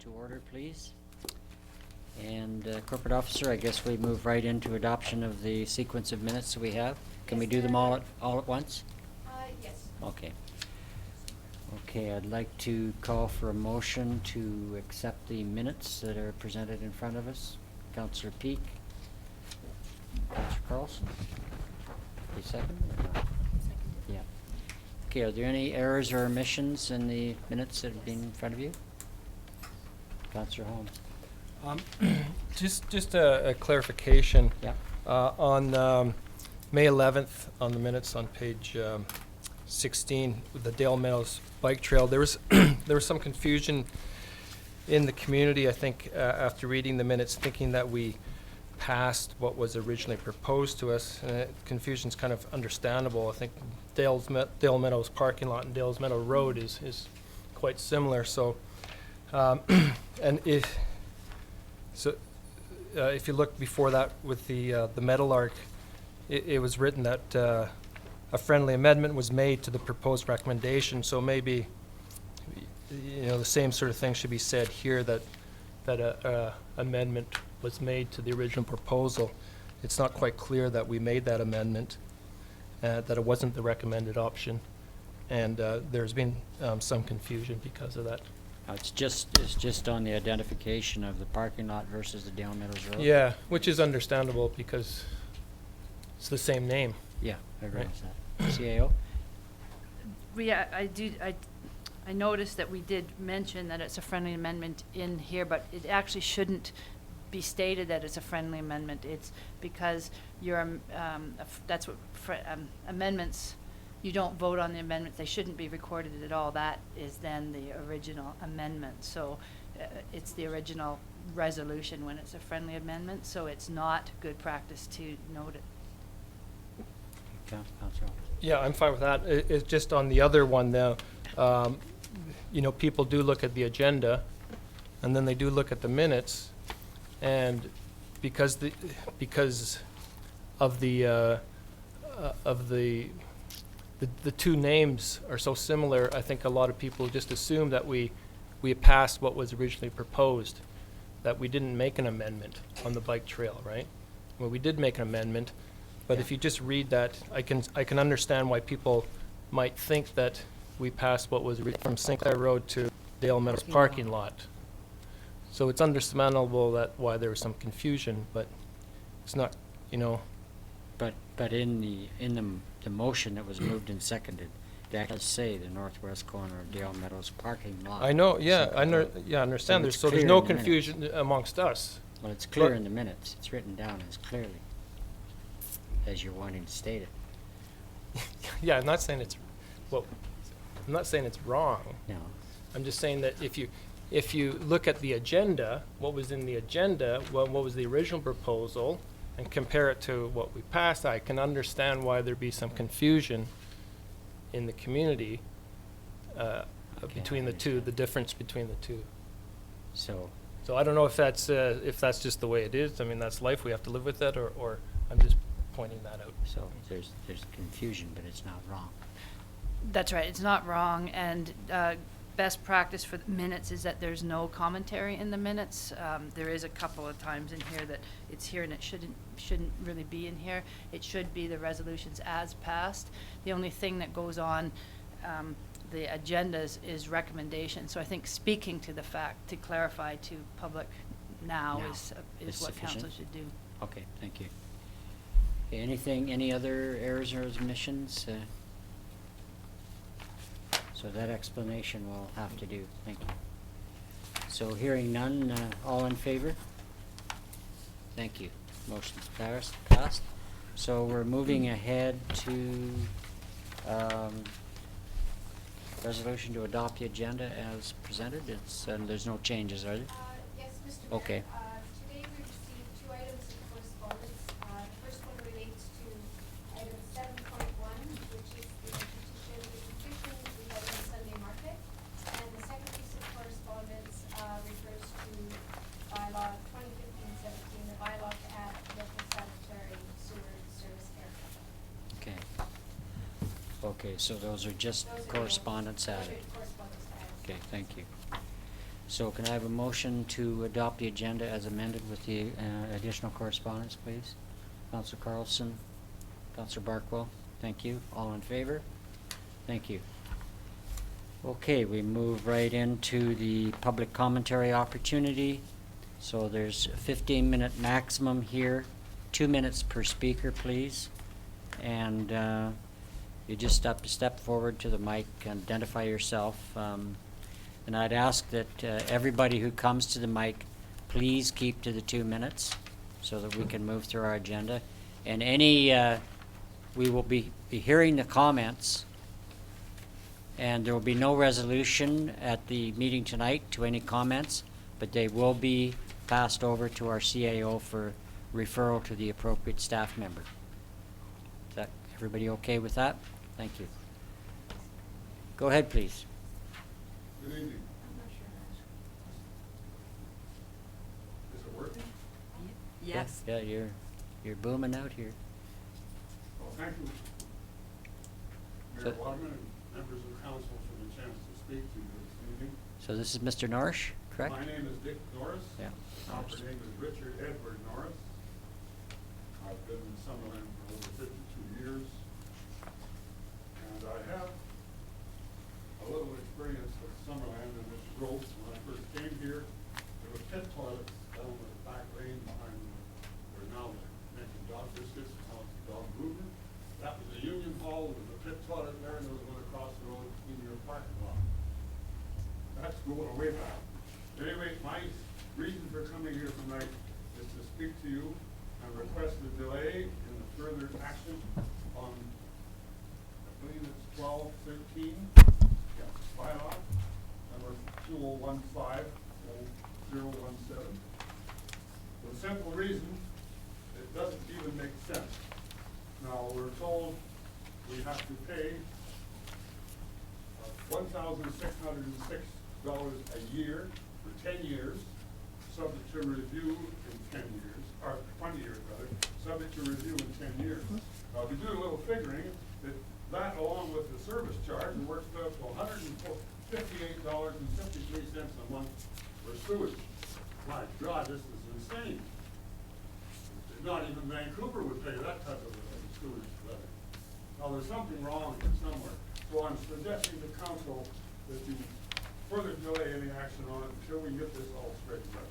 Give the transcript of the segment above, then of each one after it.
to order, please. And Corporate Officer, I guess we move right into adoption of the sequence of minutes that we have. Can we do them all at once? Yes. Okay. Okay, I'd like to call for a motion to accept the minutes that are presented in front of us. Councillor Peak. Councillor Carlson. A second or not? Yeah. Okay, are there any errors or omissions in the minutes that have been in front of you? Councillor Holmes. Just a clarification. Yeah. On May 11th, on the minutes on page 16, with the Dale Meadows Bike Trail, there was there was some confusion in the community, I think, after reading the minutes, thinking that we passed what was originally proposed to us. Confusion's kind of understandable. I think Dale Meadows parking lot and Dale's Meadow Road is quite similar. So, and if you look before that with the Meadowlark, it was written that a friendly amendment was made to the proposed recommendation. So maybe, the same sort of thing should be said here, that a amendment was made to the original proposal. It's not quite clear that we made that amendment, that it wasn't the recommended option, and there's been some confusion because of that. It's just on the identification of the parking lot versus the Dale Meadows Road? Yeah, which is understandable because it's the same name. Yeah, I agree Right. with that. CAO? I noticed that we did mention that it's a friendly amendment in here, but it actually shouldn't be stated that it's a friendly amendment. It's because that's what amendments, you don't vote on the amendments. They shouldn't be recorded at all. That is then the original amendment. So it's the original resolution when it's a friendly amendment. So it's not good practice to note it. Councillor. Yeah, I'm fine with that. It's just on the other one though, people do look at the agenda and then they do look at the minutes, and because of the two names are so similar, I think a lot of people just assume that we passed what was originally proposed, that we didn't make an amendment on the bike trail, right? Well, we did make an amendment, but if you just read that, I can understand why people might think that we passed what was from Sinclair Road to Dale Meadows parking lot. So it's understandable that why there was some confusion, but it's not, But in the motion that was moved and seconded, that does say the northwest corner of Dale Meadows parking lot. I know, yeah, I understand. it's There's clear no in the minutes. confusion amongst us. Well, it's clear But- in the minutes. It's written down as clearly as you're wanting to state it. Yeah, I'm not saying it's wrong. No. I'm just saying that if you look at the agenda, what was in the agenda, what was the original proposal, and compare it to what we passed, I can understand why there'd be some confusion in the community between the two, the difference between the two. So, So I don't know if that's just the way it is. I mean, that's life. We have to live with that, or I'm just pointing that out. so there's confusion, but it's not wrong. That's right. It's not wrong. And best practice for the minutes is that there's no commentary in the minutes. There is a couple of times in here that it's here and it shouldn't really be in here. It should be the resolutions as passed. The only thing that goes on the agendas is recommendation. So I think speaking to the fact, to clarify to public now is what sufficient? council should do. Okay, thank you. Okay, any other errors or omissions? So that explanation we'll have to do. Thank you. So hearing none, all in favor? Thank you. Motion's passed. So we're moving ahead to resolution to adopt the agenda as presented. There's no changes, are there? Yes, Mr. Mayor. Okay. Today we received two items of correspondence. The first one relates to item 7.1, which is the petition regarding the Sunday market. And the second piece of correspondence refers to bylaw 2015-17, the bylaw to add local sanitary sewer service area. Okay. Okay, so those are just Those are correspondence those are added. correspondence added. Okay, thank you. So can I have a motion to adopt the agenda as amended with the additional correspondence, please? Councillor Carlson, Councillor Barkwell, thank you. All in favor? Thank you. Okay, we move right into the public commentary opportunity. So there's a 15-minute maximum here, 2 minutes per speaker, please. And you just step forward to the mic, identify yourself. And I'd ask that everybody who comes to the mic, please keep to the 2 minutes so that we can move through our agenda. And we will be hearing the comments, and there will be no resolution at the meeting tonight to any comments, but they will be passed over to our CAO for referral to the appropriate staff member. Is that everybody okay with that? Thank you. Go ahead, please. Good evening. Is it working? Yes. Yeah, you're booming out here. Well, thank you, So- Mayor Waterman and members of the council for the chance to speak to you this evening. So this is Mr. Norrish, correct? My name is Dick Norris. Yeah. Proper name is Richard Edward Norris. I've been in Summerland for over 52 years. And I have a little experience with Summerland and its growth. When I first came here, there were pit toilets down the back lane behind where now they're making dog biscuits, now it's a dog groomer. That was the Union Hall, there was a pit toilet there, and there was one across the road in your parking lot. That's going way back. Anyway, my reason for coming here tonight is to speak to you and request a delay in the further action on, I believe it's 1213, bylaw, number 2015-0017. For the simple reason, it doesn't even make sense. Now, we're told we have to pay $1,606 a year for 10 years, subject to review in 10 years, or 20 years rather, subject to review in 10 years. Now, if you do a little figuring, that along with the service charge works out to $158.53 a month for sewage. My God, this is insane. Not even Vancouver would pay that type of a sewage levy. Now, there's something wrong here somewhere. So I'm suggesting to council that you further delay any action on it until we get this all straightened out.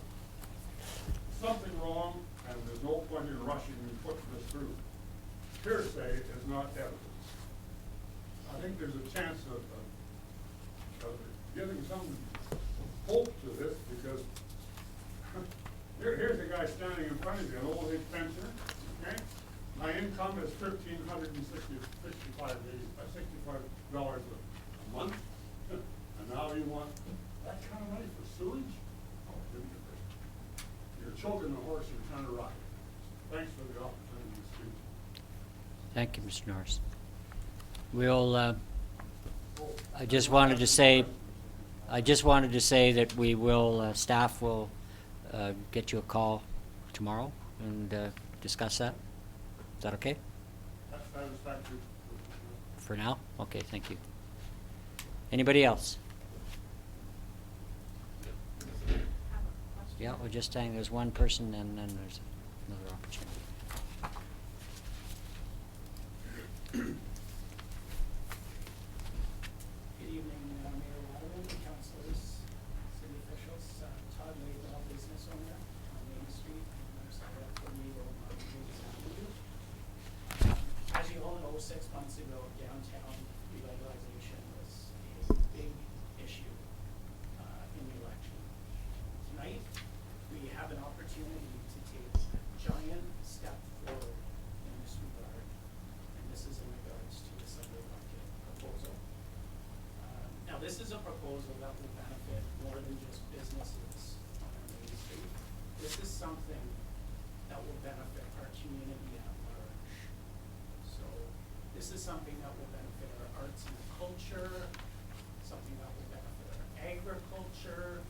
Something wrong, and there's no point in rushing and putting this through. Hearsay is not evidence. I think there's a chance of giving some hope to this, because here's a guy standing in front of you, an old age pensioner, okay? My income is $1,365 a month, and now you want that kind of money for sewage? Oh, give me a break. You're choking the horse and trying to ride. Thanks for the opportunity to speak. Thank you, Mr. Norris. We'll, I just wanted to say that we will, staff will get you a call tomorrow and discuss that. Is that okay? That's satisfactory. For now? Okay, thank you. Anybody else? Yeah, we're just saying there's one person and then there's another opportunity. Good evening, Mayor Waterman, councilors, city officials. Todd Laidlaw, business owner on Main Street, north side of the Maple Avenue. As you all know, 6 months ago, downtown revitalization was a big issue in the election. Tonight, we have an opportunity to take a giant step forward in this regard, and this is in regards to the subway bucket proposal. Now, this is a proposal that will benefit more than just businesses on our Main Street. This is something that will benefit our community at large. So, this is something that will benefit our arts and culture, something that will benefit our agriculture,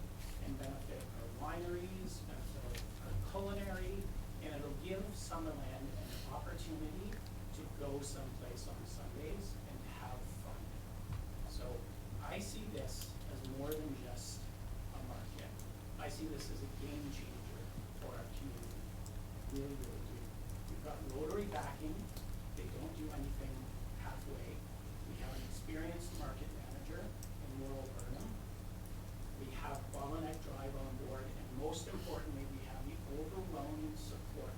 and benefit our wineries, benefit our culinary, and it'll give Summerland an opportunity to go someplace on Sundays and have fun. So I see this as more than just a market. see this as a game changer for our community. Really, really do. We've got Rotary backing. They don't do anything halfway. We have an experienced market manager in Laurel Burnham. We have Bottleneck Drive on board, and most importantly, we have the overwhelming support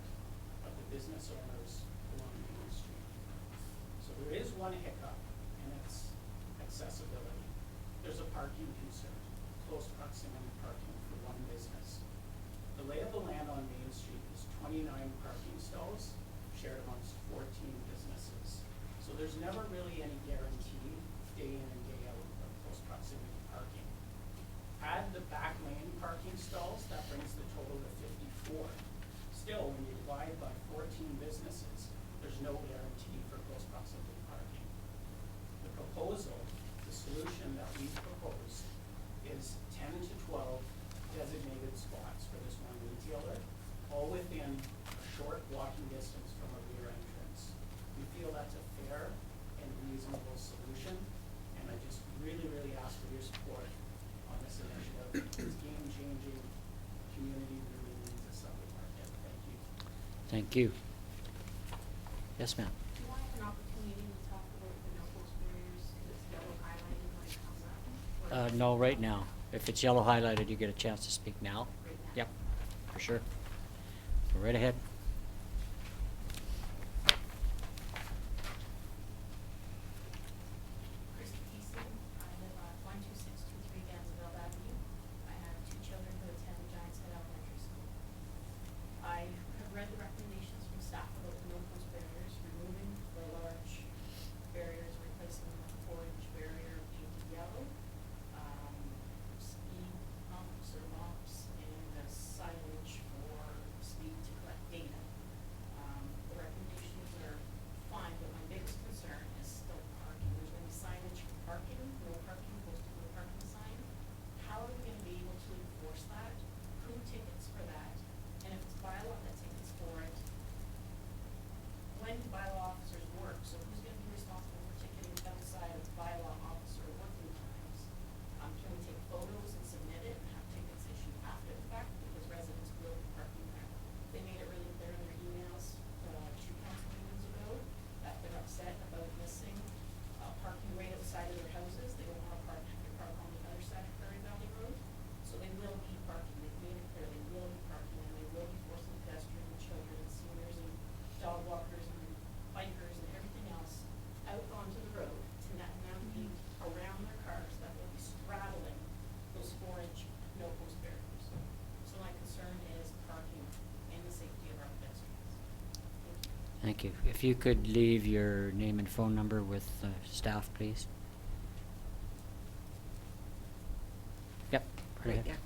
of the business owners along Main Street. So there is one hiccup, and it's accessibility. There's a parking concern, close proximity parking for one business. The lay of the land on Main Street is 29 parking stalls shared amongst 14 businesses. So there's never really any guarantee day in and day out of close proximity parking. Add the back lane parking stalls, that brings the total to 54. Still, when you divide by 14 businesses, there's no guarantee for close proximity parking. The proposal, the solution that we propose is 10 to 12 designated spots for this one retailer, all within a short walking distance from a rear entrance. We feel that's a fair and reasonable solution, and I just really, really ask for your support on this initiative. It's game-changing. Community really needs a Sunday market. Thank you. Thank you. Yes, ma'am. Do I have an opportunity to talk about the no-post barriers, because it's yellow highlighted when it comes up? Or No, right now. If it's yellow highlighted, you get a chance to speak now. right now? Yep, for sure. Go right ahead. Christy Keeson. I live on 12623 Ganzaville Avenue. I have 2 children who attend Giants Head Elementary School. I have read the recommendations from staff about the no-post barriers, removing the large barriers, replacing them with a 4-inch barrier painted yellow, speed humps or bumps, and the signage for speed to collect data. The recommendations are fine, but my biggest concern is still parking. There's gonna be signage for parking, no parking, posted no parking sign. How are we gonna be able to enforce that? Who tickets for that? And if it's bylaw that tickets for it, when do bylaw officers work? So who's gonna be responsible for ticketing outside of bylaw officer working times? Can we take photos and submit it and have tickets issued after the fact, because residents will be parking there? They made it really clear in their emails, 2 council meetings ago, that they're upset about missing, parking right outside of their houses. They don't wanna have to park on the other side of Prairie Valley Road. So they will be parking, they've made it clear, they will be parking, and they will be forcing pedestrians and children and seniors and dog walkers and bikers and everything else out onto the road to navigate around their cars that will be straddling those 4-inch no-post barriers. So my concern is parking and the safety of our pedestrians. Thank you. Thank you. If you could leave your name and phone number with staff, please. Yep, right ahead.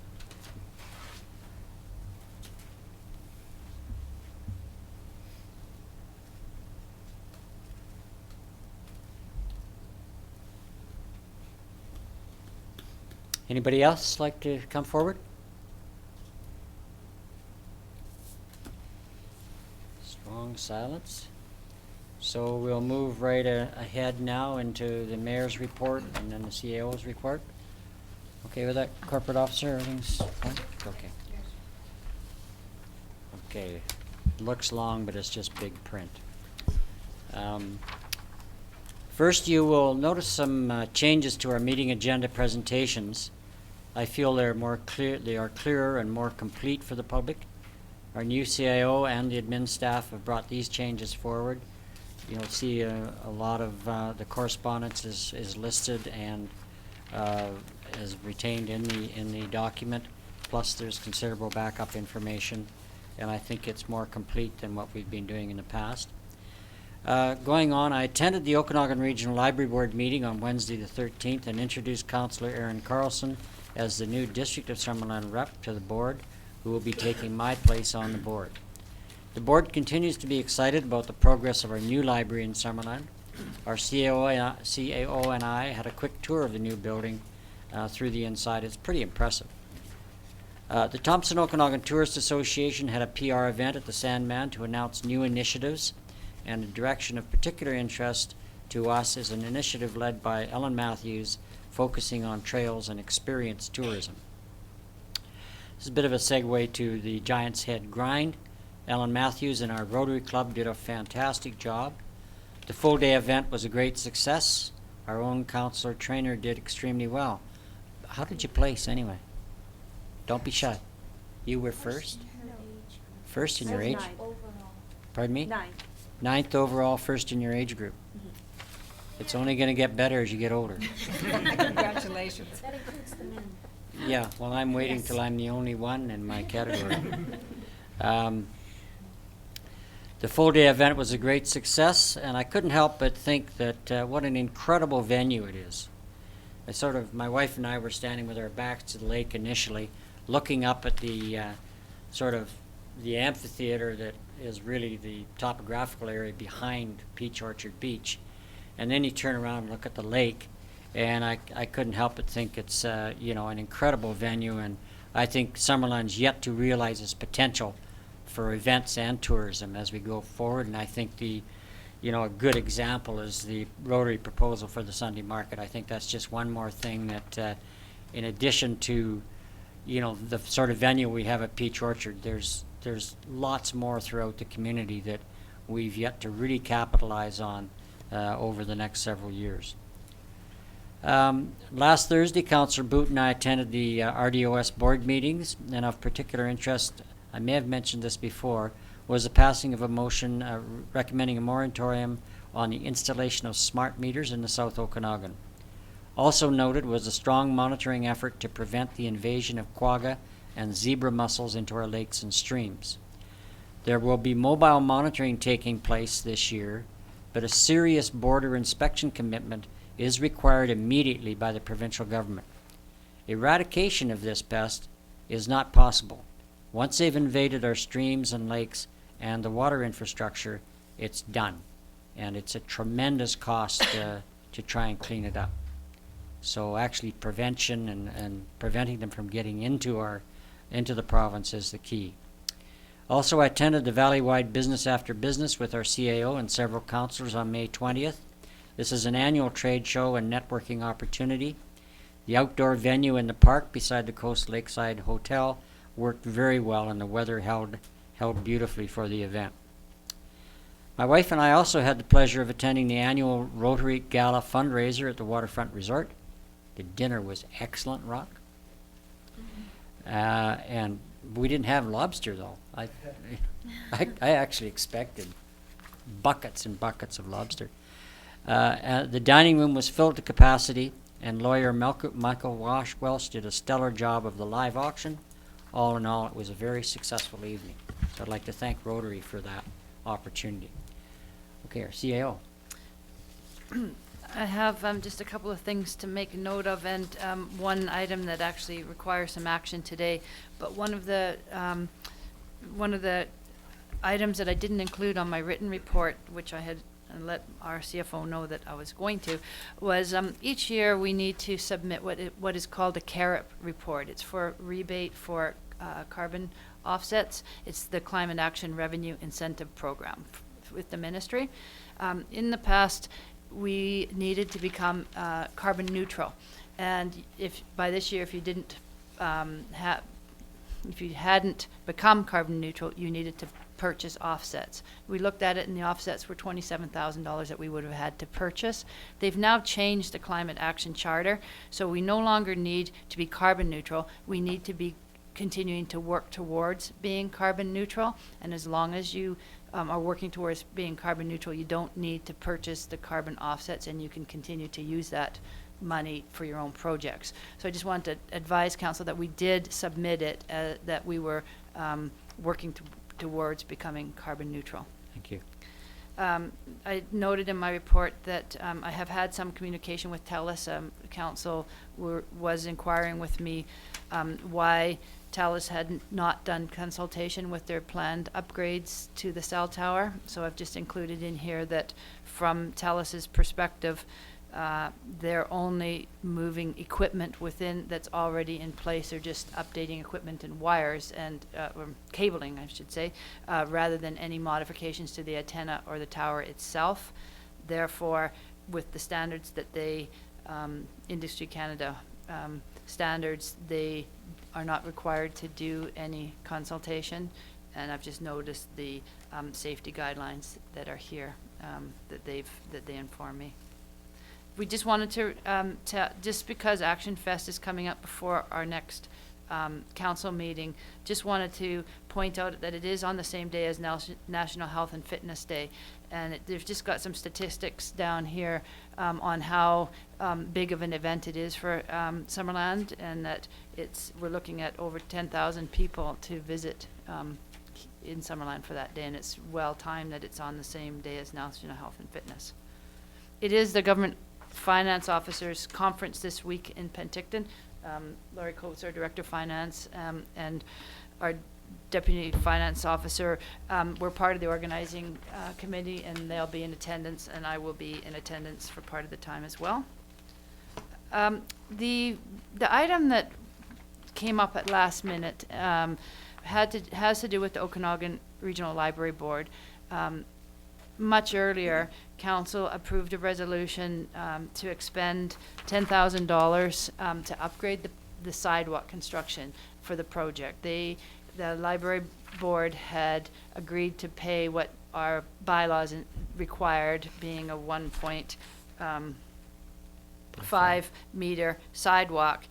Anybody else like to come forward? Strong silence. So we'll move right ahead now into the mayor's report and then the CAO's report. Okay with that, corporate officer? Everything's fine? Okay. Okay. Looks long, but it's just big print. First, you will notice some changes to our meeting agenda presentations. I feel they are clearer and more complete for the public. Our new CIO and the admin staff have brought these changes forward. You'll see a lot of the correspondence is listed and is retained in the document. Plus, there's considerable backup information, and I think it's more complete than what we've been doing in the past. Going on, I attended the Okanagan Regional Library Board meeting on Wednesday the 13th and introduced Councillor Aaron Carlson as the new District of Summerland rep to the board, who will be taking my place on the board. The board continues to be excited about the progress of our new library in Summerland. Our CAO and I had a quick tour of the new building through the inside. It's pretty impressive. The Thompson Okanagan Tourist Association had a PR event at the Sandman to announce new initiatives, and a direction of particular interest to us is an initiative led by Ellen Matthews focusing on trails and experience tourism. This is a bit of a segue to the Giants Head Grind. Ellen Matthews and our Rotary Club did a fantastic job. The full-day event was a great success. Our own counselor trainer did extremely well. How did you place anyway? Don't be shy. You were first? First in your age? Pardon me? Ninth overall, first in your age group. It's only going to get better as you get older. Congratulations. That includes the men. Yeah, well, I'm waiting till I'm the only one in my category. The full-day event was a great success, and I couldn't help but think that what an incredible venue it is. My wife and I were standing with our backs to the lake initially, looking up at the the amphitheater that is really the topographical area behind Peach Orchard Beach. And then you turn around and look at the lake, and I couldn't help but think it's an incredible venue, and I think Summerland's yet to realize its potential for events and tourism as we go forward. And I think a good example is the Rotary proposal for the Sunday market. I think that's just one more thing that, in addition to, the sort of venue we have at Peach Orchard, there's lots more throughout the community that we've yet to really capitalize on over the next several years. Last Thursday, Councillor Boot and I attended the RDOS board meetings, and of particular interest, I may have mentioned this before, was the passing of a motion recommending a moratorium on the installation of smart meters in the South Okanagan. Also noted was a strong monitoring effort to prevent the invasion of quagga and zebra mussels into our lakes and streams. There will be mobile monitoring taking place this year, but a serious border inspection commitment is required immediately by the provincial government. Eradication of this pest is not possible. Once they've invaded our streams and lakes and the water infrastructure, it's done. And it's a tremendous cost to try and clean it up. So actually prevention and preventing them from getting into the province is the key. Also, I attended the Valley-wide Business After Business with our CAO and several councillors on May 20th. This is an annual trade show and networking opportunity. The outdoor venue in the park beside the Coast Lakeside Hotel worked very well, and the weather held beautifully for the event. My wife and I also had the pleasure of attending the annual Rotary Gala fundraiser at the Waterfront Resort. The dinner was excellent, Rock. And we didn't have lobster, though. I actually expected buckets and buckets of lobster. The dining room was filled to capacity, and lawyer Michael Welsh did a stellar job of the live auction. All in all, it was a very successful evening. So I'd like to thank Rotary for that opportunity. Okay, our CAO. I have just a couple of things to make note of, and one item that actually requires some action today. But one of the items that I didn't include on my written report, which I had let our CFO know that I was going to, was each year we need to submit what is called a CARET report. It's for rebate for carbon offsets. It's the Climate Action Revenue Incentive Program with the ministry. In the past, we needed to become carbon neutral, and if by this year, if you didn't if you hadn't become carbon neutral, you needed to purchase offsets. We looked at it, and the offsets were $27,000 that we would have had to purchase. They've now changed the Climate Action Charter, so we no longer need to be carbon neutral. We need to be continuing to work towards being carbon neutral, and as long as you are working towards being carbon neutral, you don't need to purchase the carbon offsets, and you can continue to use that money for your own projects. So I just wanted to advise council that we did submit it, that we were working towards becoming carbon neutral. Thank you. I noted in my report that I have had some communication with TELUS. Council was inquiring with me why TELUS had not done consultation with their planned upgrades to the cell tower. So I've just included in here that from TELUS's perspective, they're only moving equipment within that's already in place. They're just updating equipment and wires and or cabling, I should say, rather than any modifications to the antenna or the tower itself. Therefore, with the standards that they, Industry Canada, standards, they are not required to do any consultation. And I've just noticed the safety guidelines that are here, that they inform me. We just wanted to just because Action Fest is coming up before our next council meeting, just wanted to point out that it is on the same day as National Health and Fitness Day. And they've just got some statistics down here on how big of an event it is for Summerland, and that we're looking at over 10,000 people to visit in Summerland for that day, and it's well timed that it's on the same day as National Health and Fitness. It is the Government Finance Officers Conference this week in Penticton. Laurie Coates, our Director of Finance, and our Deputy Finance Officer, we're part of the organizing committee, and they'll be in attendance, and I will be in attendance for part of the time as well. The item that came up at last minute has to do with the Okanagan Regional Library Board. Much earlier, Council approved a resolution to expend $10,000 to upgrade the sidewalk construction for the project. The Library Board had agreed to pay what our bylaws required, being a 1.5 meter sidewalk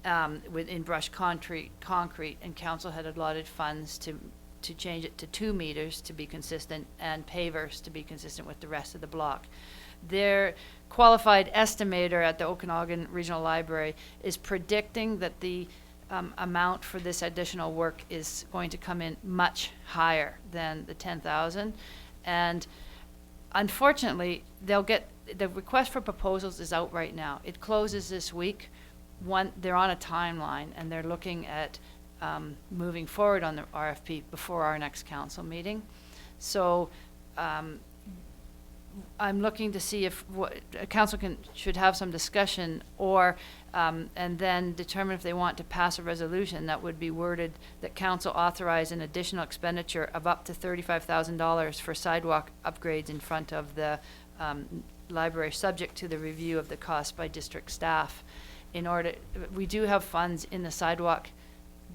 in brushed concrete, and Council had allotted funds to change it to 2 meters to be consistent, and pavers to be consistent with the rest of the block. Their qualified estimator at the Okanagan Regional Library is predicting that the amount for this additional work is going to come in much higher than the 10,000, and unfortunately they'll get the request for proposals is out right now. It closes this week. They're on a timeline, and they're looking at moving forward on the RFP before our next council meeting. So I'm looking to see if council should have some discussion, or and then determine if they want to pass a resolution that would be worded that council authorize an additional expenditure of up to $35,000 for sidewalk upgrades in front of the library, subject to the review of the cost by district staff. We do have funds in the sidewalk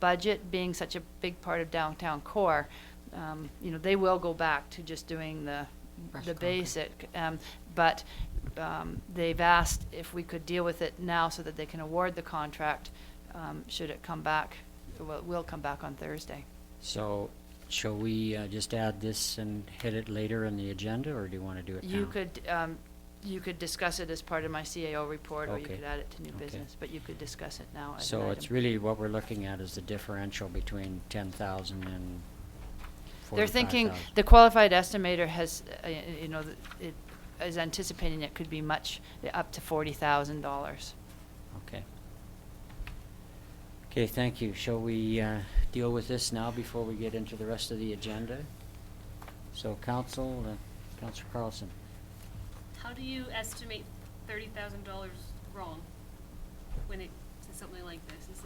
budget, being such a big part of downtown core. They will go back to just doing the basic, but they've asked if we could deal with it now so that they can award the contract should it come back. Well, it will come back on Thursday. So shall we just add this and hit it later in the agenda, or do you want to do it now? You could discuss it as part of my CAO report, or you Okay. could add it to new Okay. business, but you could discuss it now as an So it's item. really what we're looking at is the differential between 10,000 and 45,000. They're thinking, the qualified estimator has, it is anticipating it could be up to $40,000. Okay. Okay, thank you. Shall we deal with this now before we get into the rest of the agenda? So Councilor Carlson. How do you estimate $30,000 wrong when it says something like this? Does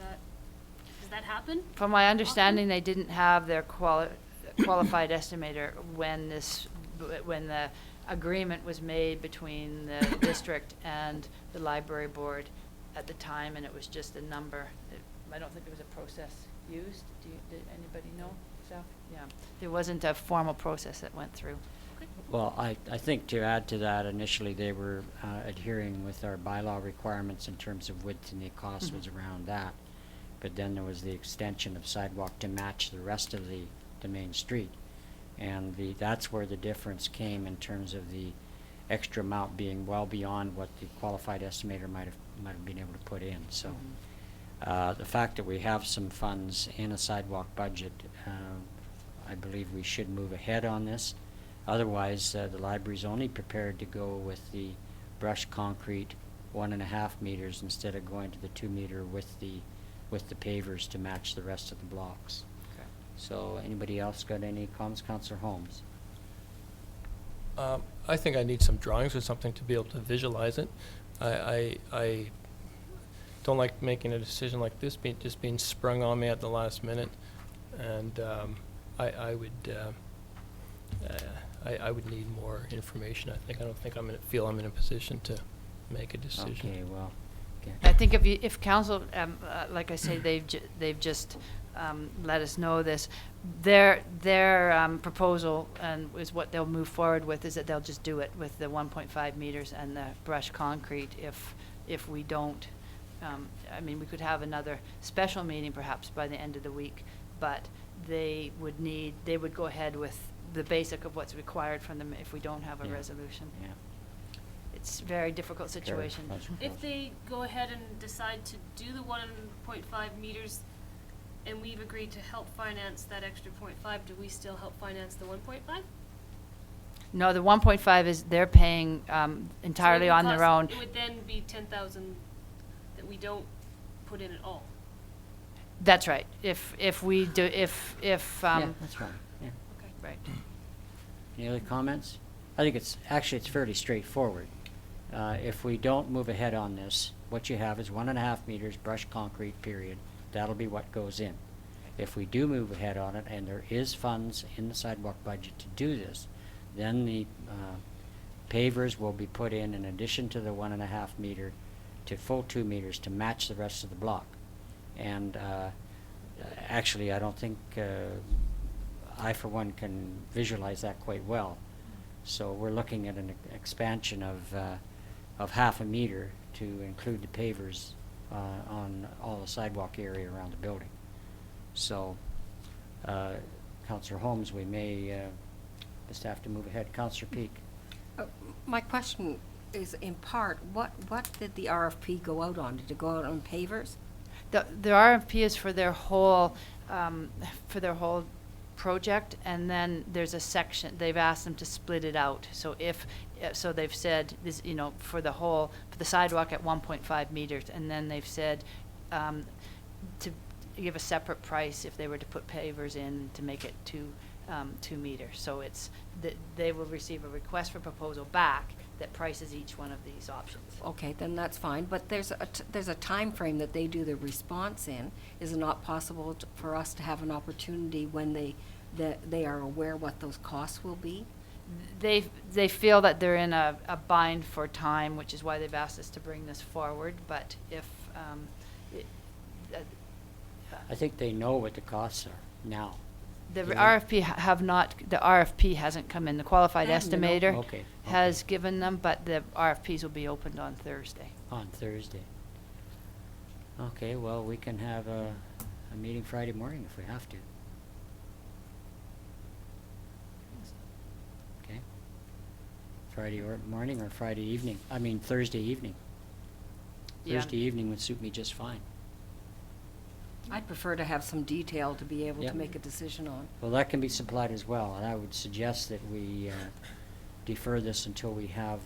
that happen? From my understanding, they didn't have their qualified estimator when the agreement was made between the district and the library board at the time, and it was just a number. I don't think there was a process used. Did anybody know? Yeah, there wasn't a formal process that went through. Well, I think to add to that, initially they were adhering with our bylaw requirements in terms of width, and the cost was around that. But then there was the extension of sidewalk to match the rest of the main street. And that's where the difference came in terms of the extra amount being well beyond what the qualified estimator might have been able to put in. So the fact that we have some funds in a sidewalk budget, I believe we should move ahead on this. Otherwise, the library's only prepared to go with the brushed concrete 1.5 meters instead of going to the 2 meter with the pavers to match the rest of the blocks. Okay. So anybody else got any comments? Councillor Holmes. I think I need some drawings or something to be able to visualize it. I don't like making a decision like this just being sprung on me at the last minute, and I would need more information. I don't think I'm in a position to make a decision. Okay, well, I think if council, like I say, they've just let us know this, their proposal, and is what they'll move forward with, is that they'll just do it with the 1.5 meters and the brushed concrete if we don't. I mean, we could have another special meeting perhaps by the end of the week, but they would go ahead with the basic of what's required from them if we don't have a Yeah. resolution. Yeah. It's a very difficult situation. If they go ahead and decide to do the 1.5 meters, and we've agreed to help finance that extra 0.5, do we still help finance the 1.5? No, the 1.5 is, they're paying entirely on their own. It would then be 10,000 that we don't put in at all. That's right. If we do, Yeah, that's fine, yeah. Okay. right. Any other comments? I think it's fairly straightforward. If we don't move ahead on this, what you have is 1.5 meters brushed concrete, period. That'll be what goes in. If we do move ahead on it, and there is funds in the sidewalk budget to do this, then the pavers will be put in addition to the 1.5 meter to full 2 meters to match the rest of the block. And actually, I don't think I, for one, can visualize that quite well. So we're looking at an expansion of 0.5 meter to include the pavers on all the sidewalk area around the building. So, Councillor Holmes, we may just have to move ahead. Councillor Peak. My question is, in part, what did the RFP go out on? Did it go out on pavers? The RFP is for their whole project, and then there's a section, they've asked them to split it out. So so they've said this, for the sidewalk at 1.5 meters, and then they've said to give a separate price if they were to put pavers in to make it 2 meters. So they will receive a request for proposal back that prices each one of these options. Okay, then that's fine, but there's a time frame that they do the response in. Is it not possible for us to have an opportunity when they are aware what those costs will be? They feel that they're in a bind for time, which is why they've asked us to bring this forward, but if I think they know what the costs are now. the Yeah. the RFP hasn't come in. The qualified Hasn't been estimator Okay, has given them, but the RFPs will be opened on Thursday. on Thursday. Okay, well, we can have a meeting Friday morning if we have to. Okay? Friday morning or Friday evening? I mean, Thursday evening. Yeah. Thursday evening would suit me just fine. I'd prefer to have some detail to be able Yep. to make a decision on. Well, that can be supplied as well, and I would suggest that we defer this until we have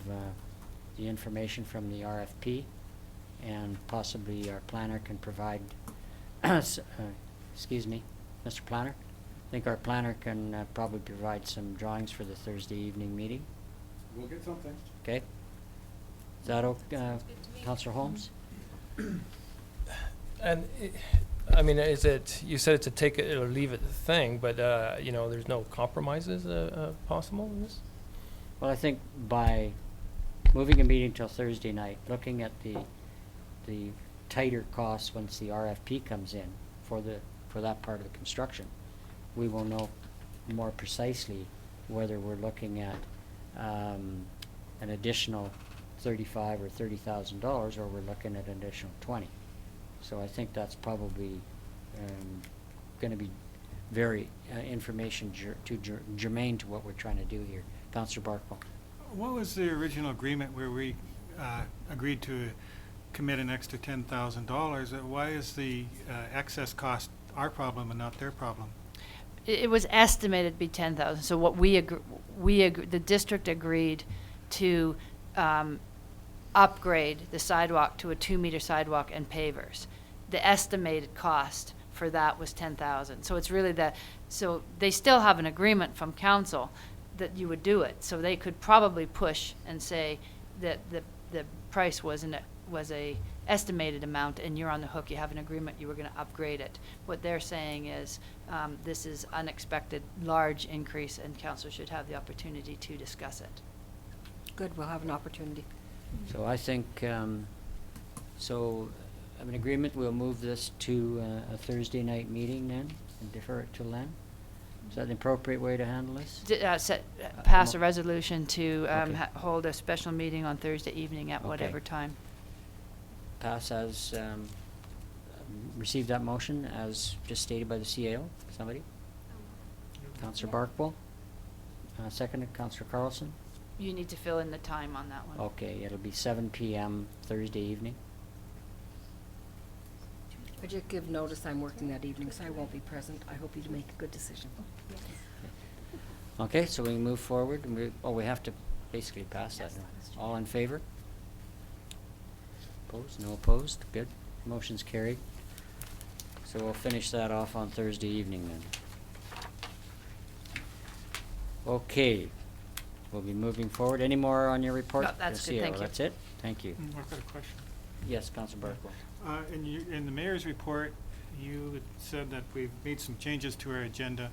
the information from the RFP, and possibly our planner can provide, excuse me, Mr. Planner? I think our planner can probably provide some drawings for the Thursday evening meeting. We'll get something. Okay? Is that okay, Sounds good to me. Councillor Holmes? And, I mean, you said it's a take it or leave it thing, but, there's no compromises possible in this? Well, I think by moving a meeting till Thursday night, looking at the tighter costs once the RFP comes in for that part of the construction, we will know more precisely whether we're looking at an additional $35,000 or $30,000, or we're looking at an additional 20. So I think that's probably going to be very information germane to what we're trying to do here. Councillor Barkwell. What was the original agreement where we agreed to commit an extra $10,000? Why is the excess cost our problem and not their problem? It was estimated to be 10,000. So what the district agreed to upgrade the sidewalk to a 2-meter sidewalk and pavers. The estimated cost for that was 10,000. So it's really so they still have an agreement from council that you would do it. So they could probably push and say that the price was a estimated amount, and you're on the hook. You have an agreement, you were going to upgrade it. What they're saying is this is unexpected, large increase, and council should have the opportunity to discuss it. Good, we'll have an opportunity. So I think So, I'm in agreement, we'll move this to a Thursday night meeting then, and defer it till then? Is that an appropriate way to handle this? Pass a resolution to Okay. hold a special meeting on Thursday evening at Okay. whatever time. Pass as, receive that motion as just stated by the CAO, somebody? Counselor Barkwell? Seconded, Counselor Carlson? You need to fill in the time on that one. Okay, it'll be 7 PM Thursday evening. I just give notice I'm working that evening, so I won't be present. I hope you make a good decision. Okay, so we can move forward, and we have to basically pass that. Yes, now. that is true. All in favor? Opposed? No opposed? Good. Motion's carried. So we'll finish that off on Thursday evening then. Okay, we'll be moving forward. Any more on your report? No, that's good, CAO? thank you. That's it? Thank you. I've got a question. Yes, Councilor Barkwell. In the mayor's report, you had said that we've made some changes to our agenda,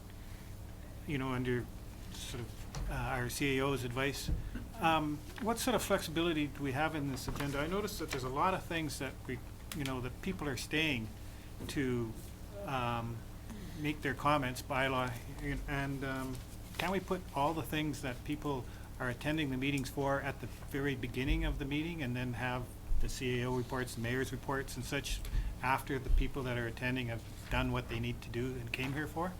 under sort of our CAO's advice. What sort of flexibility do we have in this agenda? I noticed that there's a lot of things that that people are staying to make their comments, bylaw, and can we put all the things that people are attending the meetings for at the very beginning of the meeting, and then have the CAO reports, the mayor's reports and such after the people that are attending have done what they need to do and came here for?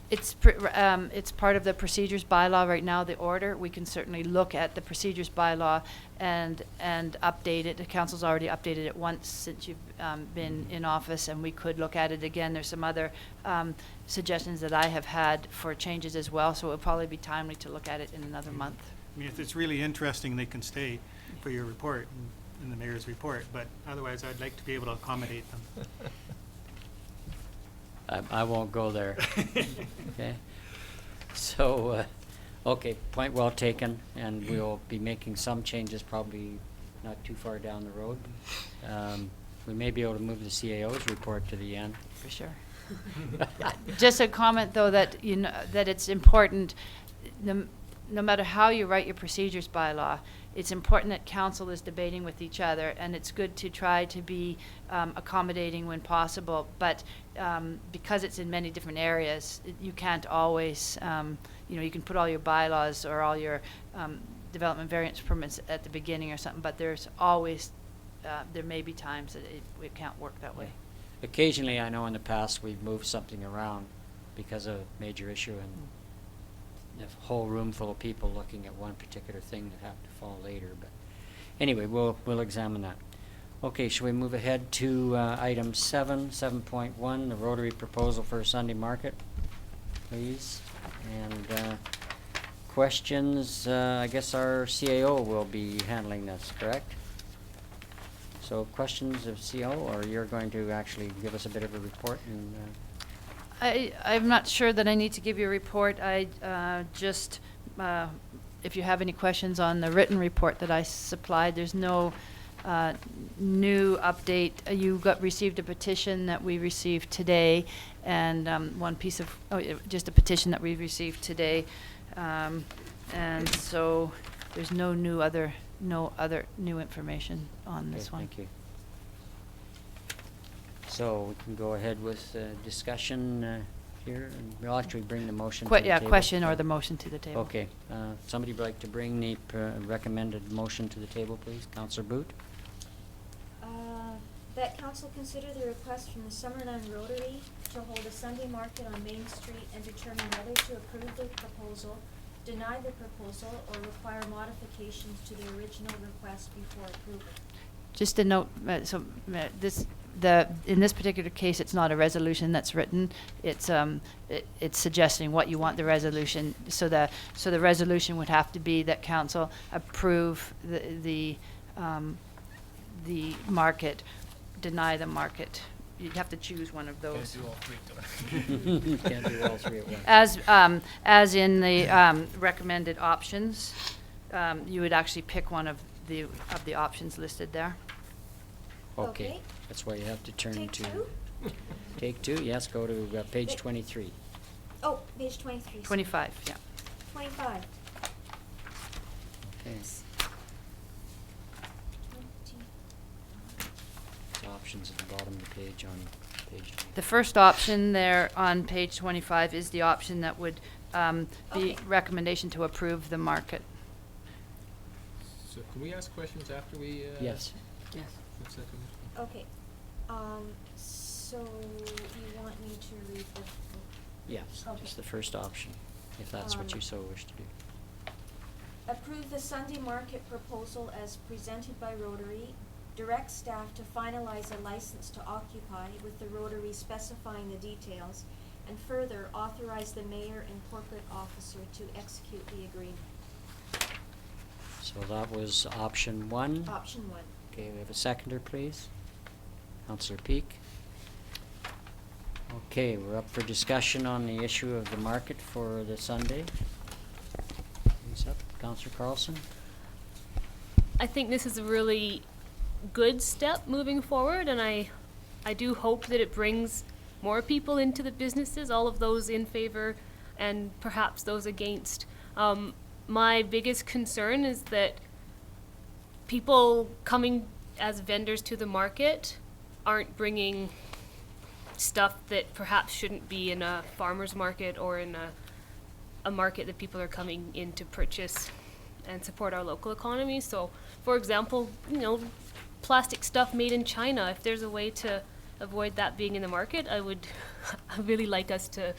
It's part of the procedures bylaw right now, the order. We can certainly look at the procedures bylaw and update it. The council's already updated it once since you've been in office, and we could look at it again. There's some other suggestions that I have had for changes as well, so it'll probably be timely to look at it in another month. I mean, if it's really interesting, they can stay for your report in the mayor's report, but otherwise I'd like to be able to accommodate them. I won't go there. Okay? So, okay, point well taken, and we'll be making some changes probably not too far down the road. We may be able to move the CAO's report to the end. For sure. Just a comment, though, that that it's important, no matter how you write your procedures bylaw, it's important that council is debating with each other, and it's good to try to be accommodating when possible. But because it's in many different areas, you can't always, you can put all your bylaws or all your development variance permits at the beginning or something, but there's always, there may be times that it can't work that way. Occasionally, I know in the past, we've moved something around because of a major issue, and a whole room full of people looking at one particular thing that happened to fall later. But anyway, we'll examine that. Okay, shall we move ahead to item 7.1, the Rotary proposal for a Sunday market, please? And questions, I guess our CAO will be handling this, correct? So questions of CAO, or you're going to actually give us a bit of a report? And I'm not sure that I need to give you a report. I just, if you have any questions on the written report that I supplied, there's no new update. You received a petition that we received today, and one piece of, just a petition that we received today. And so there's no other new information on this one. Thank you. So we can go ahead with discussion here, and we'll actually bring the motion to the table. Question or the motion to the table. Okay. Somebody would like to bring the recommended motion to the table, please? Councillor Boot? That council consider the request from the Summerland Rotary to hold a Sunday market on Main Street and determine whether to approve the proposal, deny the proposal, or require modifications to the original request before approval. Just a note, in this particular case, it's not a resolution that's written. It's suggesting what you want the resolution. So the resolution would have to be that council approve the market, deny the market. You'd have to choose one of those. Can't do all three at once. As in the recommended options, you would actually pick one of the options listed there. Okay. That's why you have to turn Take to... two? Take two, yes, go to page 23. Oh, page 23. 25, yeah. 25. Okay. options at the bottom of the page on page. The first option there on page 25 is the option that would be Okay. recommendation to approve the market. So can we ask questions after we, Yes. Yes. fix that condition? Okay, so you want me to read the, Yes, Okay. just the first option, if that's what you so wish to do. approve the Sunday market proposal as presented by Rotary, direct staff to finalize a license to occupy with the Rotary specifying the details, and further authorize the mayor and corporate officer to execute the agreement. So that was option one. Option one. Okay, we have a seconder, please. Councillor Peak. Okay, we're up for discussion on the issue of the market for the Sunday. Who's up? Councillor Carlson? I think this is a really good step moving forward, and I do hope that it brings more people into the businesses, all of those in favor and perhaps those against. My biggest concern is that people coming as vendors to the market aren't bringing stuff that perhaps shouldn't be in a farmer's market or in a market that people are coming in to purchase and support our local economy. So, for example, plastic stuff made in China, if there's a way to avoid that being in the market, I would really like us to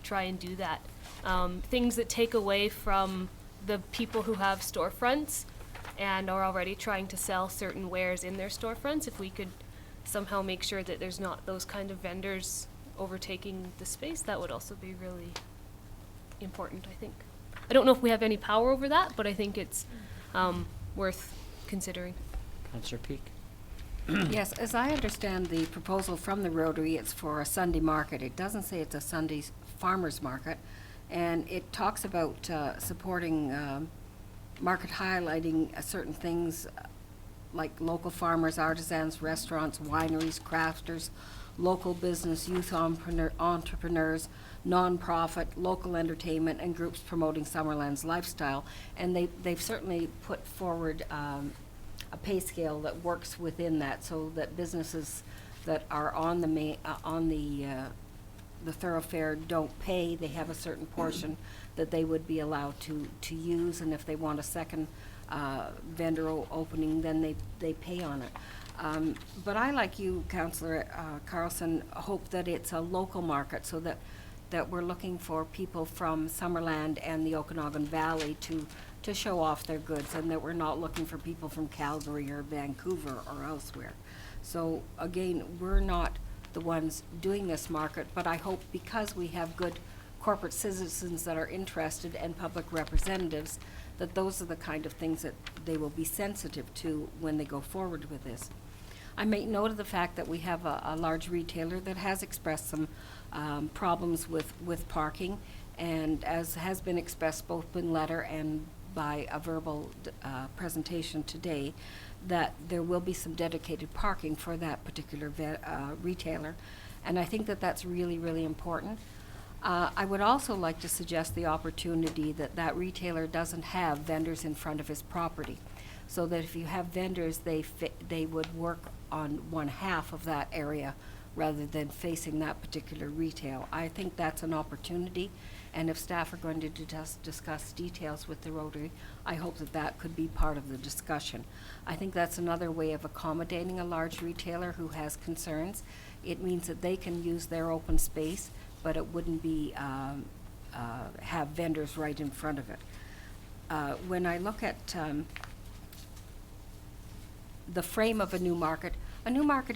try and do that. Things that take away from the people who have storefronts and are already trying to sell certain wares in their storefronts, if we could somehow make sure that there's not those kind of vendors overtaking the space, that would also be really important, I think. I don't know if we have any power over that, but I think it's worth considering. Councillor Peak? Yes, as I understand the proposal from the Rotary, it's for a Sunday market. It doesn't say it's a Sunday farmer's market. And it talks about supporting market highlighting certain things like local farmers, artisans, restaurants, wineries, crafters, local business, youth entrepreneurs, non-profit, local entertainment, and groups promoting Summerland's lifestyle. And they've certainly put forward a pay scale that works within that, so that businesses that are on the thoroughfare don't pay. They have a certain portion that they would be allowed to use, and if they want a second vendor opening, then they pay on it. But I, like you, Councillor Carlson, hope that it's a local market, so that we're looking for people from Summerland and the Okanagan Valley to show off their goods, and that we're not looking for people from Calgary or Vancouver or elsewhere. So again, we're not the ones doing this market, but I hope because we have good corporate citizens that are interested and public representatives, that those are the kind of things that they will be sensitive to when they go forward with this. I make note of the fact that we have a large retailer that has expressed some problems with parking, and as has been expressed both in letter and by a verbal presentation today, that there will be some dedicated parking for that particular retailer. And I think that that's really, really important. I would also like to suggest the opportunity that retailer doesn't have vendors in front of his property, so that if you have vendors, they would work on one half of that area rather than facing that particular retail. I think that's an opportunity, and if staff are going to discuss details with the Rotary, I hope that could be part of the discussion. I think that's another way of accommodating a large retailer who has concerns. It means that they can use their open space, but it wouldn't be have vendors right in front of it. When I look at the frame of a new market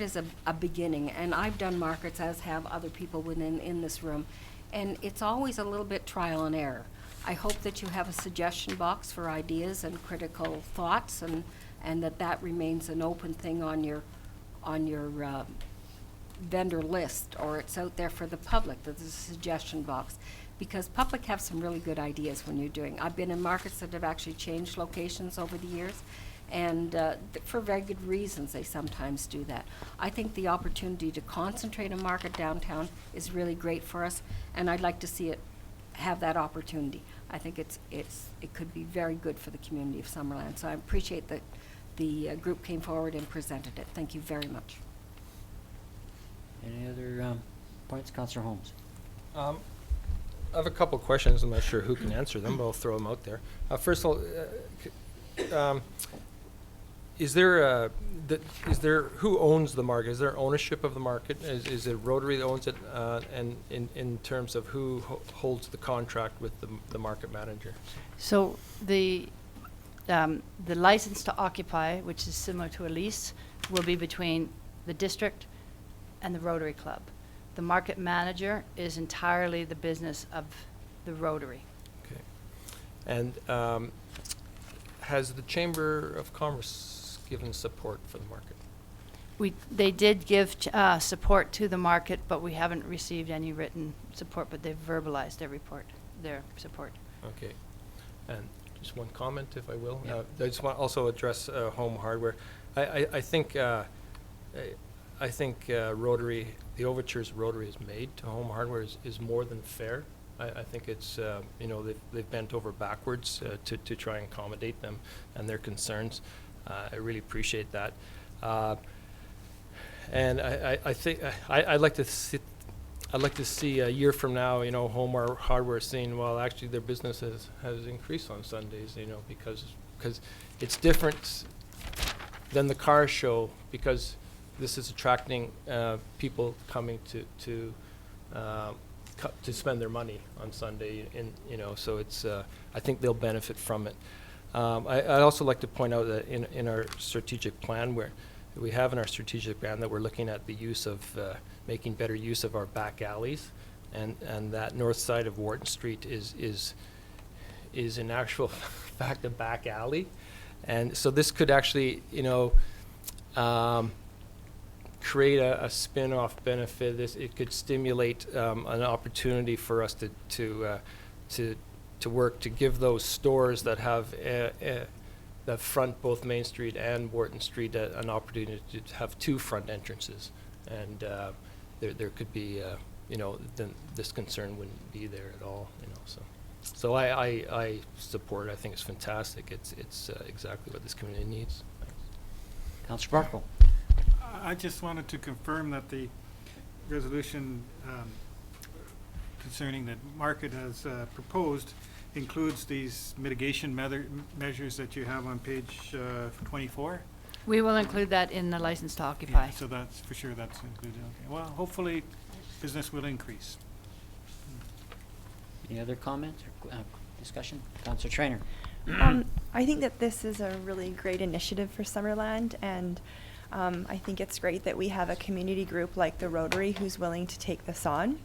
is a beginning, and I've done markets, as have other people in this room, and it's always a little bit trial and error. I hope that you have a suggestion box for ideas and critical thoughts, and that remains an open thing on your vendor list, or it's out there for the public, that there's a suggestion box, because public have some really good ideas when you're doing. I've been in markets that have actually changed locations over the years, and for very good reasons they sometimes do that. I think the opportunity to concentrate a market downtown is really great for us, and I'd like to see it have that opportunity. I think it could be very good for the community of Summerland. So I appreciate that the group came forward and presented it. Thank you very much. Any other points? Councillor Holmes? I have a couple of questions. I'm not sure who can answer them, but I'll throw them out there. First of all, who owns the market? Is there ownership of the market? Is it Rotary that owns it? And in terms of who holds the contract with the market manager? So the license to occupy, which is similar to a lease, will be between the district and the Rotary Club. The market manager is entirely the business of the Rotary. Okay. And has the Chamber of Commerce given support for the market? They did give support to the market, but we haven't received any written support, but they've verbalized their support. Okay. And just one comment, if I will. Yeah. I just want to also address Home Hardware. I think Rotary, the overtures Rotary has made to Home Hardware is more than fair. I think it's, they've bent over backwards to try and accommodate them and their concerns. I really appreciate that. And I think I'd like to see a year from now, Home Hardware saying, well, actually their business has increased on Sundays, because it's different than the car show, because this is attracting people coming to spend their money on Sunday, so it's I think they'll benefit from it. I'd also like to point out that in our strategic plan, where we have in our strategic plan that we're looking at the use of making better use of our back alleys, and that north side of Wharton Street is in actual fact a back alley, and so this could actually create a spin-off benefit. It could stimulate an opportunity for us to work to give those stores that have that front both Main Street and Wharton Street an opportunity to have two front entrances, and there could be then this concern wouldn't be there at all. So I support it. I think it's fantastic. It's exactly what this community needs. Thanks. Councillor Barkle? I just wanted to confirm that the resolution concerning that market has proposed includes these mitigation measures that you have on page 24. We will include that in the license to occupy. Yeah, so that's for sure, that's included. Okay. Well, hopefully business will increase. Any other comments or discussion? Councillor Trainer? I think that this is a really great initiative for Summerland, and I think it's great that we have a community group like the Rotary who's willing to take this on.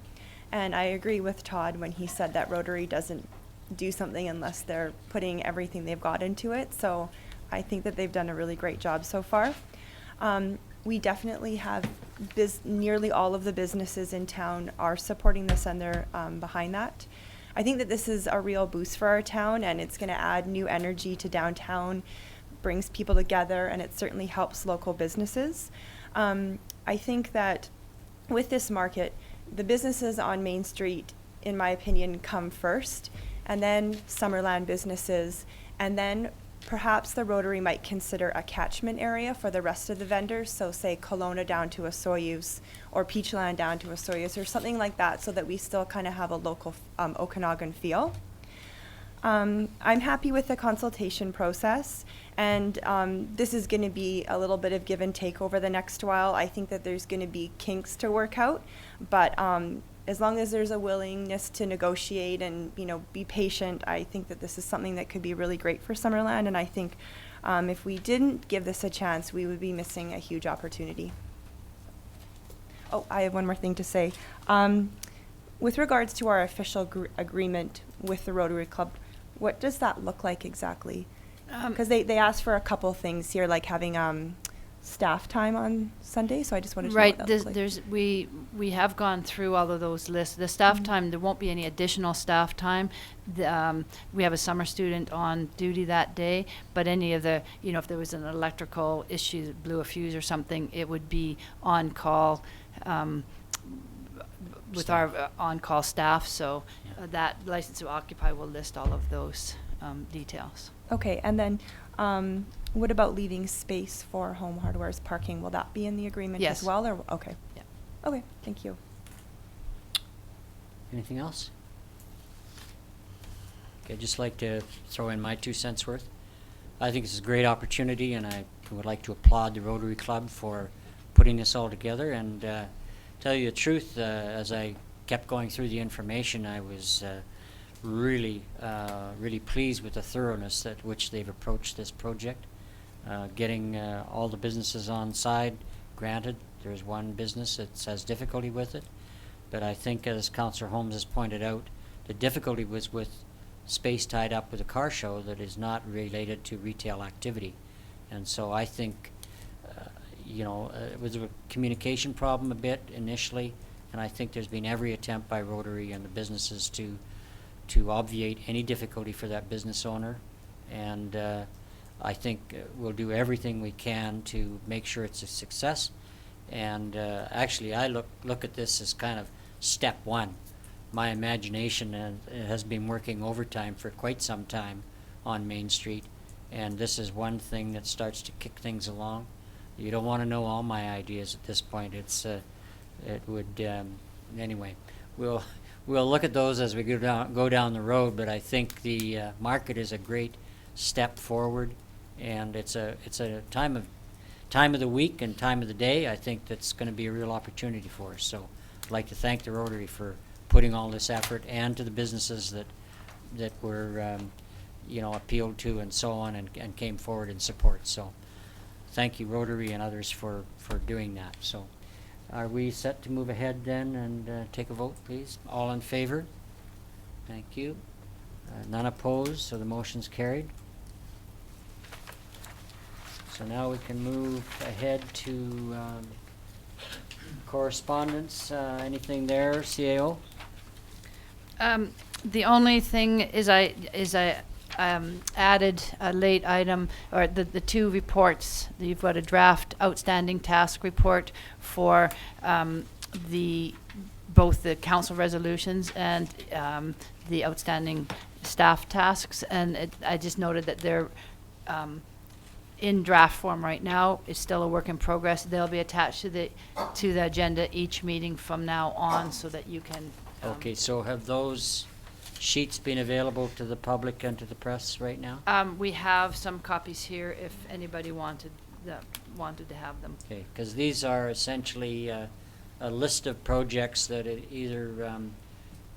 And I agree with Todd when he said that Rotary doesn't do something unless they're putting everything they've got into it. So I think that they've done a really great job so far. We definitely have nearly all of the businesses in town are supporting this, and they're behind that. I think that this is a real boost for our town, and it's going to add new energy to downtown, brings people together, and it certainly helps local businesses. I think that with this market, the businesses on Main Street, in my opinion, come first, and then Summerland businesses, and then perhaps the Rotary might consider a catchment area for the rest of the vendors, so say Kelowna down to a Soyuz, or Peachland down to a Soyuz, or something like that, so that we still kind of have a local Okanagan feel. I'm happy with the consultation process, and this is going to be a little bit of give and take over the next while. I think that there's going to be kinks to work out, but as long as there's a willingness to negotiate and be patient, I think that this is something that could be really great for Summerland, and I think if we didn't give this a chance, we would be missing a huge opportunity. Oh, I have one more thing to say. With regards to our official agreement with the Rotary Club, what does that look like exactly? Because they asked for a couple things here, like having staff time on Sunday, so I just wanted to know what that looks like. We have gone through all of those lists. The staff time, there won't be any additional staff time. We have a summer student on duty that day, but any of the, if there was an electrical issue that blew a fuse or something, it would be on call with our on-call staff, so that license to occupy will list all of those details. Okay, and then what about leaving space for Home Hardware's parking? Will that be in the agreement Yes. as well, or okay? Yeah. Okay, thank you. Anything else? Okay, I'd just like to throw in my 2 cents worth. I think this is a great opportunity, and I would like to applaud the Rotary Club for putting this all together. And tell you the truth, as I kept going through the information, I was really pleased with the thoroughness at which they've approached this project. Getting all the businesses on side. Granted, there's one business that has difficulty with it, but I think, as Councillor Holmes has pointed out, the difficulty was with space tied up with a car show that is not related to retail activity. And so I think, it was a communication problem a bit initially, and I think there's been every attempt by Rotary and the businesses to obviate any difficulty for that business owner. And I think we'll do everything we can to make sure it's a success. And actually, I look at this as kind of step one. My imagination has been working overtime for quite some time on Main Street, and this is one thing that starts to kick things along. You don't want to know all my ideas at this point. Anyway. We'll look at those as we go down the road. But I think the market is a great step forward, and it's a time of the week and time of the day. I think that's going to be a real opportunity for us. So I'd like to thank the Rotary for putting all this effort, and to the businesses that were appealed to and so on, and came forward in support. So thank you, Rotary and others, for doing that. So are we set to move ahead then and take a vote, please? All in favor? Thank you. None opposed, so the motion's carried. So now we can move ahead to correspondence. Anything there, CAO? The only thing is I added a late item, or the 2 reports. You've got a draft outstanding task report for both the council resolutions and the outstanding staff tasks. And I just noted that they're in draft form right now. It's still a work in progress. They'll be attached to the agenda each meeting from now on, so that you can. Okay, so have those sheets been available to the public and to the press right now? We have some copies here if anybody wanted to have them. Okay, because these are essentially a list of projects that either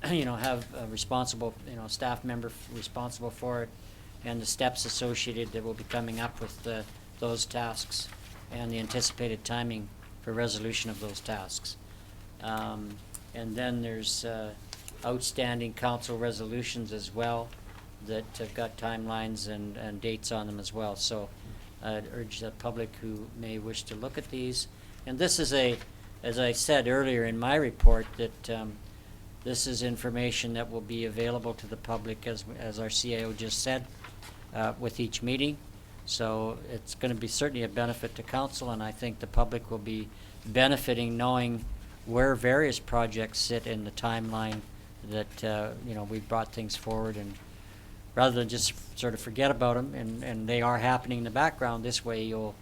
have a responsible staff member responsible for it, and the steps associated that will be coming up with those tasks, and the anticipated timing for resolution of those tasks. And then there's outstanding council resolutions as well that have got timelines and dates on them as well. So I'd urge the public who may wish to look at these. And this is as I said earlier in my report, that this is information that will be available to the public, as our CAO just said, with each meeting. So it's going to be certainly a benefit to council, and I think the public will be benefiting knowing where various projects sit in the timeline that we brought things forward, and rather than just sort of forget about them, and they are happening in the background. This way you'll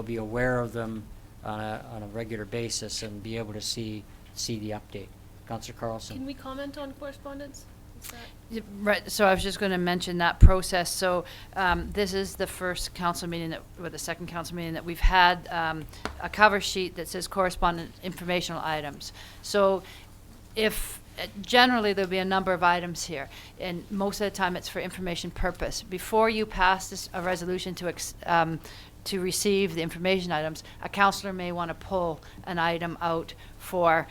be aware of them on a regular basis and be able to see the update. Councillor Carlson. Can we comment on correspondence? Is that- Right, so I was just going to mention that process. So this is the first council meeting or the second council meeting that we've had a cover sheet that says correspondent informational items. So generally there'll be a number of items here, and most of the time it's for information purpose. Before you pass a resolution to receive the information items, a councillor may want to pull an item out for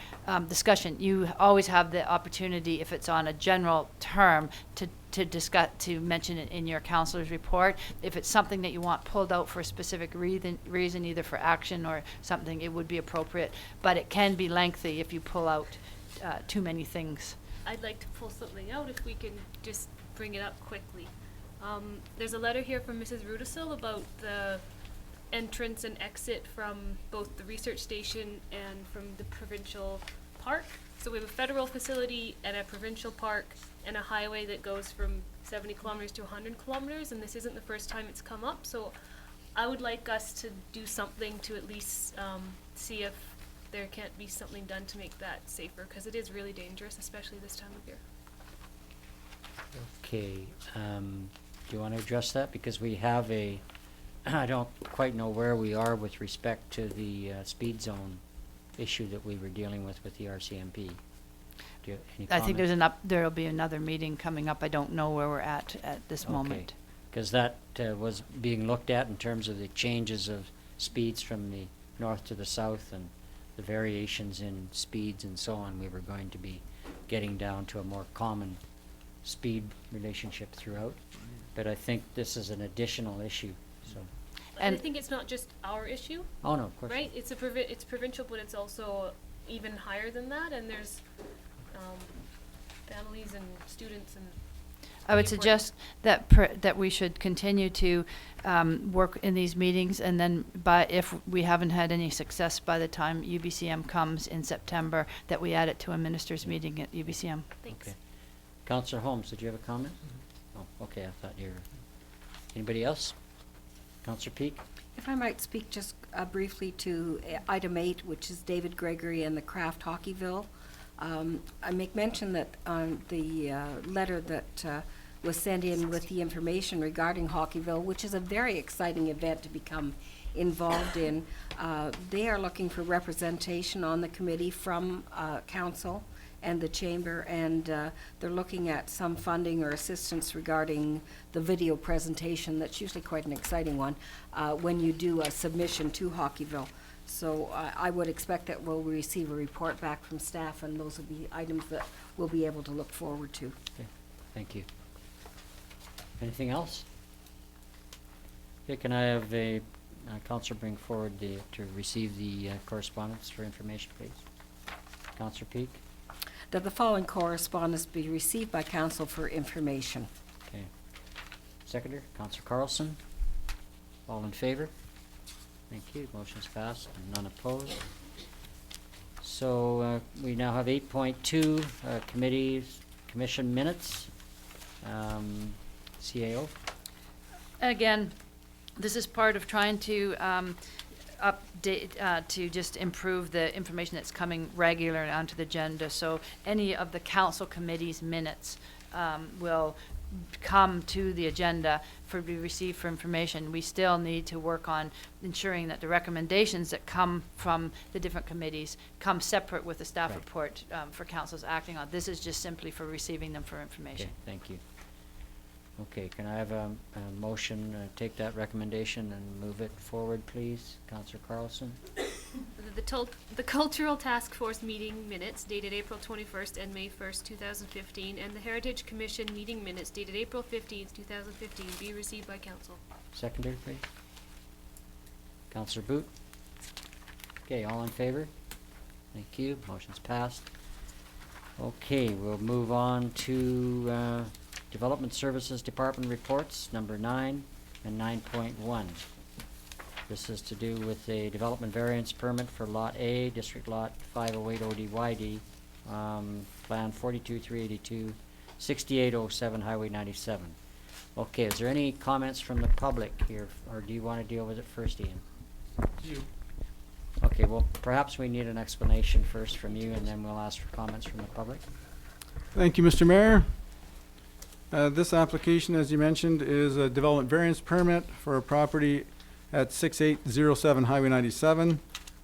discussion. You always have the opportunity, if it's on a general term, to discuss, to mention it in your councillor's report. If it's something that you want pulled out for a specific reason, either for action or something, it would be appropriate. But it can be lengthy if you pull out too many things. I'd like to pull something out if we can just bring it up quickly. There's a letter here from Mrs. Rudisil about the entrance and exit from both the research station and from the provincial park. So we have a federal facility and a provincial park and a highway that goes from 70 kilometers to 100 kilometers, and this isn't the first time it's come up. So I would like us to do something to at least see if there can't be something done to make that safer, because it is really dangerous, especially this time of year. Okay, do you want to address that? Because we have I don't quite know where we are with respect to the speed zone issue that we were dealing with the RCMP. Do you have any I think comments? there'll be another meeting coming up. I don't know where we're at this moment. Because that was being looked at in terms of the changes of speeds from the north to the south and the variations in speeds and so on. We were going to be getting down to a more common speed relationship throughout. But I think this is an additional issue, so. And I And- think it's not just our issue, Oh, no, of course. right? It's it's provincial, but it's also even higher than that, and there's families and students and. I would Pretty important. suggest that we should continue to work in these meetings, and then if we haven't had any success by the time UBCM comes in September, that we add it to a ministers' meeting at UBCM. Thanks. Okay. Councillor Holmes, did you have a comment? Oh, okay, I thought you were. Anybody else? Councillor Peak? If I might speak just briefly to item 8, which is David Gregory and the Kraft Hockeyville. I make mention that on the letter that was sent in with the information regarding Hockeyville, which is a very exciting event to become involved in, they are looking for representation on the committee from council and the chamber, and they're looking at some funding or assistance regarding the video presentation. That's usually quite an exciting one when you do a submission to Hockeyville. So I would expect that we'll receive a report back from staff, and those will be items that we'll be able to look forward to. Okay, thank you. Anything else? Okay, can I have a councillor bring forward to receive the correspondence for information, please? Councillor Peak? That the following correspondence be received by council for information. Okay. Seconder, Councillor Carlson? All in favor? Thank you. Motion's passed and none opposed. So we now have 8.2 commission minutes. CAO? Again, this is part of trying to update, to just improve the information that's coming regularly onto the agenda. So any of the council committee's minutes will come to the agenda for be received for information. We still need to work on ensuring that the recommendations that come from the different committees come separate with the staff Right. report for councils acting on. This is just simply for receiving them for information. Okay, thank you. Okay, can I have a motion, take that recommendation and move it forward, please? Councillor Carlson? The Cultural Task Force meeting minutes dated April 21st and May 1st, 2015, and the Heritage Commission meeting minutes dated April 15th, 2015, be received by council. Seconder, please. Councillor Boot? Okay, all in favor? Thank you. Motion's passed. Okay, we'll move on to Development Services Department reports, number 9 and 9.1. This is to do with a development variance permit for Lot A, District Lot 508 ODYD, Plan 42382, 6807 Highway 97. Okay, is there any comments from the public here, or do you want to deal with it first, Ian? You. Okay, well, perhaps we need an explanation first from you, and then we'll ask for comments from the public. Thank you, Mr. Mayor. This application, as you mentioned, is a development variance permit for a property at 6807 Highway 97.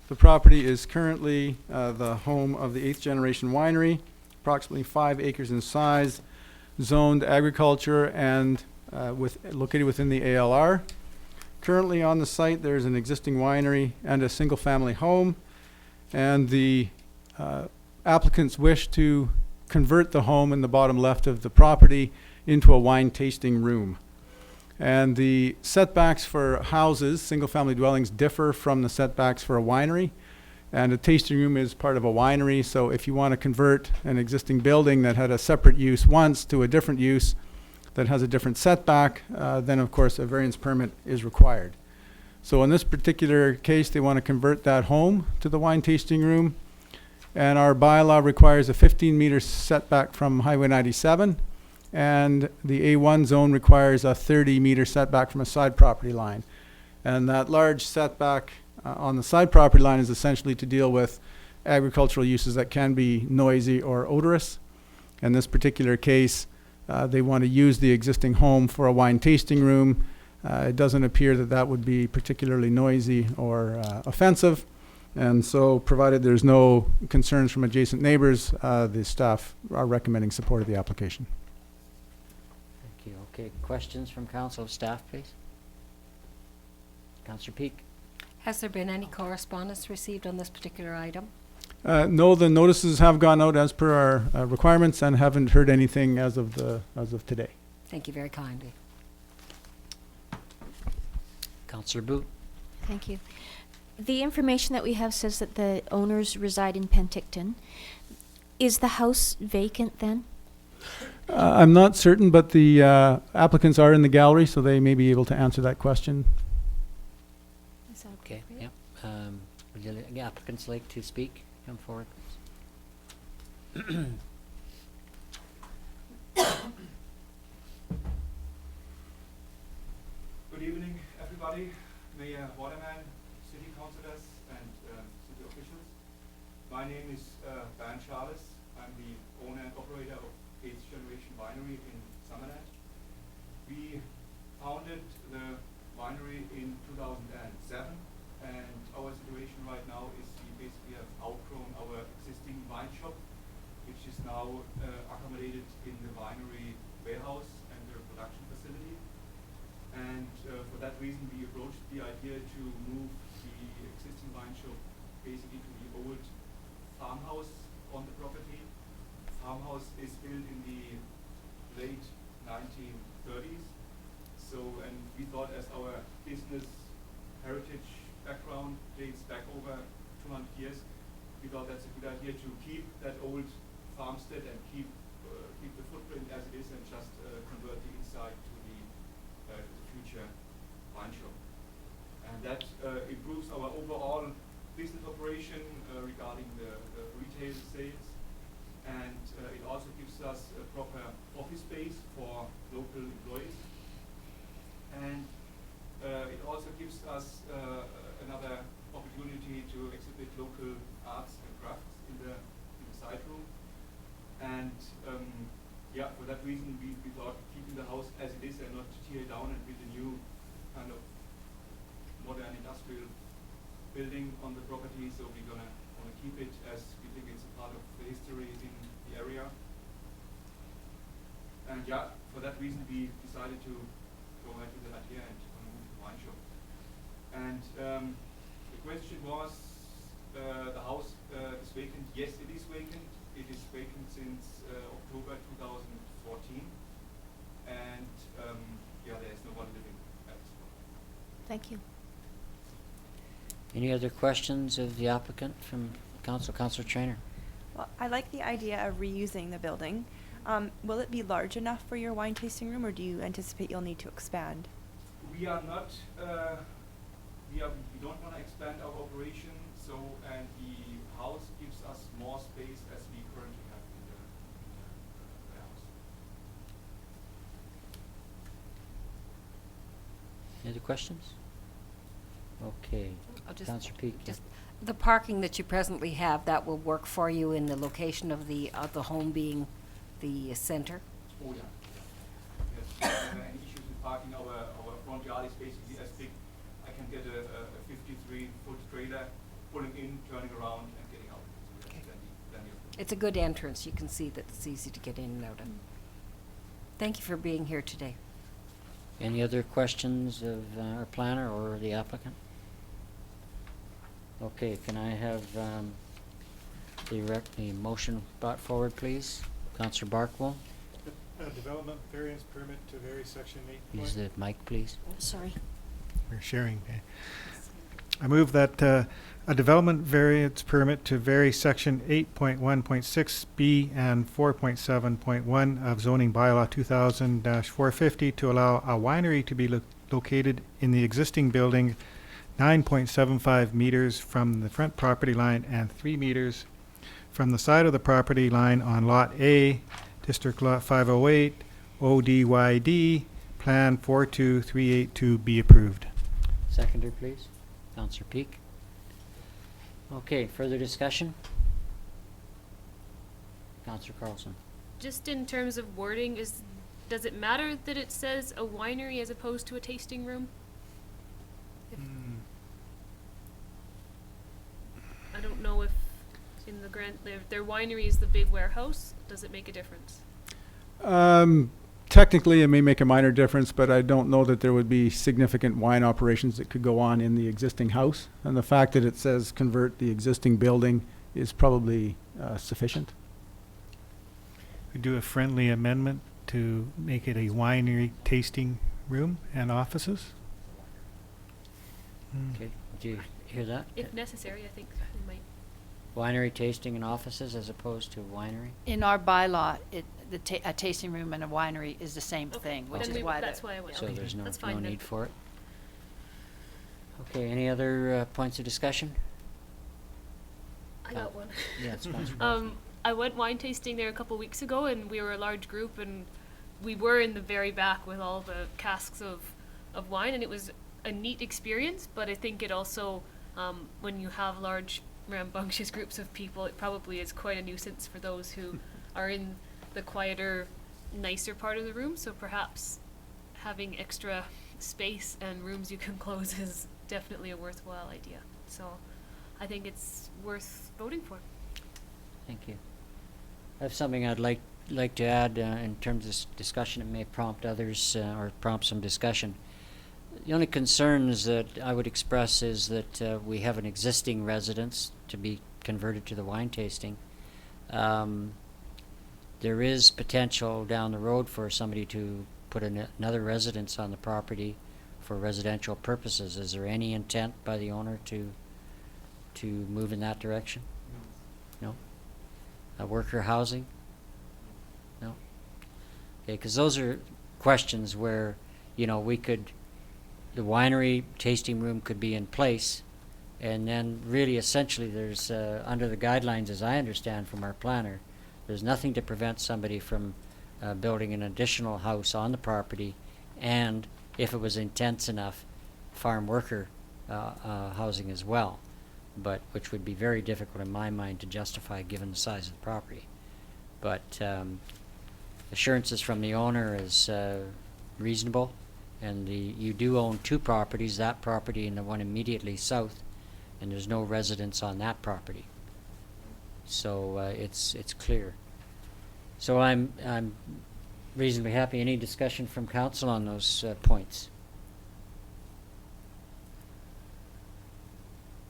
The property is currently the home of the 8th Generation Winery, approximately 5 acres in size, zoned agriculture and located within the ALR. Currently on the site, there's an existing winery and a single-family home, and the applicants wish to convert the home in the bottom left of the property into a wine tasting room. And the setbacks for houses, single-family dwellings, differ from the setbacks for a winery. And a tasting room is part of a winery, so if you want to convert an existing building that had a separate use once to a different use that has a different setback, then of course a variance permit is required. So in this particular case, they want to convert that home to the wine tasting room. And our bylaw requires a 15-meter setback from Highway 97. And the A1 zone requires a 30-meter setback from a side property line. And that large setback on the side property line is essentially to deal with agricultural uses that can be noisy or odorous. In this particular case, they want to use the existing home for a wine tasting room. It doesn't appear that that would be particularly noisy or offensive. And so, provided there's no concerns from adjacent neighbors, the staff are recommending support of the application. Thank you. Okay, questions from council of staff, please? Councillor Peak? Has there been any correspondence received on this particular item? No, the notices have gone out as per our requirements, and haven't heard anything as of today. Thank you very kindly. Councillor Boot? Thank you. The information that we have says that the owners reside in Penticton. Is the house vacant then? I'm not certain, but the applicants are in the gallery, so they may be able to answer that question. Is that Okay, appropriate? yep. Would the applicants like to speak? Come forward, please. Good evening, everybody. Mayor Waterman, city councilors, and city officials. My name is Ben Charles. I'm the owner and operator of 8th Generation Winery in Summerland. We founded the winery in 2007, and our situation right now is we basically have outgrown our existing wine shop, which is now accommodated in the winery warehouse and the production facility. And for that reason, we approached the idea to move the existing wine shop basically to the old farmhouse on the property. Farmhouse is built in the late 1930s. So, and we thought, as our business heritage background dates back over 200 years, we thought that's a good idea to keep that old farmstead and keep the footprint as it is, and just convert the inside to the future wine shop. And that improves our overall business operation regarding the retail sales, and it also gives us a proper office space for local employees, and it also gives us another opportunity to exhibit local arts and crafts in the side room. And yeah, for that reason, we thought keeping the house as it is and not to tear it down and build a new kind of modern industrial building on the property. So we're want to keep it, as we think it's a part of the history in the area. And yeah, for that reason, we decided to go ahead with the idea and move the wine shop. And the question was, the house is vacant. Yes, it is vacant. It is vacant since October 2014, and yeah, there is no one living at this point. Thank you. Any other questions of the applicant from council? Councillor Trainer? Well, I like the idea of reusing the building. Will it be large enough for your wine tasting room, or do you anticipate you'll need to expand? We are not. We don't want to expand our operation. So, and the house gives us more space as we currently have in the warehouse. Any other questions? Okay. I'll just- Councillor Peak? Just the parking that you presently have, that will work for you in the location of the home being the center? Oh yeah. Yes. If there are any issues with parking, our front yard is basically as big. I can get a 53-foot trailer pulling in, turning around, and getting out. So Okay. plenty of room. It's a good entrance. You can see that it's easy to get in and out of. Thank you for being here today. Any other questions of our planner or the applicant? Okay, can I have the motion brought forward, please? Councillor Barkwell, Development variance permit to vary section 8. use the mic, please. Sorry. We're sharing. I move that a development variance permit to vary section 8.1.6B and 4.7.1 of zoning bylaw 2000-450 to allow a winery to be located in the existing building 9.75 meters from the front property line and 3 meters from the side of the property line on Lot A, District Lot 508, ODYD, Plan 42382 be approved. Seconder, please. Councillor Peak. Okay, further discussion? Councillor Carlson. Just in terms of wording, does it matter that it says a winery as opposed to a tasting room? If- I don't know if in the their winery is the big warehouse. Does it make a difference? Technically, it may make a minor difference, but I don't know that there would be significant wine operations that could go on in the existing house. And the fact that it says convert the existing building is probably sufficient. We do a friendly amendment to make it a winery tasting room and offices. Okay, do you hear that? If necessary, I think we might. Winery tasting and offices as opposed to winery? In our bylaw, a tasting room and a winery is the same Okay, thing, which then is we- why that's why I went. So okay, there's no that's fine then. need for it? Okay, any other points of discussion? I got one. Yeah, it's Councillor I went wine tasting there a couple weeks ago, and we were a large group, and we were in the very back with all the casks of wine, and it was a neat experience. But I think it also, when you have large, rambunctious groups of people, it probably is quite a nuisance for those who are in the quieter, nicer part of the room. So perhaps having extra space and rooms you can close is definitely a worthwhile idea. So I think it's worth voting for. Thank you. I have something I'd like to add in terms of discussion. It may prompt others or prompt some discussion. The only concerns that I would express is that we have an existing residence to be converted to the wine tasting. There is potential down the road for somebody to put another residence on the property for residential purposes. Is there any intent by the owner to move in that direction? No? Worker housing? No? Okay, because those are questions where, the winery tasting room could be in place, and then really essentially there's, under the guidelines as I understand from our planner, there's nothing to prevent somebody from building an additional house on the property, and if it was intense enough, farm worker housing as well. But which would be very difficult in my mind to justify given the size of the property. But assurances from the owner is reasonable, and you do own two properties, that property and the one immediately south, and there's no residence on that property. So it's clear. So I'm reasonably happy. Any discussion from council on those points?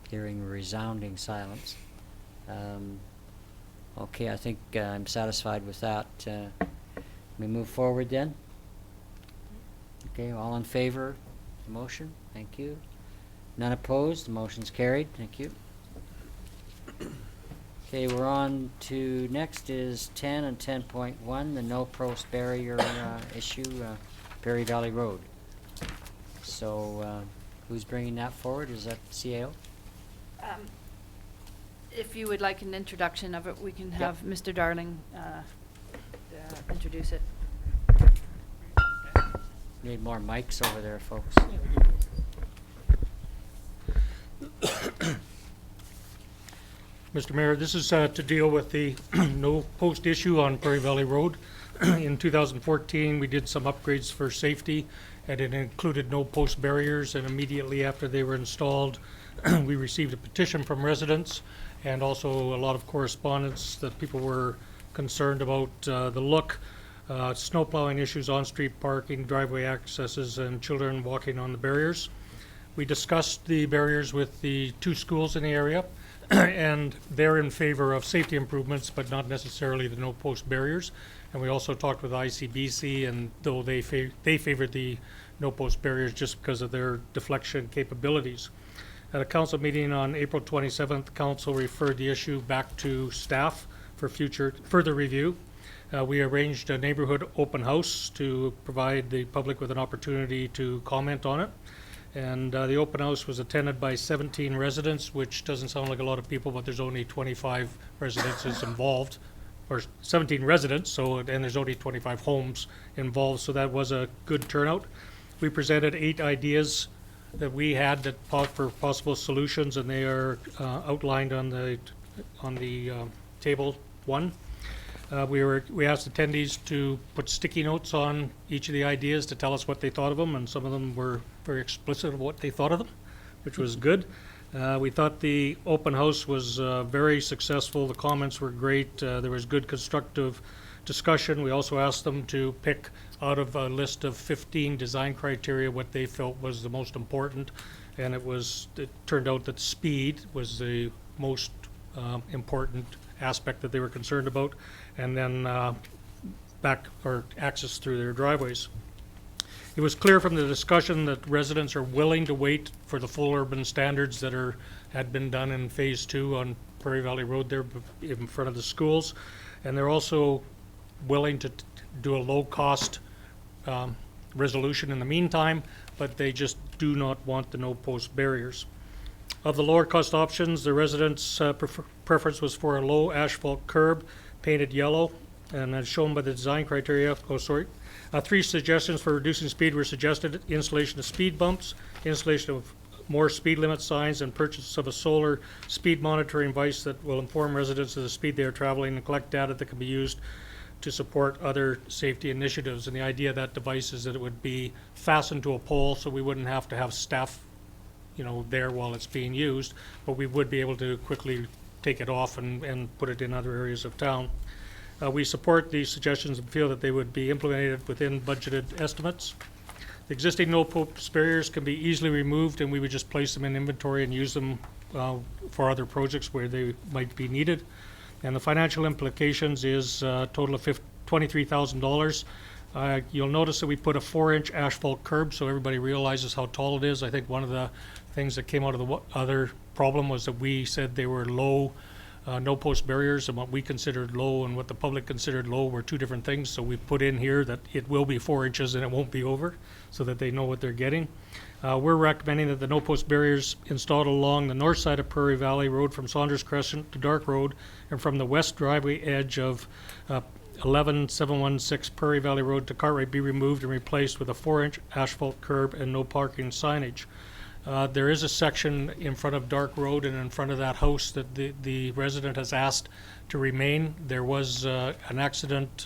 Hearing resounding silence. Okay, I think I'm satisfied with that. We move forward then? Okay, all in favor of the motion? Thank you. None opposed? The motion's carried. Thank you. Okay, we're on to next is 10 and 10.1, the no post barrier issue, Perry Valley Road. So who's bringing that forward? Is that CAO? If you would like an introduction of it, we can have Mr. Darling introduce it. Need more mics over there, folks. Mr. Mayor, this is to deal with the no post issue on Prairie Valley Road. In 2014, we did some upgrades for safety, and it included no post barriers, and immediately after they were installed, we received a petition from residents and also a lot of correspondence that people were concerned about the look, snow plowing issues, on-street parking, driveway accesses, and children walking on the barriers. We discussed the barriers with the two schools in the area, and they're in favor of safety improvements, but not necessarily the no post barriers. And we also talked with ICBC, and though they favored the no post barriers just because of their deflection capabilities. At a council meeting on April 27th, council referred the issue back to staff for further review. We arranged a neighborhood open house to provide the public with an opportunity to comment on it. And the open house was attended by 17 residents, which doesn't sound like a lot of people, but there's only 25 residences involved, or 17 residents, and there's only 25 homes involved, so that was a good turnout. We presented 8 ideas that we had that for possible solutions, and they are outlined on the table 1. We asked attendees to put sticky notes on each of the ideas to tell us what they thought of them, and some of them were very explicit of what they thought of them, which was good. We thought the open house was very successful. The comments were great. There was good constructive discussion. We also asked them to pick out of a list of 15 design criteria what they felt was the most important, and it turned out that speed was the most important aspect that they were concerned about, and then access through their driveways. It was clear from the discussion that residents are willing to wait for the full urban standards that had been done in Phase 2 on Prairie Valley Road there in front of the schools, and they're also willing to do a low-cost resolution in the meantime, but they just do not want the no-post barriers. Of the lower-cost options, the residents' preference was for a low asphalt curb painted yellow, and as shown by the design criteria, 3 suggestions for reducing speed were suggested: installation of speed bumps, installation of more speed limit signs, and purchase of a solar speed monitoring device that will inform residents of the speed they are traveling and collect data that can be used to support other safety initiatives. And the idea of that device is that it would be fastened to a pole, so we wouldn't have to have staff, there while it's being used, but we would be able to quickly take it off and put it in other areas of town. We support these suggestions and feel that they would be implemented within budgeted estimates. The existing no-post barriers can be easily removed, and we would just place them in inventory and use them for other projects where they might be needed. And the financial implications is a total of $23,000. You'll notice that we put a 4-inch asphalt curb so everybody realizes how tall it is. I think one of the things that came out of the other problem was that we said they were low no-post barriers, and what we considered low and what the public considered low were two different things. So we put in here that it will be 4 inches and it won't be over, so that they know what they're getting. We're recommending that the no-post barriers installed along the north side of Prairie Valley Road from Saunders Crescent to Dark Road, and from the west driveway edge of 11716 Prairie Valley Road to Cartwright be removed and replaced with a 4-inch asphalt curb and no parking signage. There is a section in front of Dark Road and in front of that house that the resident has asked to remain. There was an accident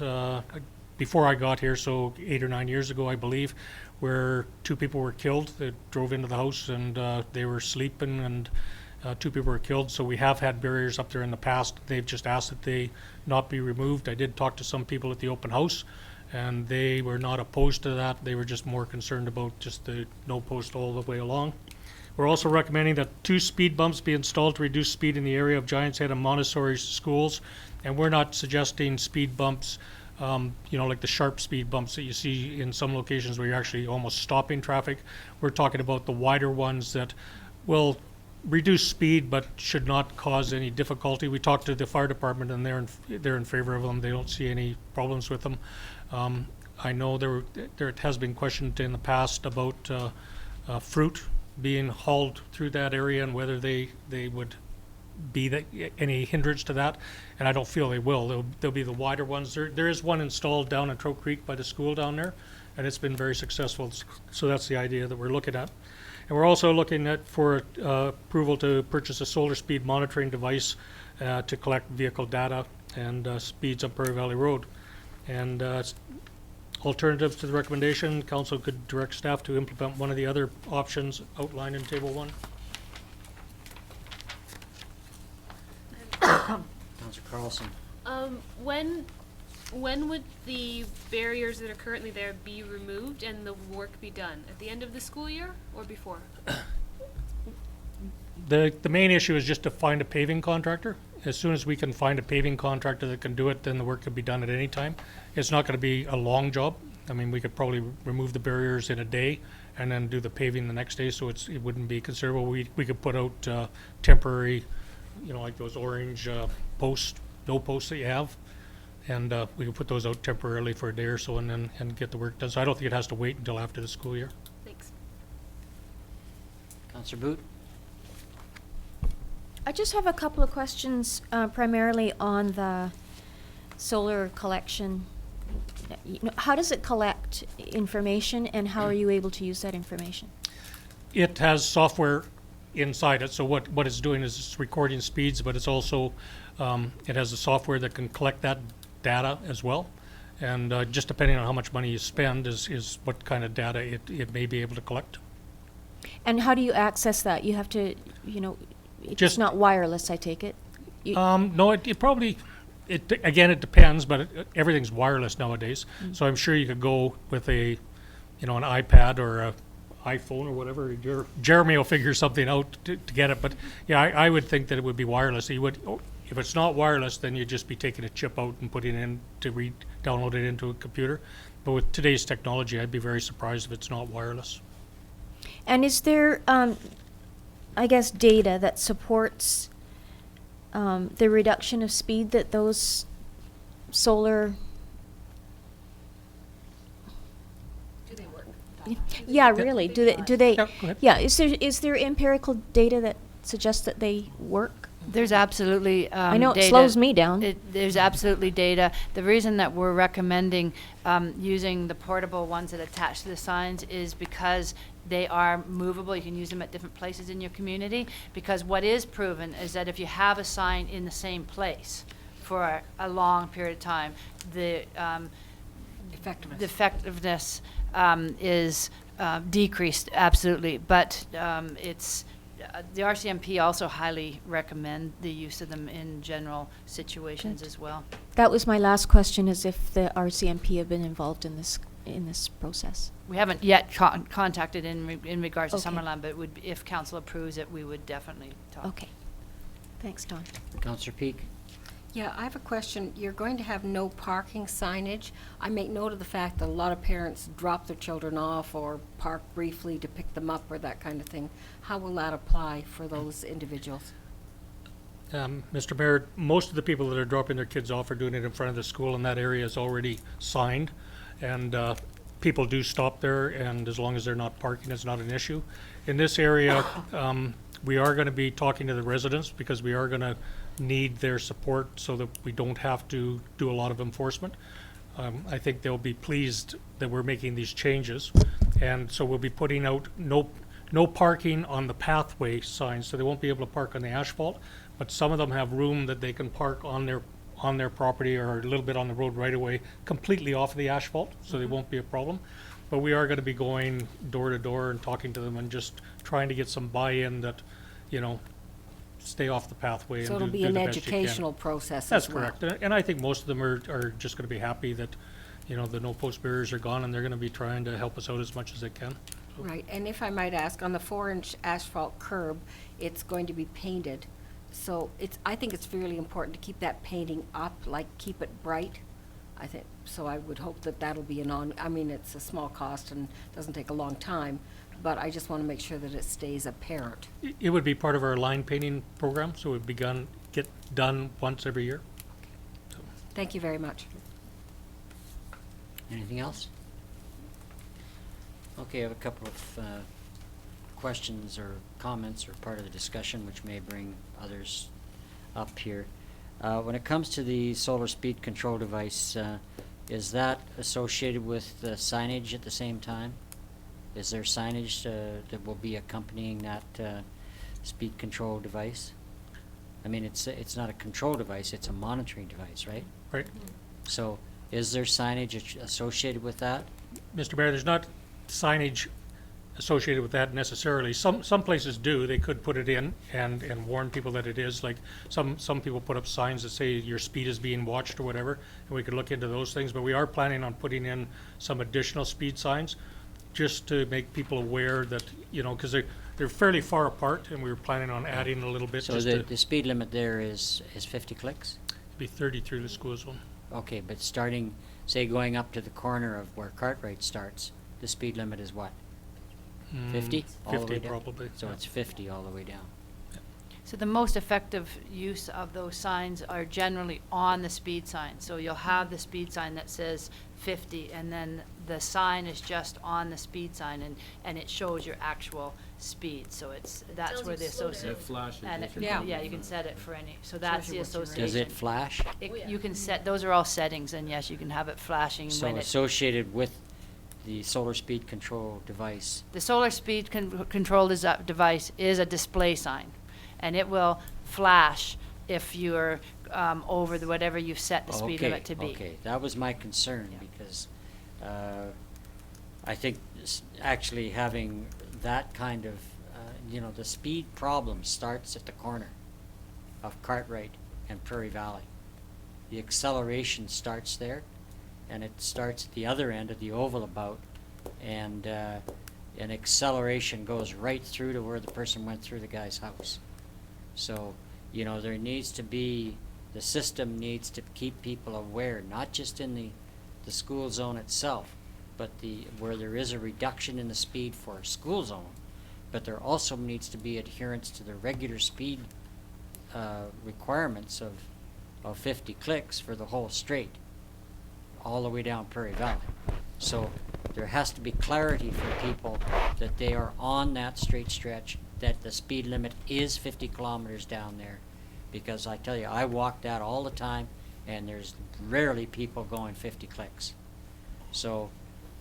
before I got here, so 8 or 9 years ago, I believe, where 2 people were killed. They drove into the house and they were sleeping, and 2 people were killed. So we have had barriers up there in the past. They've just asked that they not be removed. I did talk to some people at the open house, and they were not opposed to that. They were just more concerned about just the no post all the way along. We're also recommending that 2 speed bumps be installed to reduce speed in the area of Giants Head and Montessori schools. And we're not suggesting speed bumps, like the sharp speed bumps that you see in some locations where you're actually almost stopping traffic. We're talking about the wider ones that will reduce speed but should not cause any difficulty. We talked to the fire department, and they're in favor of them. They don't see any problems with them. I know there has been questioned in the past about fruit being hauled through that area and whether they would be any hindrance to that, and I don't feel they will. They'll be the wider ones. There is one installed down in Trout Creek by the school down there, and it's been very successful. So that's the idea that we're looking at. And we're also looking at for approval to purchase a solar speed monitoring device to collect vehicle data and speeds on Prairie Valley Road. And alternative to the recommendation, council could direct staff to implement one of the other options outlined in Table 1. Councillor Carlson. When would the barriers that are currently there be removed and the work be done? At the end of the school year or before? The main issue is just to find a paving contractor. As soon as we can find a paving contractor that can do it, then the work can be done at any time. It's not going to be a long job. I mean, we could probably remove the barriers in a day and then do the paving the next day, so it wouldn't be considerable. We could put out temporary, like those orange no posts that you have, and we could put those out temporarily for a day or so and get the work done. So I don't think it has to wait until after the school year. Thanks. Councillor Boot. I just have a couple of questions, primarily on the solar collection. How does it collect information, and how are you able to use that information? It has software inside it, so what it's doing is it's recording speeds, but it's also, it has the software that can collect that data as well. And just depending on how much money you spend is what kind of data it may be able to collect. And how do you access that? You have to, you know, it's Just- not wireless, I take it? No, it probably, again, it depends, but everything's wireless nowadays. So I'm sure you could go with an iPad or a iPhone or whatever. Jeremy will figure something out to get it. But yeah, I would think that it would be wireless. If it's not wireless, then you'd just be taking a chip out and putting it in to download it into a computer. But with today's technology, I'd be very surprised if it's not wireless. And is there, I guess, data that supports the reduction of speed that those solar? Do they work? Yeah, really, do they, Yeah, go ahead. yeah, is there empirical data that suggests that they work? There's absolutely I know it data. slows me down. There's absolutely data. The reason that we're recommending using the portable ones that attach to the signs is because they are movable. You can use them at different places in your community. Because what is proven is that if you have a sign in the same place for a long period of time, the effectiveness is decreased, absolutely. But it's the RCMP also highly recommend the use of them in general situations Good. as well. That was my last question, is if the RCMP have been involved in this process. We haven't yet contacted in regards to Okay. Summerland, but if council approves it, we would definitely talk. Okay. Thanks, Don. Councillor Peak? Yeah, I have a question. You're going to have no parking signage. I make note of the fact that a lot of parents drop their children off or park briefly to pick them up or that kind of thing. How will that apply for those individuals? Mr. Mayor, most of the people that are dropping their kids off are doing it in front of the school, and that area is already signed. And people do stop there, and as long as they're not parking, it's not an issue. In this area, we are going to be talking to the residents because we are going to need their support so that we don't have to do a lot of enforcement. I think they'll be pleased that we're making these changes. And so we'll be putting out no parking on the pathway signs, so they won't be able to park on the asphalt. But some of them have room that they can park on their property or a little bit on the road right away, completely off of the asphalt, so they won't be a problem. But we are going to be going door to door and talking to them and just trying to get some buy-in that, stay off the pathway So and it'll do be the an best you can. educational process That's as well. correct. And I think most of them are just going to be happy that, the no post barriers are gone, and they're going to be trying to help us out as much as they can. So- Right, and if I might ask, on the 4-inch asphalt curb, it's going to be painted. So I think it's really important to keep that painting up, like keep it bright. So I would hope that that'll be it's a small cost and doesn't take a long time, but I just want to make sure that it stays apparent. It would be part of our line painting program, so it would get done once every year. Thank you very much. Anything else? Okay, I have a couple of questions or comments or part of the discussion which may bring others up here. When it comes to the solar speed control device, is that associated with the signage at the same time? Is there signage that will be accompanying that speed control device? I mean, it's not a control device, it's a monitoring device, right? Right. So is there signage associated with that? Mr. Mayor, there's not signage associated with that necessarily. Some places do. They could put it in and warn people that it is. Like some people put up signs that say your speed is being watched or whatever, and we could look into those things. But we are planning on putting in some additional speed signs just to make people aware that, because they're fairly far apart, and we were planning on adding a little bit. So just the speed limit there is 50 clicks? be 30 through the school zone. Okay, but starting, say, going up to the corner of where Cartwright starts, the speed limit is what? 50? All the 50 way down? probably. So yeah. it's 50 all the way down. So the most effective use of those signs are generally on the speed sign. So you'll have the speed sign that says 50, and then the sign is just on the speed sign, and it shows your actual speed. So that's Tells where you the slow down. association. It flashes And if it, you're yeah, doing you can it. set it for any. So that's the you what you're association. Does it flash? You can set. Those are all settings, and yes, you can have it flashing So when it. associated with the solar speed control device. The solar speed control device is a display sign, and it will flash if you're over the whatever you've set the speed limit to be. Okay, that was my concern, Yeah. because I think actually having that kind of, the speed problem starts at the corner of Cartwright and Prairie Valley. The acceleration starts there, and it starts at the other end of the oval about, and an acceleration goes right through to where the person went through the guy's house. So, there needs to be, the system needs to keep people aware, not just in the school zone itself, but where there is a reduction in the speed for a school zone, but there also needs to be adherence to the regular speed requirements of 50 clicks for the whole straight, all the way down Prairie Valley. So there has to be clarity for people that they are on that straight stretch, that the speed limit is 50 kilometers down there. Because I tell you, I walk that all the time, and there's rarely people going 50 clicks. So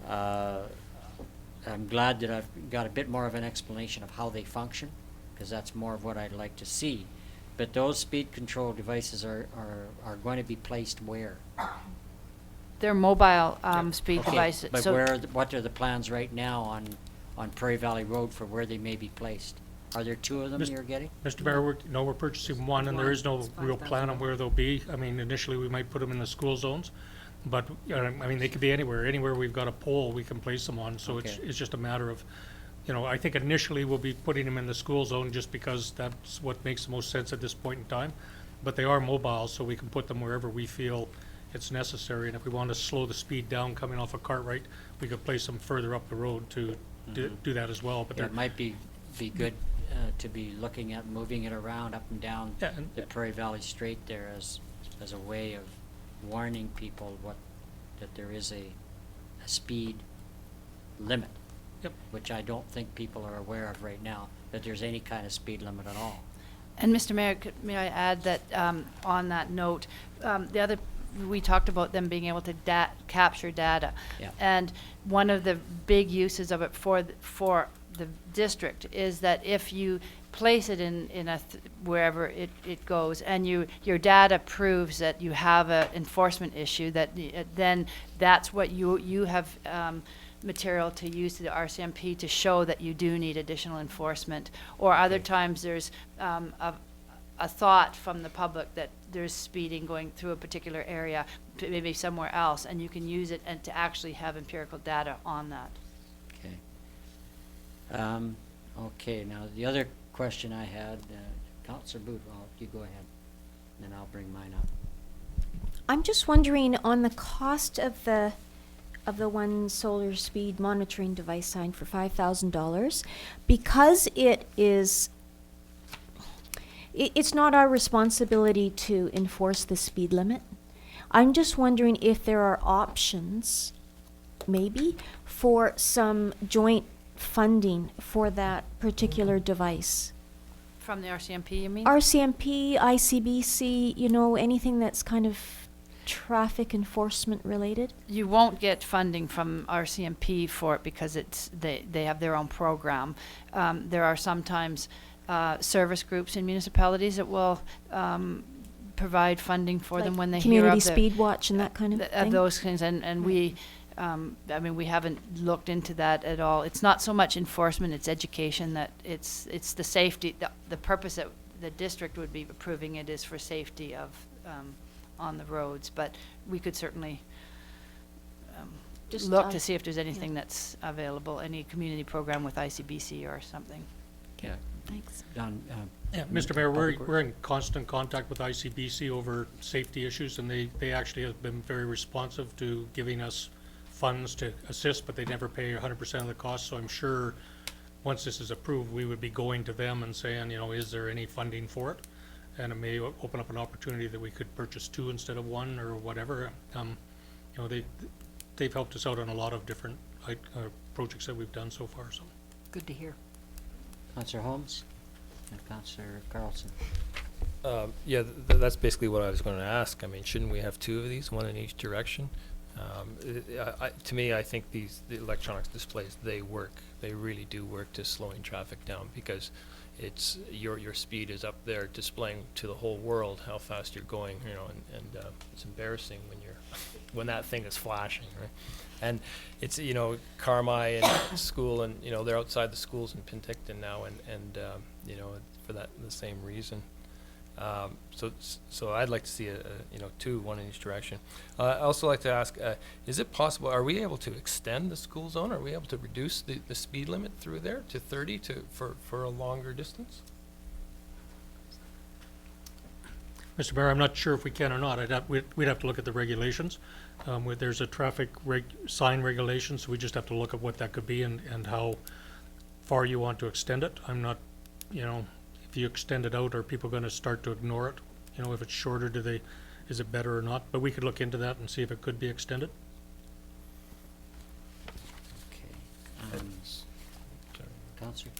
I'm glad that I've got a bit more of an explanation of how they function, because that's more of what I'd like to see. But those speed control devices are going to be placed where? They're mobile speed Okay, devices. but So what are the plans right now on Prairie Valley Road for where they may be placed? Are there two of them Mr. you're getting? Mr. Mayor, we're purchasing one, and there is no It's real plan on where they'll be. I mean, initially, we might put them in the school zones, but, I mean, they could be anywhere. Anywhere we've got a pole, we can place them on, so Okay. it's just a matter of, I think initially we'll be putting them in the school zone just because that's what makes the most sense at this point in time. But they are mobile, so we can put them wherever we feel it's necessary, and if we want to slow the speed down coming off of Cartwright, we could place them further up the road to do that as well, but Yeah, they're, it might be good to be looking at moving it around up and down Yeah, and- the Prairie Valley Straight there as a way of warning people that there is a speed limit. Yep. Which I don't think people are aware of right now, that there's any kind of speed limit at all. And Mr. Mayor, may I add that on that note, we talked about them being able to capture data. Yeah. And one of the big uses of it for the district is that if you place it in wherever it goes, and your data proves that you have an enforcement issue, then that's what you have material to use to the RCMP to show that you do need additional enforcement. Or other times there's a thought from the public that there's speeding going through a particular area, maybe somewhere else, and you can use it and to actually have empirical data on that. Okay. Okay, now the other question I had, Councillor Booth, you go ahead, and then I'll bring mine up. I'm just wondering on the cost of the one solar speed monitoring device signed for $5,000, because it's not our responsibility to enforce the speed limit. I'm just wondering if there are options, maybe, for some joint funding for that particular device. From the RCMP, you mean? RCMP, ICBC, anything that's kind of traffic enforcement related? You won't get funding from RCMP for it because they have their own program. There are sometimes service groups in municipalities that will provide funding for them Like when they hear Community of Speed Watch and that kind of thing? those things, and we, we haven't looked into that at all. It's not so much enforcement; it's education. That it's the safety. The purpose that the district would be approving it is for safety of on the roads. But we could certainly Just, look to see if there's anything that's available, any community program with ICBC or something. Yeah. Thanks. Don, Yeah, Mr. Mayor, Public we're in constant contact with ICBC over safety issues, and they actually have been very responsive to giving us funds to assist, but they never pay 100% of the cost, so I'm sure once this is approved, we would be going to them and saying, is there any funding for it? And it may open up an opportunity that we could purchase two instead of one or whatever. They've helped us out on a lot of different projects that we've done so far, so. Good to hear. Councillor Holmes and Councillor Carlson. Yeah, that's basically what I was going to ask. I mean, shouldn't we have two of these, one in each direction? To me, I think the electronics displays, they work. They really do work to slowing traffic down, because it's your speed is up there displaying to the whole world how fast you're going, you know, and it's embarrassing when when that thing is flashing, right? And it's, you know, Carmi and school, and, you know, they're outside the schools in Penticton now, and you know, for the same reason. So I'd like to see you know, one in each direction. I'd also like to ask, is it possible, are we able to extend the school zone? Are we able to reduce the speed limit through there to 30 for a longer distance? Mr. Mayor, I'm not sure if we can or not. We'd have to look at the regulations. There's a traffic sign regulation, so we just have to look at what that could be and how far you want to extend it. I'm not, you know, if you extend it out, are people going to start to ignore it? You know, if it's shorter, is it better or not? But we could look into that and see if it could be extended. Okay. Councillor?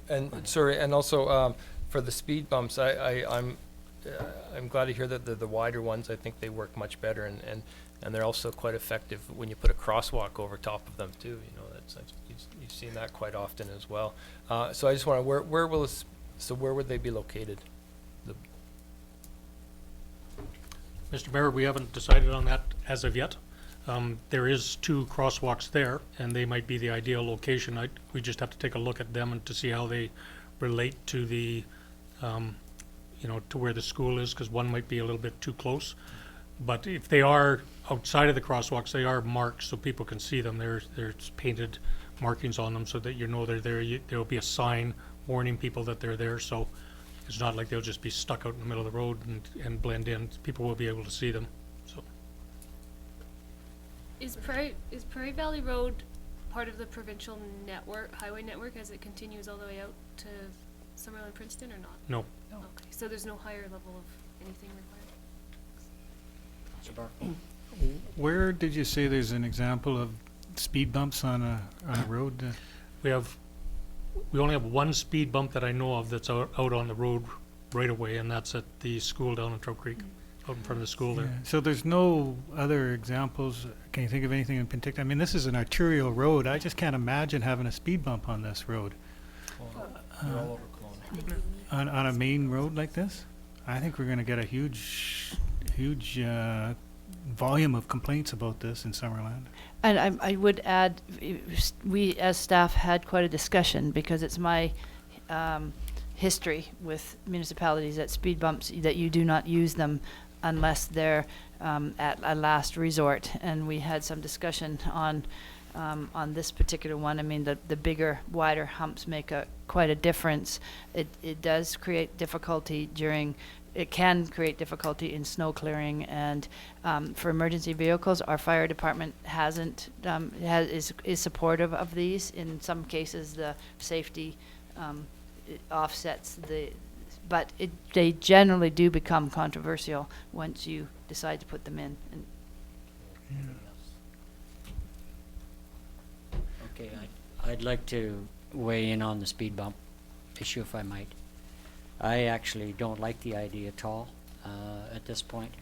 And sorry, and also for the speed bumps, I'm glad to hear that the wider ones, I think they work much better, and they're also quite effective when you put a crosswalk over top of them too. You know, you've seen that quite often as well. So I just want to, where would they be located? Mr. Mayor, we haven't decided on that as of yet. There is 2 crosswalks there, and they might be the ideal location. We just have to take a look at them and to see how they relate to the, you know, to where the school is, because one might be a little bit too close. But if they are outside of the crosswalks, they are marked so people can see them. There's painted markings on them so that you know they're there. There will be a sign warning people that they're there, so it's not like they'll just be stuck out in the middle of the road and blend in. People will be able to see them. So, Is Prairie Valley Road part of the provincial network, highway network, as it continues all the way out to Summerland, Princeton, or not? no. Okay, so there's no higher level of anything required? Councillor Barkle? Where did you say there's an example of speed bumps on a road? We only have 1 speed bump that I know of that's out on the road right away, and that's at the school down in Trout Creek, out in front of the school there. Yeah. So there's no other examples? Can you think of anything in Penticton? I mean, this is an arterial road. I just can't imagine having a speed bump on this road. They're all over Kelowna. On a main road like this? I think we're going to get a huge volume of complaints about this in Summerland. And I would add, we as staff had quite a discussion, because it's my history with municipalities that speed bumps, that you do not use them unless they're at a last resort. And we had some discussion on this particular one. I mean, the bigger, wider humps make quite a difference. It does create difficulty it can create difficulty in snow clearing, and for emergency vehicles, our fire department is supportive of these. In some cases, the safety it offsets but they generally do become controversial once you decide to put them in. And Okay, I'd like to weigh in on the speed bump issue, if I might. I actually don't like the idea at all at this point.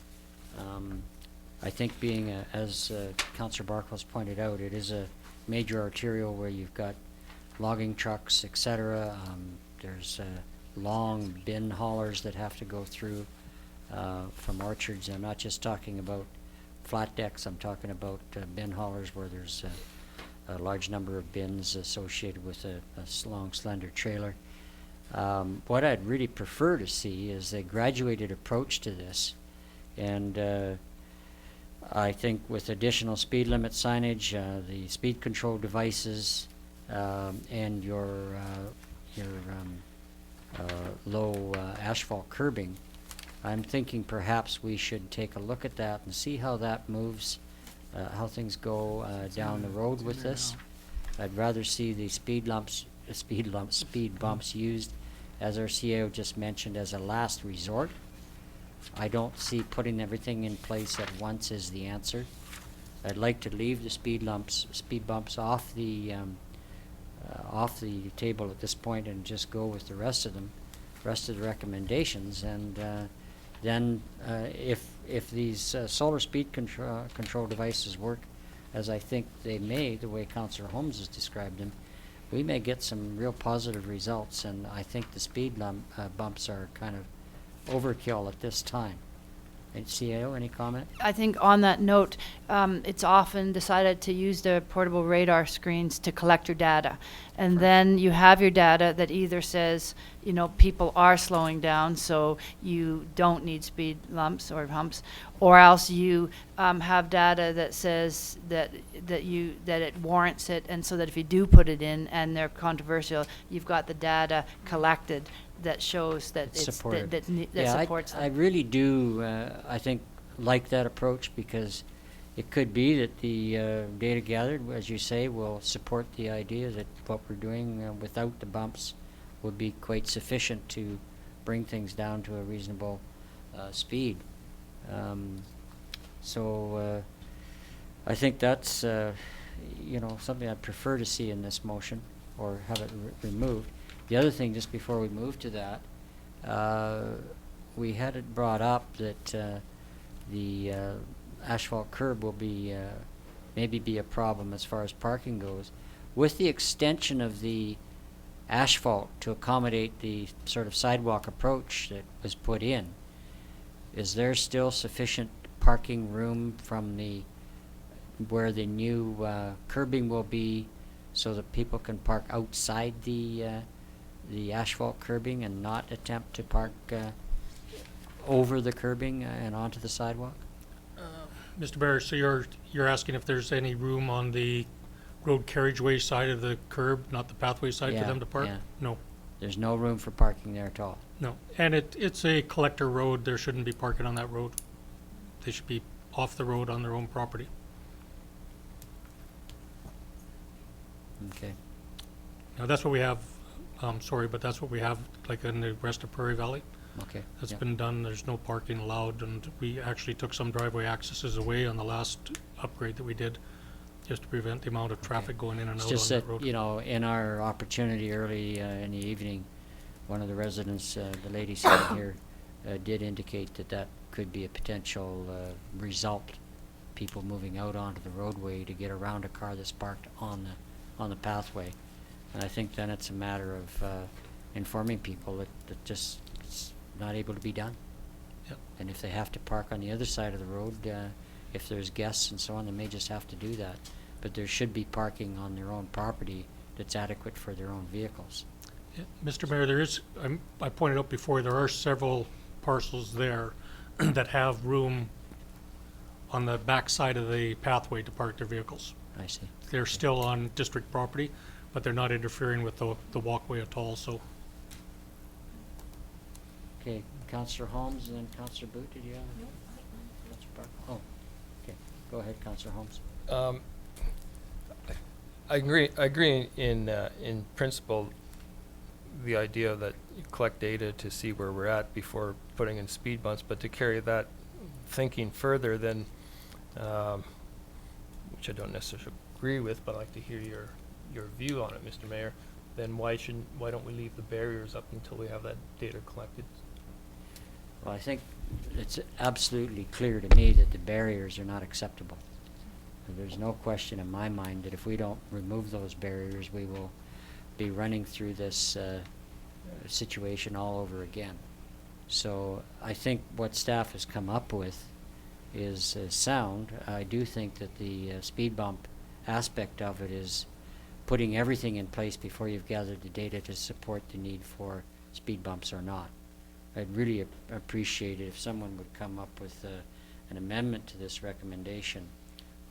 I think being, as Councillor Barkles pointed out, it is a major arterial where you've got logging trucks, etc. There's long bin haulers that have to go through from orchards. I'm not just talking about flat decks. I'm talking about bin haulers where there's a large number of bins associated with a long, slender trailer. What I'd really prefer to see is a graduated approach to this, and I think with additional speed limit signage, the speed control devices, and your low asphalt curbing, I'm thinking perhaps we should take a look at that and see how that moves, how things go down the road with this. I'd rather see the speed bumps used, as our CAO just mentioned, as a last resort. I don't see putting everything in place at once is the answer. I'd like to leave the speed bumps off the table at this point and just go with the rest of the recommendations, and then if these solar speed control devices work as I think they may, the way Councillor Holmes has described them, we may get some real positive results, and I think the speed bumps are kind of overkill at this time. And CAO, any comment? I think on that note, it's often decided to use the portable radar screens to collect your data. And then you have your data that either says, you know, people are slowing down, so you don't need speed lumps or humps, or else you have data that says that it warrants it, and so that if you do put it in and they're controversial, you've got the data collected that shows that it's Supported. that Yeah, supports them. I really do, I think, like that approach, because it could be that the data gathered, as you say, will support the idea that what we're doing without the bumps would be quite sufficient to bring things down to a reasonable speed. So I think that's, you know, something I'd prefer to see in this motion, or have it removed. The other thing, just before we move to that, we had it brought up that the asphalt curb will be maybe be a problem as far as parking goes. With the extension of the asphalt to accommodate the sort of sidewalk approach that was put in, is there still sufficient parking room from the where the new curbing will be, so that people can park outside the asphalt curbing and not attempt to park over the curbing and onto the sidewalk? Mr. Mayor, so you're asking if there's any room on the road carriageway side of the curb, not the pathway side, for them to park? Yeah. No, There's no room for parking there at all. no. And it's a collector road. There shouldn't be parking on that road. They should be off the road on their own property. Okay. Now, that's what we have, sorry, but that's what we have, like in the rest of Prairie Valley. Okay. That's Yep. been done. There's no parking allowed, and we actually took some driveway accesses away on the last upgrade that we did, just to prevent the amount of traffic going in and It's out on just that that, road. you know, in our opportunity early in the evening, one of the residents, the lady sitting here, did indicate that that could be a potential result. People moving out onto the roadway to get around a car that's parked on the pathway. And I think then it's a matter of informing people that just it's not able to be done. Yep. And if they have to park on the other side of the road, if there's guests and so on, they may just have to do that. But there should be parking on their own property that's adequate for their own vehicles. Yeah, Mr. Mayor, there is, I pointed out before, there are several parcels there that have room on the back side of the pathway to park their vehicles. I see. They're still on district property, but they're not interfering with the walkway at all, so. Okay, Councillor Holmes and then Councillor Boot, did you have? Councillor Barker? Oh, okay. Go ahead, Councillor Holmes. I agree in principle, the idea that you collect data to see where we're at before putting in speed bumps, but to carry that thinking further, then, which I don't necessarily agree with, but I'd like to hear your view on it, Mr. Mayor, then why don't we leave the barriers up until we have that data collected? Well, I think it's absolutely clear to me that the barriers are not acceptable. There's no question in my mind that if we don't remove those barriers, we will be running through this situation all over again. So I think what staff has come up with is sound. I do think that the speed bump aspect of it is putting everything in place before you've gathered the data to support the need for speed bumps or not. I'd really appreciate it if someone would come up with an amendment to this recommendation,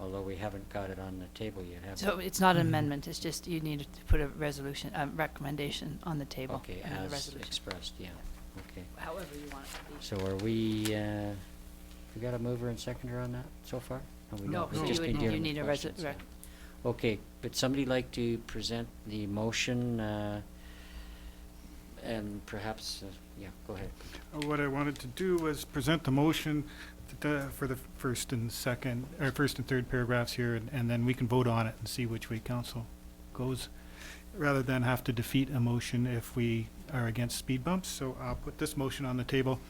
although we haven't got it on the table yet, have we? So it's not an amendment, it's just you need to put a resolution, a recommendation on the table. Okay, and a as resolution. expressed, yeah, okay. However you want it to be. So are we got a mover and seconder on that so far? We No, don't. We so just you been would, dealing you with need a questions, yeah. Okay, would somebody like to present the motion, and perhaps, yeah, go ahead. What I wanted to do was present the motion for the first and second, or first and third paragraphs here, and then we can vote on it and see which way council goes, rather than have to defeat a motion if we are against speed bumps. So I'll put this motion on the table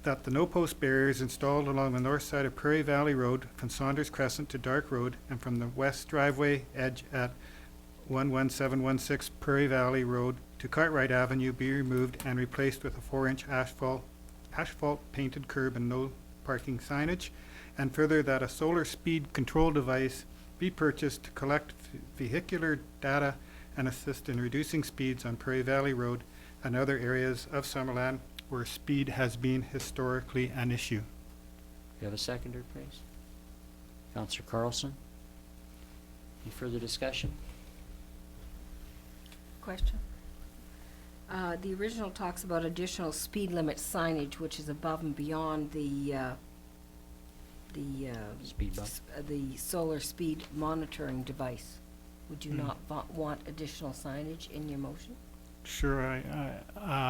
that the no-post barriers installed along the north side of Prairie Valley Road from Saunders Crescent to Dark Road and from the west driveway edge at 11716 Prairie Valley Road to Cartwright Avenue be removed and replaced with a 4-inch asphalt painted curb and no parking signage. And further, that a solar speed control device be purchased to collect vehicular data and assist in reducing speeds on Prairie Valley Road and other areas of Summerland where speed has been historically an issue. You have a seconder, please? Councillor Carlson? Any further discussion? Question? The original talks about additional speed limit signage, which is above and beyond the Speed bump. the solar speed monitoring device. Would you not want additional signage in your motion? Sure,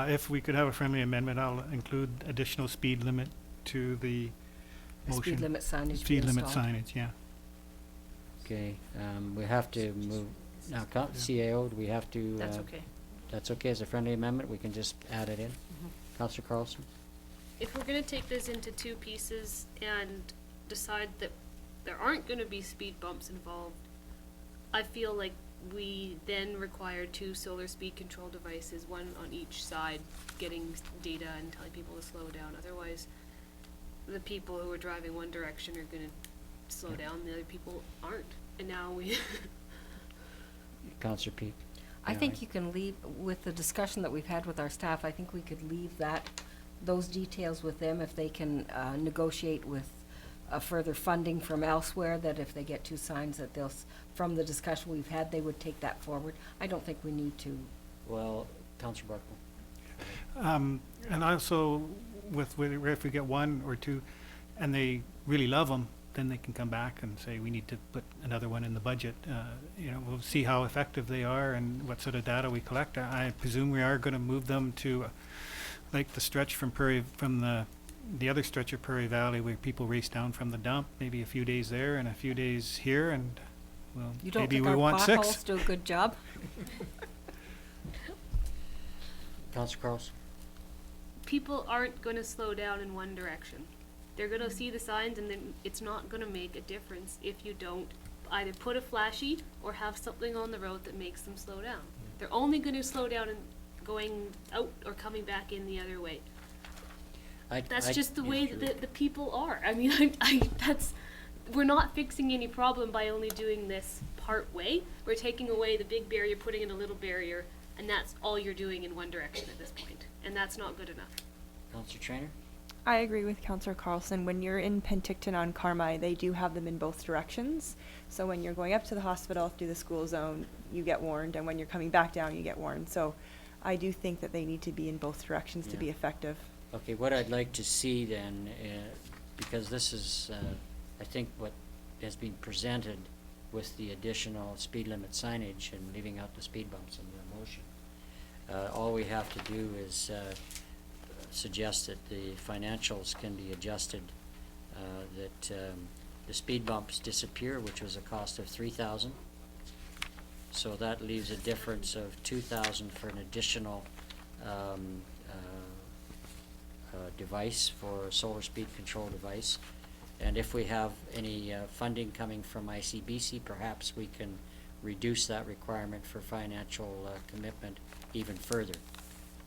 if we could have a friendly amendment, I'll include additional speed limit to the motion. Speed limit signage be Speed limit installed. signage, yeah. Okay, we have to move, now, CAO, do we have to? That's okay. That's okay as a friendly amendment, we can just add it in? Councillor Carlson? If we're gonna take this into two pieces and decide that there aren't gonna be speed bumps involved, I feel like we then require 2 solar speed control devices, one on each side, getting data and telling people to slow down. Otherwise, the people who are driving one direction are gonna slow down, the other people aren't. And now we Councillor Peak? I think you can leave, with the discussion that we've had with our staff, I think we could leave those details with them if they can negotiate with further funding from elsewhere, that if they get 2 signs that they'll, from the discussion we've had, they would take that forward. I don't think we need to. Well, Councillor Barkle? And also, if we get 1 or 2 and they really love them, then they can come back and say, we need to put another one in the budget. We'll see how effective they are and what sort of data we collect. I presume we are gonna move them to, like the stretch from the other stretch of Prairie Valley where people race down from the dump, maybe a few days there and a few days here, and well, You don't maybe think we our want potholes 6. do a good job? Councillor Carlson? people aren't gonna slow down in one direction. They're gonna see the signs and then it's not gonna make a difference if you don't either put a flashy or have something on the road that makes them slow down. They're only gonna slow down in going out or coming back in the other way. That's just the way that the people are. I mean, we're not fixing any problem by only doing this part way. We're taking away the big barrier, putting in a little barrier, and that's all you're doing in one direction at this point. And that's not good enough. Councillor Trainer? I agree with Councillor Carlson. When you're in Penticton on Carmi, they do have them in both directions. So when you're going up to the hospital through the school zone, you get warned, and when you're coming back down, you get warned. So I do think that they need to be in both directions to be effective. Okay, what I'd like to see then, because this is, I think what has been presented with the additional speed limit signage and leaving out the speed bumps in the motion. All we have to do is suggest that the financials can be adjusted, that the speed bumps disappear, which was a cost of $3,000. So that leaves a difference of $2,000 for an additional device, for a solar speed control device. And if we have any funding coming from ICBC, perhaps we can reduce that requirement for financial commitment even further.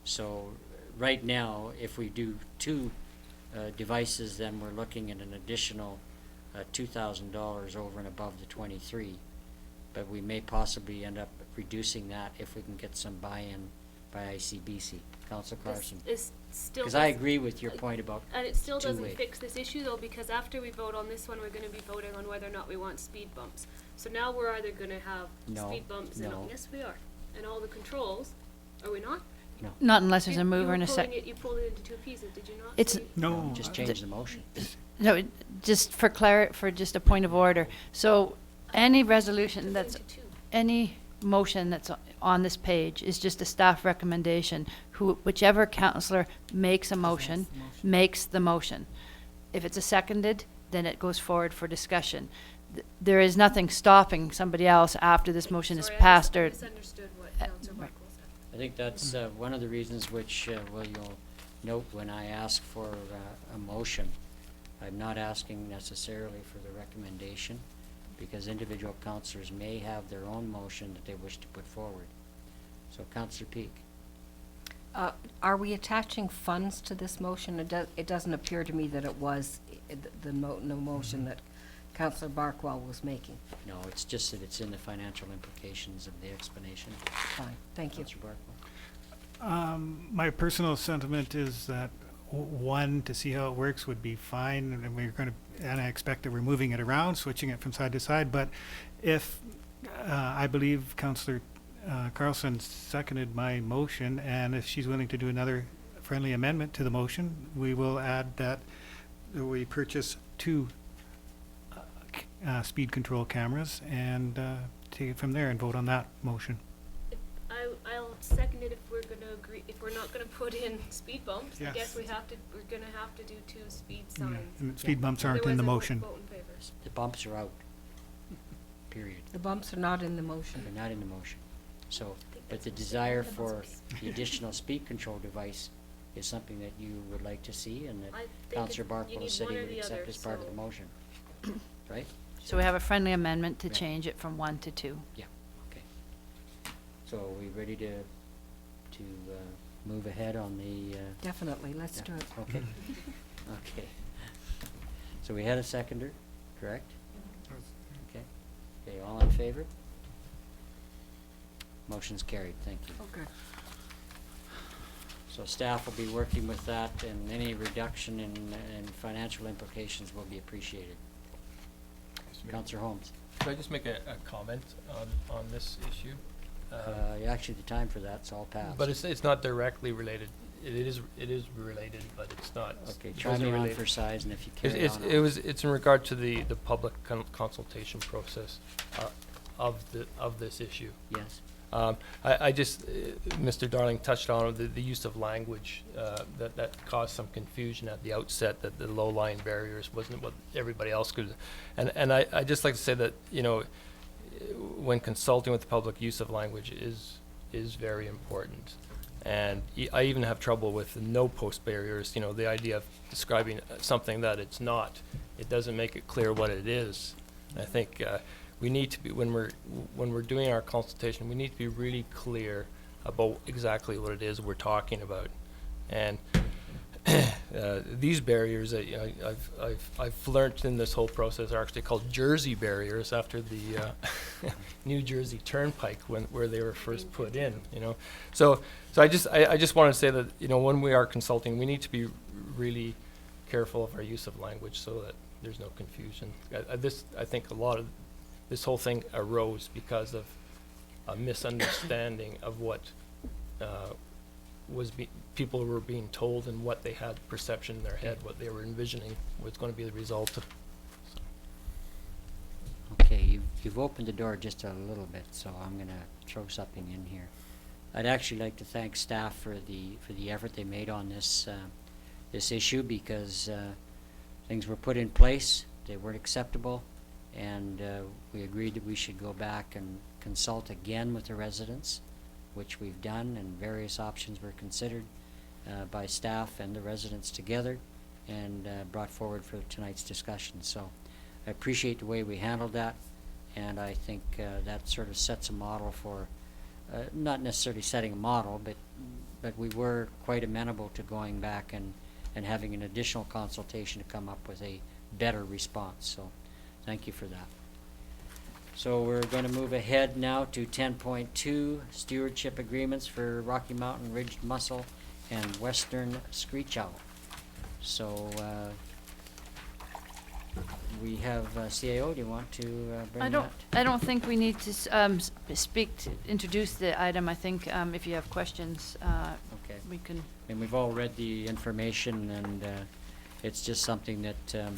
So right now, if we do 2 devices, then we're looking at an additional $2,000 over and above the 23. But we may possibly end up reducing that if we can get some buy-in by ICBC. Councillor Carson? This still Because I doesn't- agree with your point about And it still doesn't two-way. fix this issue though, because after we vote on this one, we're gonna be voting on whether or not we want speed bumps. So now we're either gonna have No, speed bumps and, no. yes, we are, and all the controls, are we not? No. Not unless there's You- a mover and a You pulled it into 2 pieces, did you not? It's- say? No. Just change the motion. No, just for for just a point of order. So any resolution that's, Into 2. any motion that's on this page is just a staff recommendation. Whichever councillor makes a motion, makes the motion. If it's a seconded, then it goes forward for discussion. There is nothing stopping somebody else after this motion is Sorry, passed I or. misunderstood what Uh, Councillor right. Buckles said. I think that's one of the reasons which, well, you'll note when I ask for a motion, I'm not asking necessarily for the recommendation, because individual councillors may have their own motion that they wish to put forward. So Councillor Peak. Are we attaching funds to this motion? It doesn't appear to me that it was the motion that Councillor Barkwell was making. No, it's just that it's in the financial implications of the explanation. Fine, thank you. Councillor Barkwell. My personal sentiment is that one, to see how it works would be fine, and we're going to, and I expect that we're moving it around, switching it from side to side. But if I believe Councillor Carlson seconded my motion, and if she's willing to do another friendly amendment to the motion, we will add that we purchase 2 speed control cameras and take it from there and vote on that motion. I'll second it if we're gonna agree, if we're not gonna put in speed bumps. I Yes. guess we're gonna have to do 2 speed Yeah, signs. and speed bumps aren't in the Otherwise, I motion. won't vote in favor. The bumps are out. Period. The bumps are not in the motion. They're not in the motion. So, think but that's the what desire the for bumps the additional speed control device is something that you would like to see, and that I think Councillor you Barkwell need said he one or would the accept other, as part of the so- motion. Right? So we have a friendly amendment to Yeah. change it from 1 to 2. Yeah, okay. So are we ready to move ahead on the, Definitely, let's yeah, do it. okay. Okay. So we had a seconder, correct? Okay. Okay, all in favor? Motion's carried, thank you. Okay. So staff will be working with that, and any reduction in financial implications will be appreciated. Councillor Holmes. Could I just make a comment on this issue? Actually, the time for that's all passed. But it's not directly related. It is related, but it's not. Okay, it try wasn't me on related. for size, and if you It's, carry it's, on. it was, it's in regard to the public consultation process of this issue. Yes. I just, Mr. Darling touched on the use of language, that caused some confusion at the outset, that the low-lying barriers wasn't what everybody else could. And I just like to say that, you know, when consulting with the public, use of language is very important. And I even have trouble with the no-post barriers, you know, the idea of describing something that it's not. It doesn't make it clear what it is. And I think we need to be, when we're doing our consultation, we need to be really clear about exactly what it is we're talking about. And these barriers that, you know, I've learned in this whole process are actually called Jersey barriers after the New Jersey Turnpike where they were first put in, you know. So I just want to say that, you know, when we are consulting, we need to be really careful of our use of language so that there's no confusion. I think a lot of this whole thing arose because of a misunderstanding of what people were being told and what they had perception in their head, what they were envisioning was going to be the result of. Okay, you've opened the door just a little bit, so I'm going to throw something in here. I'd actually like to thank staff for the effort they made on this issue, because things were put in place, they weren't acceptable, and we agreed that we should go back and consult again with the residents, which we've done, and various options were considered by staff and the residents together, and brought forward for tonight's discussion. So I appreciate the way we handled that, and I think that sort of sets a model for, not necessarily setting a model, but we were quite amenable to going back and having an additional consultation to come up with a better response. So thank you for that. So we're going to move ahead now to 10.2, stewardship agreements for Rocky Mountain Ridged Mussel and Western Screech Owl. So we have CAO. Do you want to bring that? I don't think we need to introduce the item. I think if you have questions, Okay. we can. And we've all read the information, and it's just something that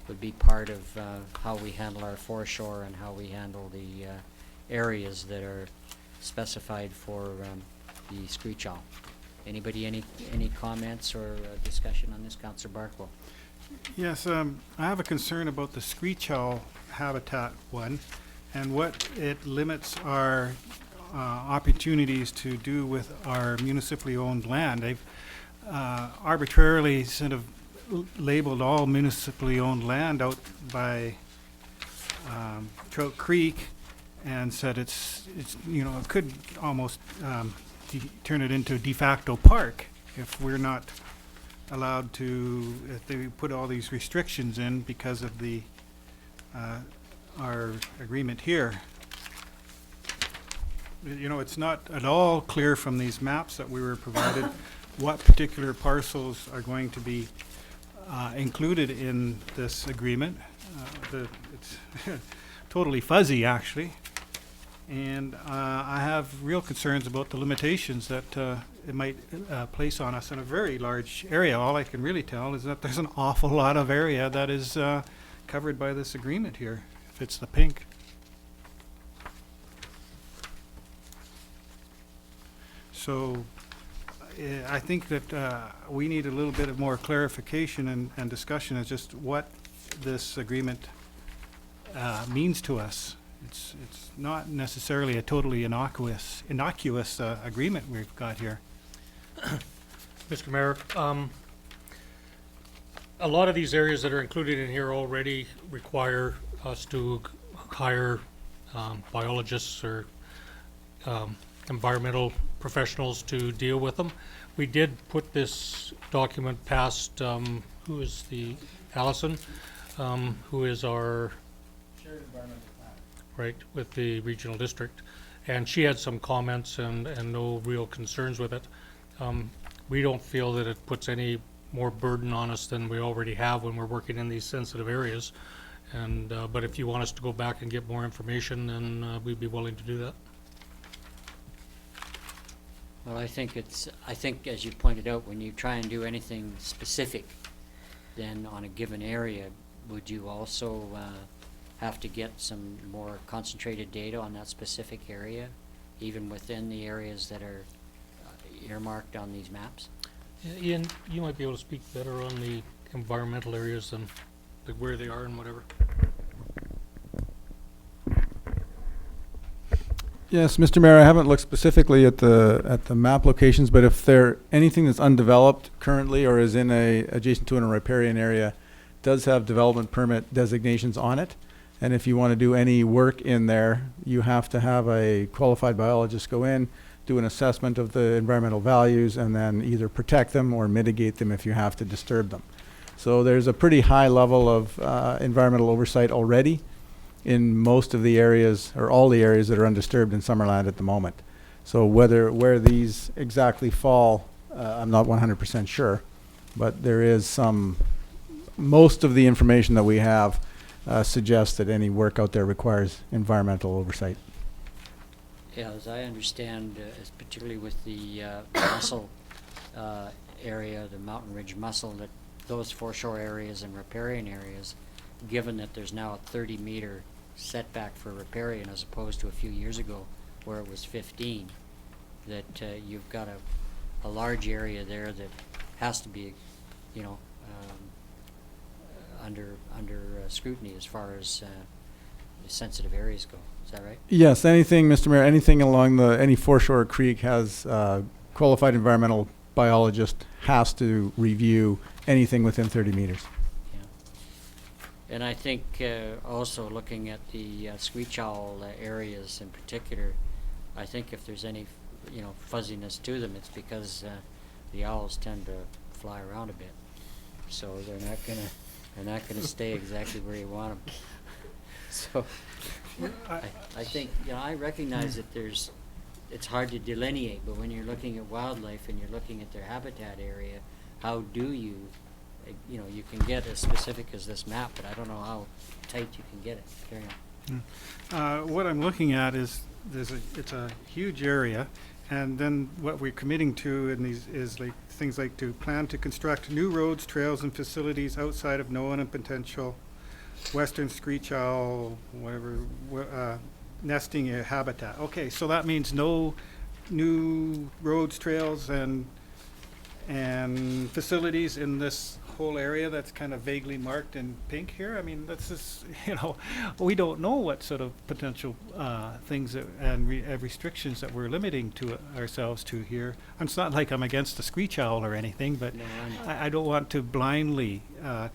would be part of how we handle our foreshore and how we handle the areas that are specified for the screech owl. Anybody, any comments or discussion on this? Councillor Barkwell. Yes, I have a concern about the screech owl habitat one, and what it limits our opportunities to do with our municipally owned land. arbitrarily sort of labeled all municipally owned land out by Trout Creek and said it's it could almost turn it into a de facto park if we're not allowed to, if they put all these restrictions in because of the our agreement here. It's not at all clear from these maps that we were provided what particular parcels are going to be included in this agreement. It's totally fuzzy, actually. And I have real concerns about the limitations that it might place on us in a very large area. All I can really tell is that there's an awful lot of area that is covered by this agreement here, if it's the pink. So I think that we need a little bit of more clarification and discussion as just what this agreement means to us. It's not necessarily a totally innocuous agreement we've got here. Mr. Mayor, a lot of these areas that are included in here already require us to hire biologists or environmental professionals to deal with them. We did put this document past, who is the, Allison, who is our Shared environmental plan. right, with the regional district, and she had some comments and no real concerns with it. We don't feel that it puts any more burden on us than we already have when we're working in these sensitive areas. And but if you want us to go back and get more information, then we'd be willing to do that. Well, I think as you pointed out, when you try and do anything specific, then on a given area, would you also have to get some more concentrated data on that specific area, even within the areas that are earmarked on these maps? Ian, you might be able to speak better on the environmental areas and like where they are and whatever. Yes, Mr. Mayor, I haven't looked specifically at the map locations, but if there anything that's undeveloped currently or is in a adjacent to a riparian area does have development permit designations on it. And if you want to do any work in there, you have to have a qualified biologist go in, do an assessment of the environmental values, and then either protect them or mitigate them if you have to disturb them. So there's a pretty high level of environmental oversight already in most of the areas, or all the areas that are undisturbed in Summerland at the moment. So where these exactly fall, I'm not 100% sure, but there is most of the information that we have suggests that any work out there requires environmental oversight. Yeah, as I understand, particularly with the mussel area, the Mountain Ridge mussel, that those foreshore areas and riparian areas, given that there's now a 30-meter setback for riparian as opposed to a few years ago where it was 15, that you've got a large area there that has to be, under scrutiny as far as the sensitive areas go. Is that right? Yes, anything, Mr. Mayor, anything along any foreshore creek has qualified environmental biologist has to review anything within 30 meters. And I think also looking at the screech owl areas in particular, I think if there's any, fuzziness to them, it's because the owls tend to fly around a bit, so they're not gonna stay exactly where you want them. So I think I recognize that it's hard to delineate, but when you're looking at wildlife and you're looking at their habitat area, how do you? You can get as specific as this map, but I don't know how tight you can get it. Carry on. What I'm looking at is it's a huge area, and then what we're committing to in these is like things like to plan to construct new roads, trails, and facilities outside of known and potential western screech owl, nesting habitat. Okay, so that means no new roads, trails, and facilities in this whole area that's kind of vaguely marked in pink here. I mean, that's just, we don't know what sort of potential things and restrictions that we're limiting to ourselves to here. And it's not like I'm against the screech owl or anything, but No, I don't want to blindly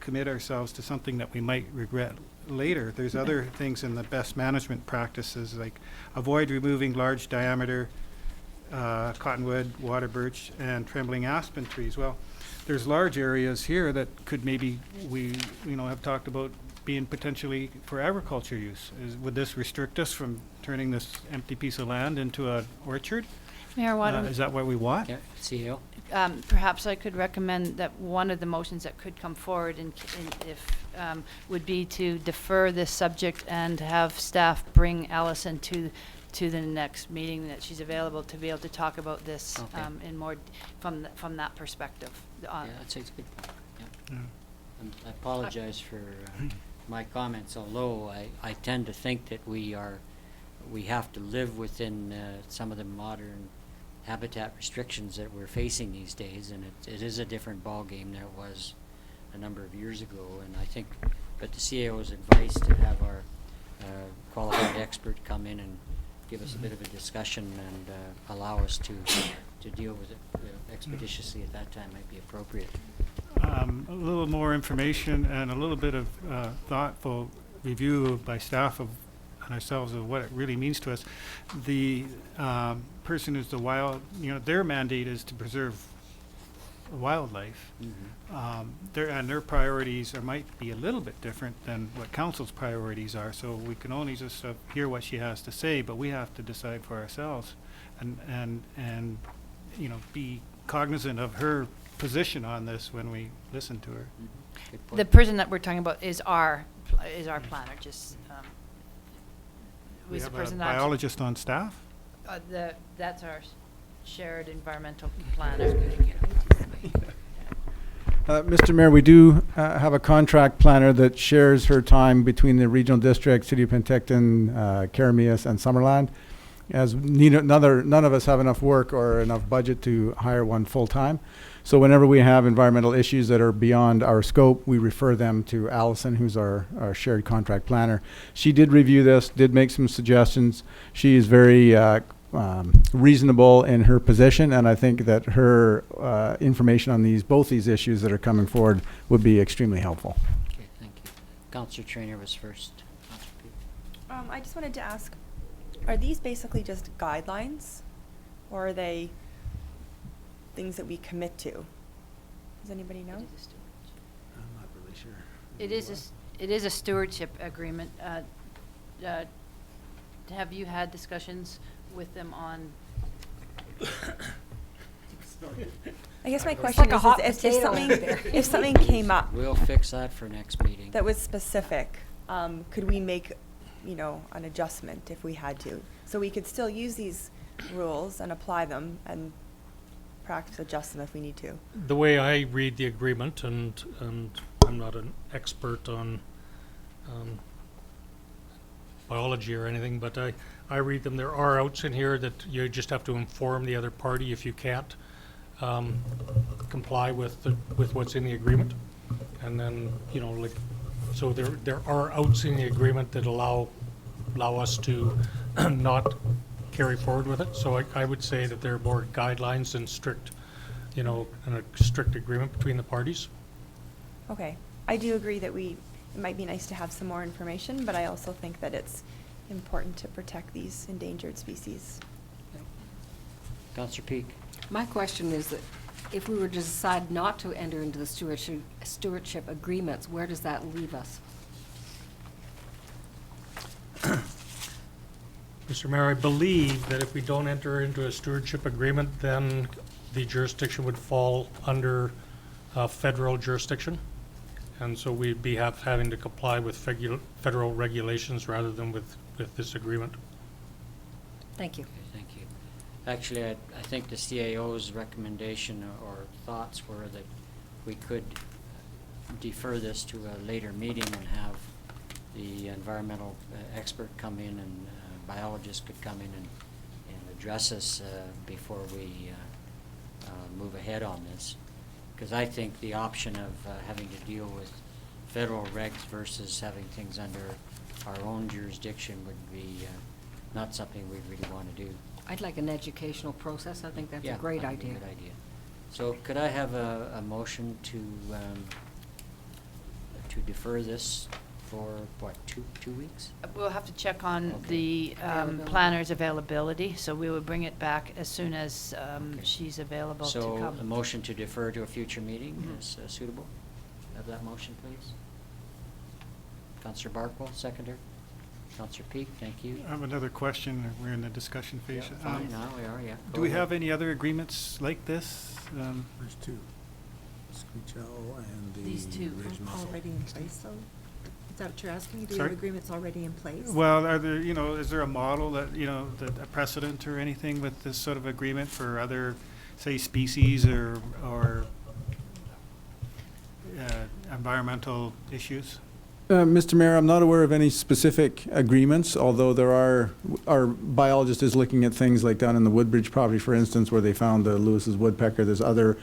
commit ourselves to something that we might regret later. There's other things in the best management practices, like avoid removing large diameter cottonwood, water birch, and trembling aspen trees. Well, there's large areas here that could maybe we have talked about being potentially for agriculture use. Would this restrict us from turning this empty piece of land into an orchard? Mayor, why don't Is that what we want? Yeah, CEO? perhaps I could recommend that one of the motions that could come forward would be to defer this subject and have staff bring Allison to the next meeting that she's available to be able to talk about this Okay. in more, from that perspective. Yeah, that's a good point. Yeah. Yeah. I apologize for my comments, although I tend to think that we have to live within some of the modern habitat restrictions that we're facing these days, and it is a different ballgame than it was a number of years ago. And I think, but the CAO's advice to have our qualified expert come in and give us a bit of a discussion and allow us to deal with it expeditiously at that time might be appropriate. A little more information and a little bit of thoughtful review by staff and ourselves of what it really means to us. The person who's the their mandate is to preserve wildlife. Mm-hmm. Their priorities might be a little bit different than what council's priorities are, so we can only just hear what she has to say, but we have to decide for ourselves and be cognizant of her position on this when we listen to her. Mm-hmm. Good point. The person that we're talking about is our planner, just, We was the have a person that actually- biologist on staff? that's our shared environmental planner. Mr. Mayor, we do have a contract planner that shares her time between the regional district, City of Penticton, Karamias, and Summerland. As none of us have enough work or enough budget to hire one full-time. So whenever we have environmental issues that are beyond our scope, we refer them to Allison, who's our shared contract planner. She did review this, did make some suggestions. She is very reasonable in her position, and I think that her information on both these issues that are coming forward would be extremely helpful. Okay, thank you. Councillor Traynor was first. Councillor Peak. I just wanted to ask, are these basically just guidelines, or are they things that we commit to? Does anybody know? I'm not really sure. It is a stewardship agreement. Have you had discussions with them on? I guess my question like a is, hot if potato something, out there. if something came up We'll fix that for next meeting. that was specific, could we make, an adjustment if we had to? So we could still use these rules and apply them and practice adjust them if we need to. The way I read the agreement, and I'm not an expert on biology or anything, but I read them. There are outs in here that you just have to inform the other party if you can't comply with what's in the agreement, and then so there are outs in the agreement that allow us to not carry forward with it. So I would say that there are more guidelines and strict, and a strict agreement between the parties. Okay, I do agree that it might be nice to have some more information, but I also think that it's important to protect these endangered species. Councillor Peak. My question is that if we were to decide not to enter into the stewardship agreements, where does that leave us? Mr. Mayor, I believe that if we don't enter into a stewardship agreement, then the jurisdiction would fall under federal jurisdiction. And so we'd be having to comply with federal regulations rather than with this agreement. Thank you. Okay, thank you. Actually, I think the CAO's recommendation or thoughts were that we could defer this to a later meeting and have the environmental expert come in, and biologist could come in and address us before we move ahead on this. Because I think the option of having to deal with federal regs versus having things under our own jurisdiction would be not something we'd really want to do. I'd like an educational process. I think that's a Yeah, great I think idea. a good idea. So could I have a motion to defer this for, what, two weeks? We'll have to check on Okay. the Availability. planner's availability, so we will bring it back as soon as Okay. she's available to So come. a motion to defer to a future meeting Mhm. is suitable? Have that motion, please? Counselor Barkwell, seconder. Counselor Peak, thank you. I have another question. We're in the discussion phase. Yeah, fine, now we are, yeah. Do Go we ahead. have any other agreements like this? There's two. Screech-Owl and the These two Ridge are Mussel. already in place, though? Is that what you're asking? Do you Sorry? have agreements already in place? Well, are there, is there a model that, that a precedent or anything with this sort of agreement for other, say, species or environmental issues? Mr. Mayor, I'm not aware of any specific agreements, although our biologist is looking at things like down in the Woodbridge property, for instance, where they found the Lewis's woodpecker. There's other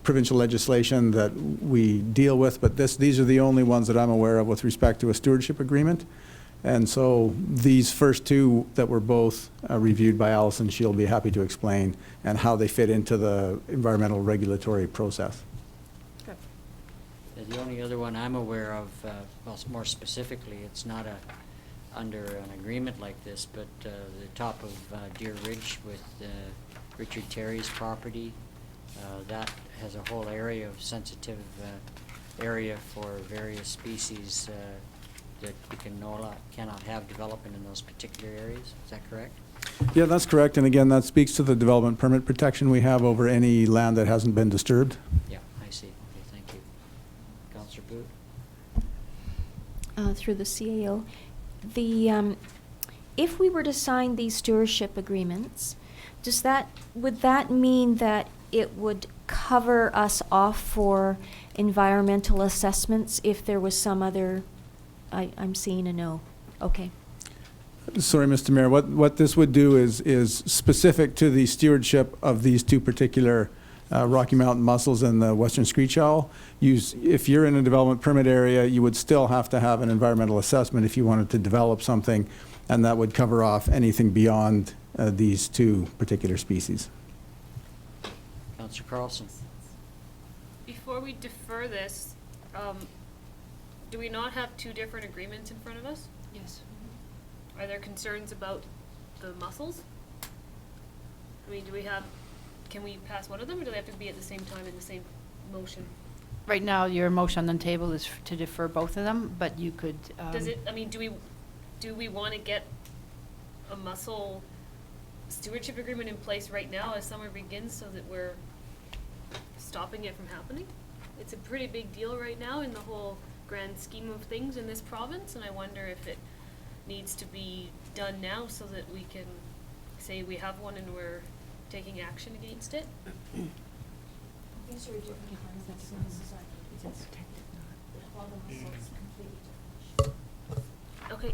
provincial legislation that we deal with, but these are the only ones that I'm aware of with respect to a stewardship agreement. And so these first two that were both reviewed by Allison, she'll be happy to explain, and how they fit into the environmental regulatory process. Okay. The only other one I'm aware of, well, more specifically, it's not under an agreement like this, but the top of Deer Ridge with Richard Terry's property, that has a whole area of sensitive area for various species that we cannot have development in those particular areas. Is that correct? Yeah, that's correct. And again, that speaks to the development permit protection we have over any land that hasn't been disturbed. Yeah, I see. Okay, thank you. Counselor Boot? Through the CAO, if we were to sign these stewardship agreements, would that mean that it would cover us off for environmental assessments if there was some other, I'm seeing a no. Okay. Sorry, Mr. Mayor, what this would do is specific to the stewardship of these two particular Rocky Mountain mussels and the western screech owl. If you're in a development permit area, you would still have to have an environmental assessment if you wanted to develop something, and that would cover off anything beyond these two particular species. Counselor Carlson? Before we defer this, do we not have two different agreements in front of us? Yes. Are there concerns about the mussels? I mean, can we pass one of them, or do they have to be at the same time in the same motion? Right now, your motion on the table is to defer both of them, but you could. Do we want to get a mussel stewardship agreement in place right now as summer begins so that we're stopping it from happening? It's a pretty big deal right now in the whole grand scheme of things in this province, and I wonder if it needs to be done now so that we can say we have one and we're taking action against it. These are different concepts. All the muscles completely different. Okay.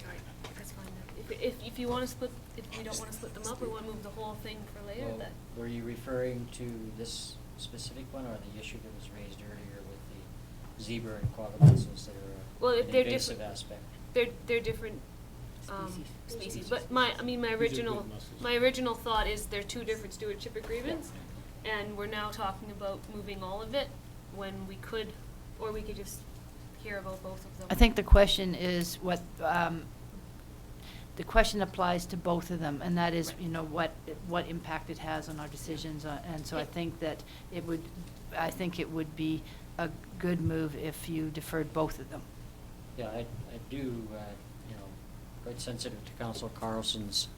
All right, that's fine then. If you want to split, if we don't want to split them up, we want to move the whole thing for later, Well, then. were you referring to this specific one, or the issue that was raised earlier with the zebra and quagga mussels that Well, are if an they're invasive different- aspect? They're different species, but my original thought is they're two different stewardship agreements, and we're now talking about moving all of it when we could, or we could just hear about both of them. I think the question is the question applies to both of them, and that is, what impact it has on our decisions, and so I think that it would be a good move if you deferred both of them. Yeah, I do, quite sensitive to Councilor Carlson's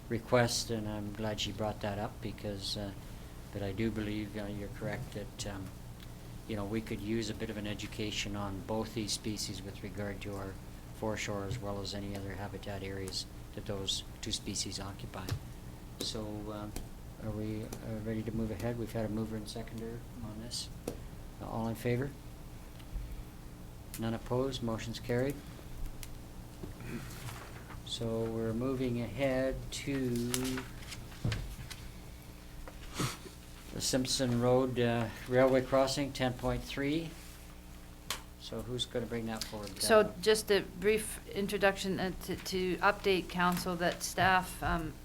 request, and I'm glad she brought that up because, but I do believe, you're correct that, we could use a bit of an education on both these species with regard to our foreshore as well as any other habitat areas that those two species occupy. So, are we ready to move ahead? We've had a mover and seconder on this. All in favor? None opposed, motion's carried. So we're moving ahead to The Simpson Road Railway Crossing, 10.3. So who's going to bring that forward? So just a brief introduction to update council that staff,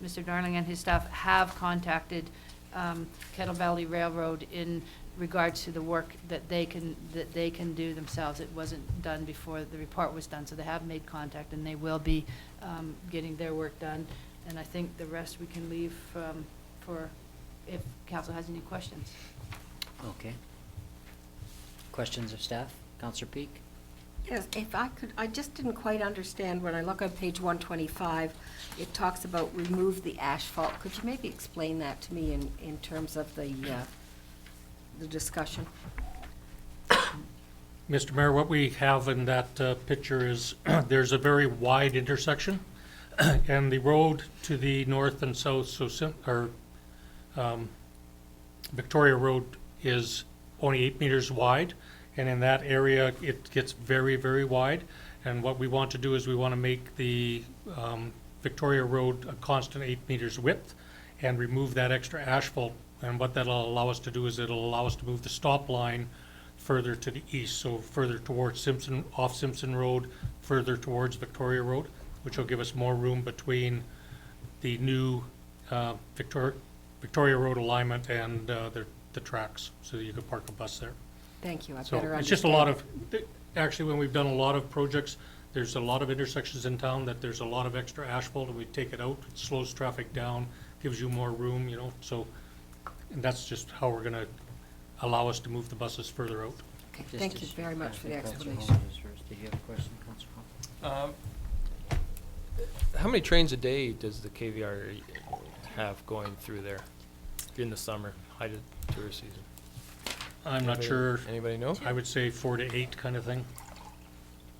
Mr. Darling and his staff have contacted Kettle Valley Railroad in regards to the work that they can do themselves. It wasn't done before the report was done, so they have made contact and they will be getting their work done. And I think the rest we can leave for if council has any questions. Okay. Questions of staff? Councillor Peak? Yes, if I could, I just didn't quite understand when I look on page 125, it talks about remove the asphalt. Could you maybe explain that to me in terms of the discussion? Mr. Mayor, what we have in that picture is there's a very wide intersection, and the road to the north and south, Victoria Road is only 8 meters wide, and in that area it gets very, very wide. And what we want to do is we want to make the Victoria Road a constant 8 meters width and remove that extra asphalt. And what that'll allow us to do is it'll allow us to move the stop line further to the east, so further towards Simpson, off Simpson Road, further towards Victoria Road, which will give us more room between the new Victoria Road alignment and the tracks, so that you could park a bus there. Thank you, I So better understand. it's just a lot of, actually, when we've done a lot of projects, there's a lot of intersections in town that there's a lot of extra asphalt, and we take it out, it slows traffic down, gives you more room, you know, so, and that's just how we're gonna allow us to move the buses further out. Okay, Just thank you as- very much for the I think Councillor explanation. Holmes is first. Did you have a question, Councillor Holmes? How many trains a day does the KVR have going through there in the summer, height of tourist season? I'm not Anybody- sure, Anybody know? I would say 4 to 8 kind of thing.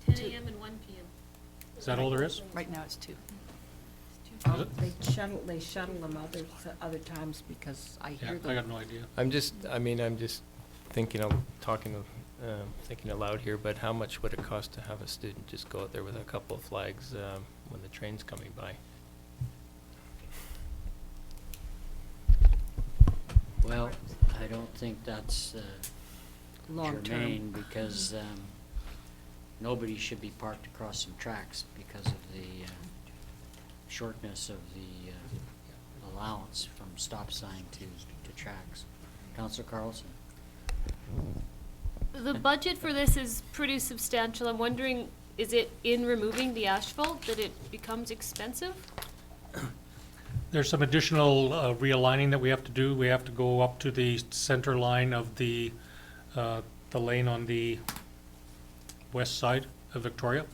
10 a.m. and 1 p.m. Is that all there is? Right now it's 2. Is it? They shuttle them other times because I Yeah, hear them. I got no idea. I'm just thinking thinking aloud here, but how much would it cost to have a student just go out there with a couple of flags when the train's coming by? Well, I don't think that's Long-term. germane, because nobody should be parked across some tracks because of the shortness of the allowance from stop sign to tracks. Councillor Carlson? The budget for this is pretty substantial. I'm wondering, is it in removing the asphalt that it becomes expensive? There's some additional realigning that we have to do. We have to go up to the center line of the lane on the west side of Victoria.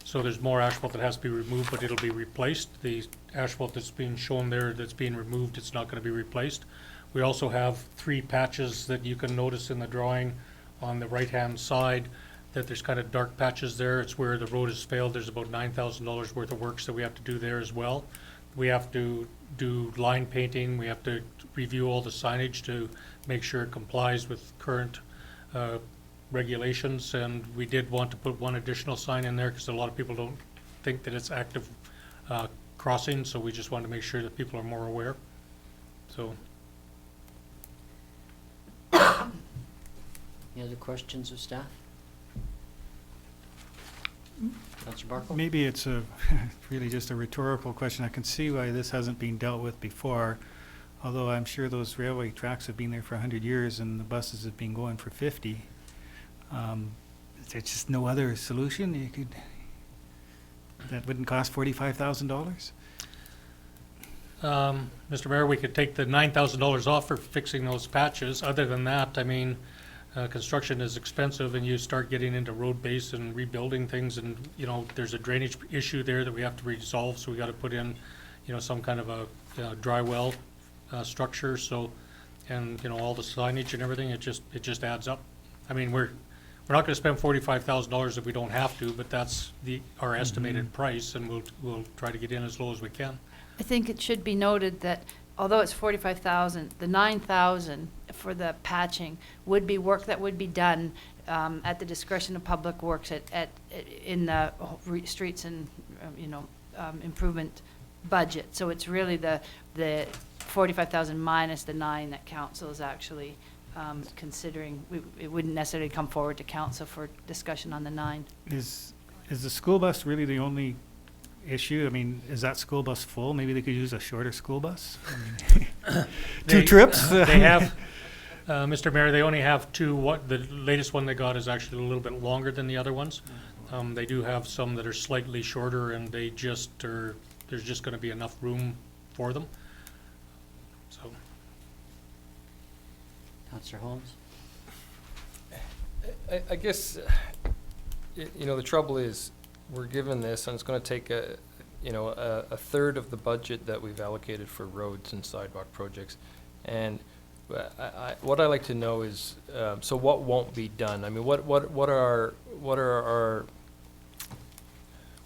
So there's more asphalt that has to be removed, but it'll be replaced. The asphalt that's being shown there that's being removed, it's not going to be replaced. We also have 3 patches that you can notice in the drawing on the right-hand side, that there's kind of dark patches there. It's where the road has failed. There's about $9,000 worth of works that we have to do there as well. We have to do line painting. We have to review all the signage to make sure it complies with current regulations. And we did want to put one additional sign in there because a lot of people don't think that it's active crossing. So we just wanted to make sure that people are more aware. So. Any other questions of staff? Councillor Barkle? Maybe it's really just a rhetorical question. I can see why this hasn't been dealt with before, although I'm sure those railway tracks have been there for 100 years and the buses have been going for 50. There's just no other solution that wouldn't cost $45,000? Mr. Mayor, we could take the $9,000 off for fixing those patches. Other than that, I mean, construction is expensive, and you start getting into road base and rebuilding things, and, you know, there's a drainage issue there that we have to resolve, so we got to put in, you know, some kind of a dry well structure. So, and, you know, all the signage and everything, it just adds up. I mean, we're not going to spend $45,000 if we don't have to, but that's our estimated price, and we'll try to get in as low as we can. I think it should be noted that although it's 45,000, the 9,000 for the patching would be work that would be done at the discretion of Public Works in the streets and improvement budget. So it's really the 45,000 minus the 9 that council is actually considering. It wouldn't necessarily come forward to council for discussion on the 9. Is the school bus really the only issue? I mean, is that school bus full? Maybe they could use a shorter school bus? I mean, two trips? They have, Mr. Mayor, they only have 2. The latest one they got is actually a little bit longer than the other ones. They do have some that are slightly shorter, and they just are, there's just going to be enough room for them. So. Councillor Holmes? I guess, you know, the trouble is, we're given this, and it's gonna take a third of the budget that we've allocated for roads and sidewalk projects. And what I like to know is, so what won't be done? I mean, what are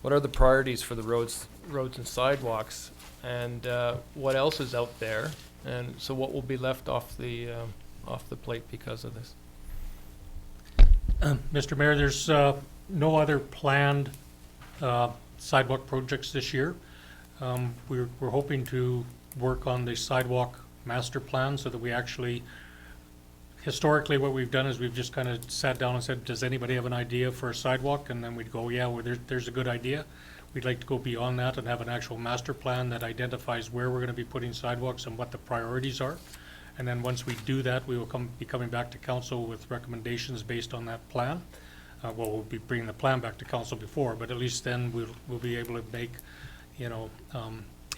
the priorities for the roads and sidewalks, and what else is out there? And so what will be left off the plate because of this? Mr. Mayor, there's no other planned sidewalk projects this year. We're hoping to work on the sidewalk master plan so that we actually, historically what we've done is we've just kind of sat down and said, does anybody have an idea for a sidewalk? And then we'd go, yeah, well, there's a good idea. We'd like to go beyond that and have an actual master plan that identifies where we're going to be putting sidewalks and what the priorities are. And then once we do that, we will be coming back to council with recommendations based on that plan. Well, we'll be bringing the plan back to council before, but at least then we'll be able to make,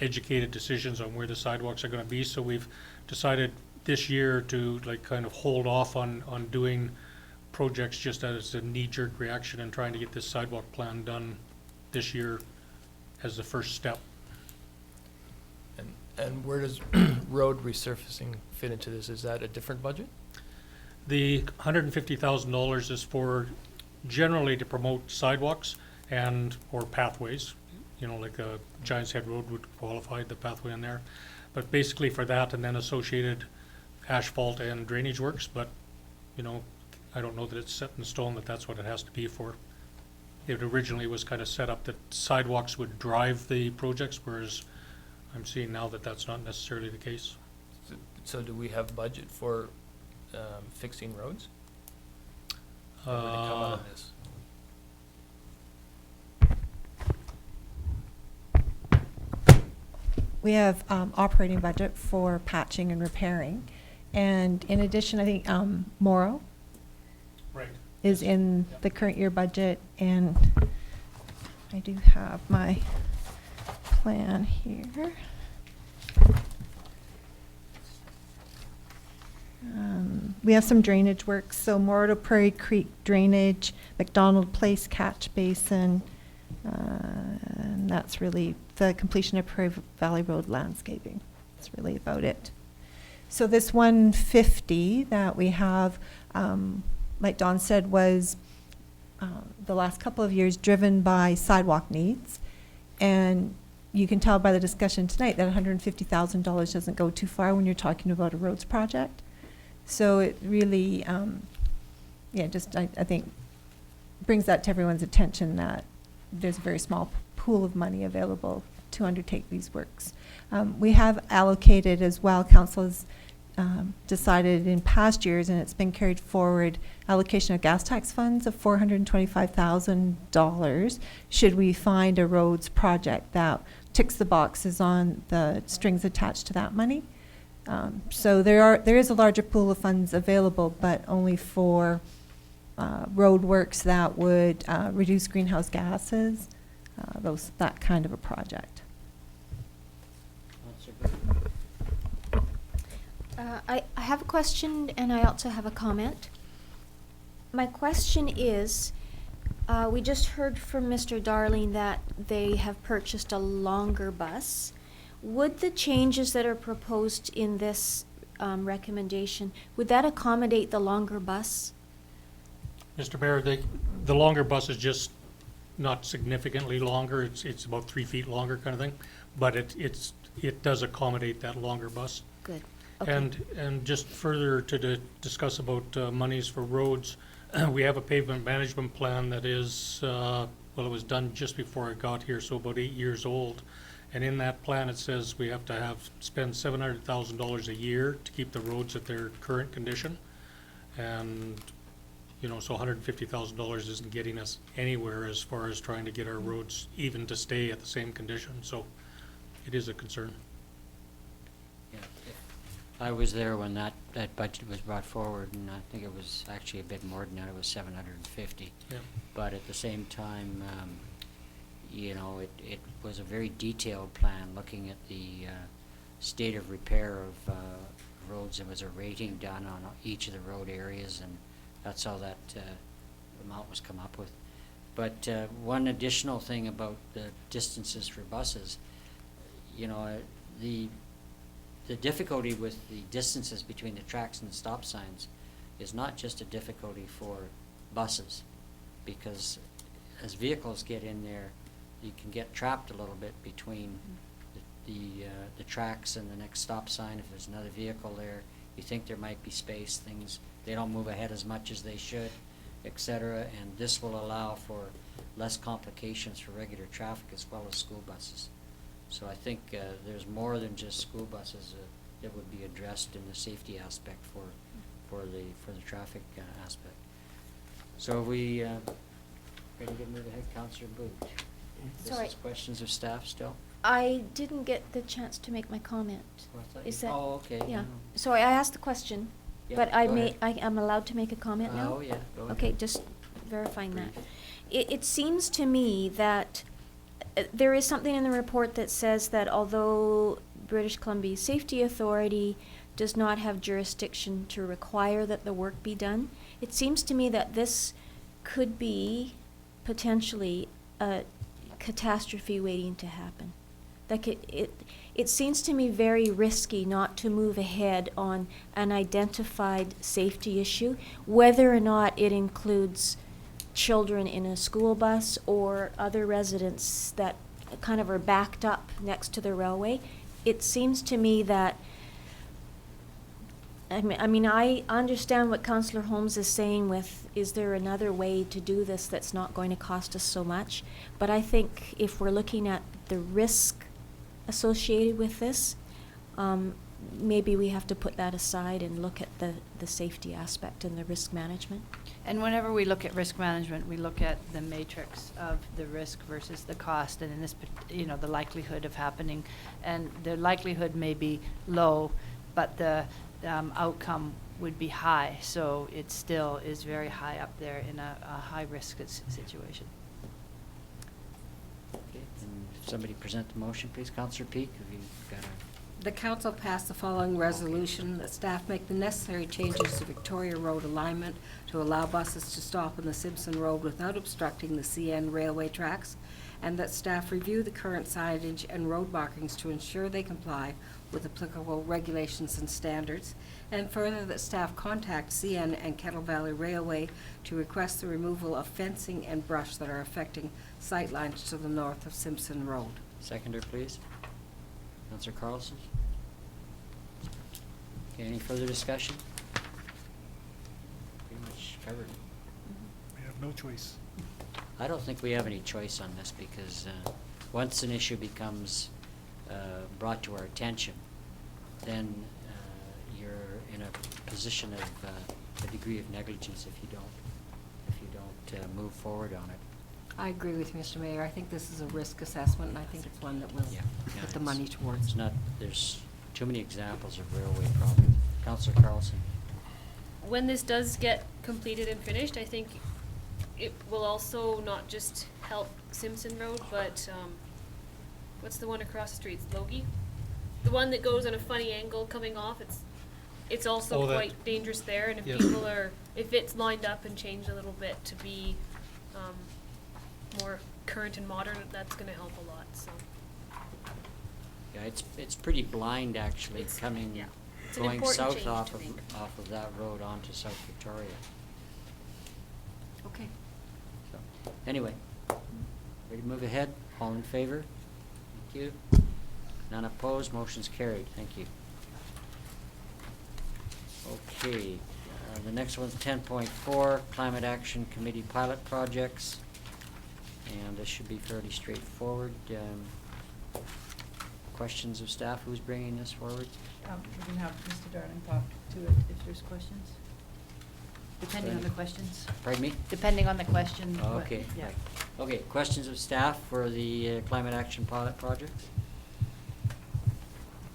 educated decisions on where the sidewalks are going to be. So we've decided this year to kind of hold off on doing projects just as a knee-jerk reaction and trying to get this sidewalk plan done this year as the first step. And where does road resurfacing fit into this? Is that a different budget? The $150,000 is for generally to promote sidewalks or pathways, like a Giants Head Road would qualify, the pathway in there. But basically for that, and then associated asphalt and drainage works, but, I don't know that it's set in stone that that's what it has to be for. It originally was kind of set up that sidewalks would drive the projects, whereas I'm seeing now that that's not necessarily the case. So do we have budget for fixing roads? Or would it come out of this? We have operating budget for patching and repairing. And in addition, I think Morrow Right. is in Yep. the current year budget, and I do have my plan here. We have some drainage work, so Morrow to Prairie Creek drainage, McDonald Place catch basin, and that's really the completion of Prairie Valley Road landscaping. That's really about it. So this 150 that we have, like Don said, was the last couple of years driven by sidewalk needs. And you can tell by the discussion tonight that $150,000 doesn't go too far when you're talking about a roads project. So it really, I think brings that to everyone's attention that there's a very small pool of money available to undertake these works. We have allocated as well, council has decided in past years, and it's been carried forward, allocation of gas tax funds of $425,000 should we find a roads project that ticks the boxes on the strings attached to that money. So there is a larger pool of funds available, but only for road works that would reduce greenhouse gases, that kind of a project. I have a question and I also have a comment. My question is, we just heard from Mr. Darling that they have purchased a longer bus. Would the changes that are proposed in this recommendation, would that accommodate the longer bus? Mr. Mayor, the longer bus is just not significantly longer. It's about 3 feet longer kind of thing, but it does accommodate that longer bus. Good. Okay. And just further to discuss about monies for roads, we have a pavement management plan that is, it was done just before I got here, so about 8 years old. And in that plan, it says we have to spend $700,000 a year to keep the roads at their current condition. And, you know, so $150,000 isn't getting us anywhere as far as trying to get our roads even to stay at the same condition. So it is a concern. Yeah, I was there when that budget was brought forward, and I think it was actually a bit more than that. It was 750. Yeah. But at the same time, you know, it was a very detailed plan, looking at the state of repair of roads. There was a rating done on each of the road areas, and that's how that amount was come up with. But one additional thing about the distances for buses, you know, the difficulty with the distances between the tracks and the stop signs is not just a difficulty for buses, because as vehicles get in there, you can get trapped a little bit between the tracks and the next stop sign. If there's another vehicle there, you think there might be space, things, they don't move ahead as much as they should, etc. And this will allow for less complications for regular traffic as well as school buses. So I think there's more than just school buses that would be addressed in the safety aspect for the traffic aspect. So are we ready to move ahead, Councillor Booth? Sorry. This is questions of staff still? I didn't get the chance to make my comment. Oh, I thought Is you- that? oh, okay. Yeah. No. Sorry, I asked the question, Yeah, but I go may, ahead. I am allowed to make a comment now? Oh, yeah, go ahead. Okay, just verifying that. Brief. It seems to me that there is something in the report that says that although British Columbia Safety Authority does not have jurisdiction to require that the work be done, it seems to me that this could be potentially a catastrophe waiting to happen. Like it seems to me very risky not to move ahead on an identified safety issue, whether or not it includes children in a school bus or other residents that kind of are backed up next to the railway. It seems to me that, I mean, I understand what Councillor Holmes is saying with, is there another way to do this that's not going to cost us so much? But I think if we're looking at the risk associated with this, maybe we have to put that aside and look at the safety aspect and the risk management. And whenever we look at risk management, we look at the matrix of the risk versus the cost, and in this, you know, the likelihood of happening. And the likelihood may be low, but the outcome would be high. So it still is very high up there in a high-risk situation. Okay, and if somebody present the motion, please. Councillor Peak, have you got a... The council passed the following resolution, that staff make the necessary changes to Victoria Road alignment to allow buses to stop on the Simpson Road without obstructing the CN railway tracks, and that staff review the current signage and road markings to ensure they comply with applicable regulations and standards, and further that staff contact CN and Kettle Valley Railway to request the removal of fencing and brush that are affecting sightlines to the north of Simpson Road. Seconder, please. Councillor Carlson. Okay, any further discussion? Pretty much covered it. We have no choice. I don't think we have any choice on this, because once an issue becomes brought to our attention, then you're in a position of a degree of negligence if you don't move forward on it. I agree with you, Mr. Mayor. I think this is a risk assessment, and I think it's one that we'll Yeah, put the it's- money towards. It's not, there's too many examples of railway problems. Councillor Carlson. When this does get completed and finished, I think it will also not just help Simpson Road, but what's the one across the street? It's Logie? The one that goes on a funny angle coming off, it's also Oh, that- quite dangerous there, and if Yes. people are, if it's lined up and changed a little bit to be more current and modern, that's gonna help a lot, so. Yeah, it's pretty blind, actually, It's- coming, yeah. It's an going important south change off to of, make. off of that road onto South Victoria. Okay. So, anyway, ready to move ahead? All in favor? Thank you. None opposed, motion's carried. Thank you. Okay, the next one's 10.4, Climate Action Committee pilot projects. And this should be fairly straightforward. questions of staff? Who's bringing this forward? We can have Mr. Darling talk to it if there's questions. Depending on the questions. Pardon me? Depending on the question. what- Okay. Yeah. right. Okay, questions of staff for the climate action pilot project?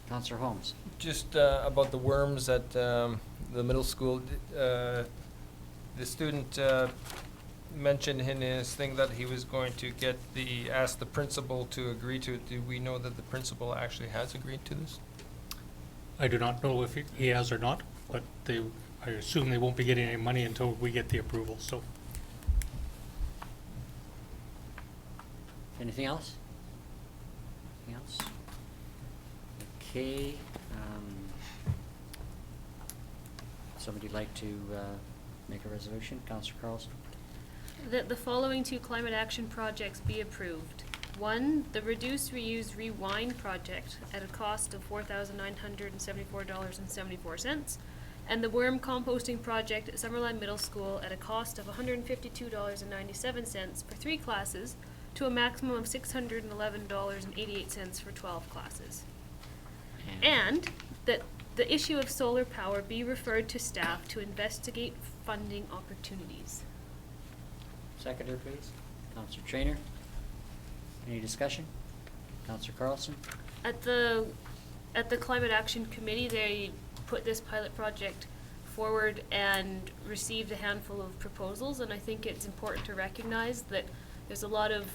Councillor Holmes? Just about the worms at the middle school, the student mentioned in his thing that he was going to ask the principal to agree to it. Do we know that the principal actually has agreed to this? I do not know if he has or not, but I assume they won't be getting any money until we get the approval, so. Anything else? Anything else? Okay. Somebody like to make a resolution? Councillor Carlson? That the following 2 climate action projects be approved. 1, the Reduce, Reuse, Rewind project at a cost of $4,974.74, and the Worm Composting project at Summerland Middle School at a cost of $152.97 for 3 classes, to a maximum of $611.88 for 12 classes. And that the issue of solar power be referred to staff to investigate funding opportunities. Seconder, please. Councillor Trainer? Any discussion? Councillor Carlson? At the Climate Action Committee, they put this pilot project forward and received a handful of proposals, and I think it's important to recognize that there's a lot of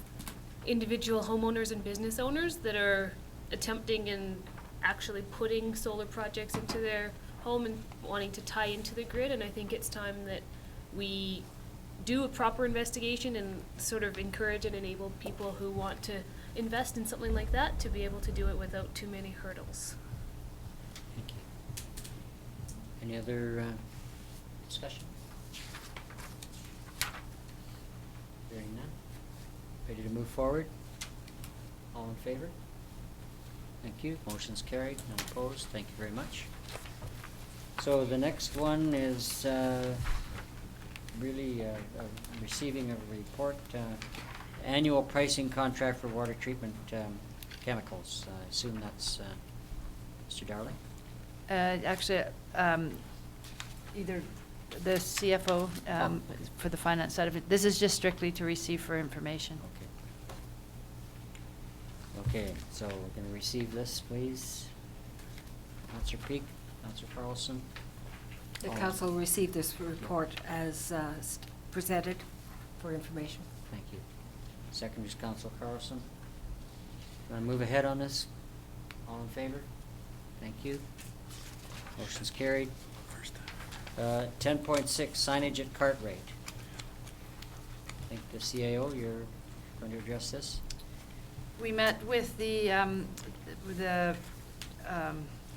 individual homeowners and business owners that are attempting and actually putting solar projects into their home and wanting to tie into the grid, and I think it's time that we do a proper investigation and sort of encourage and enable people who want to invest in something like that to be able to do it without too many hurdles. Thank you. Any other discussion? Hearing none. Ready to move forward? All in favor? Thank you. Motion's carried. None opposed. Thank you very much. So the next one is really receiving a report, annual pricing contract for water treatment chemicals. I assume that's Mr. Darling? Actually, either the CFO for the finance side of it. This is just strictly to receive for information. Okay, so we're going to receive this, please. Councillor Peak, Councillor Carlson. The council will receive this report as presented for information. Thank you. Second is Councillor Carlson. Want to move ahead on this? All in favor? Thank you. Motion's carried. 10.6, signage at Cartwright. I think the CAO, you're going to address this? We met with the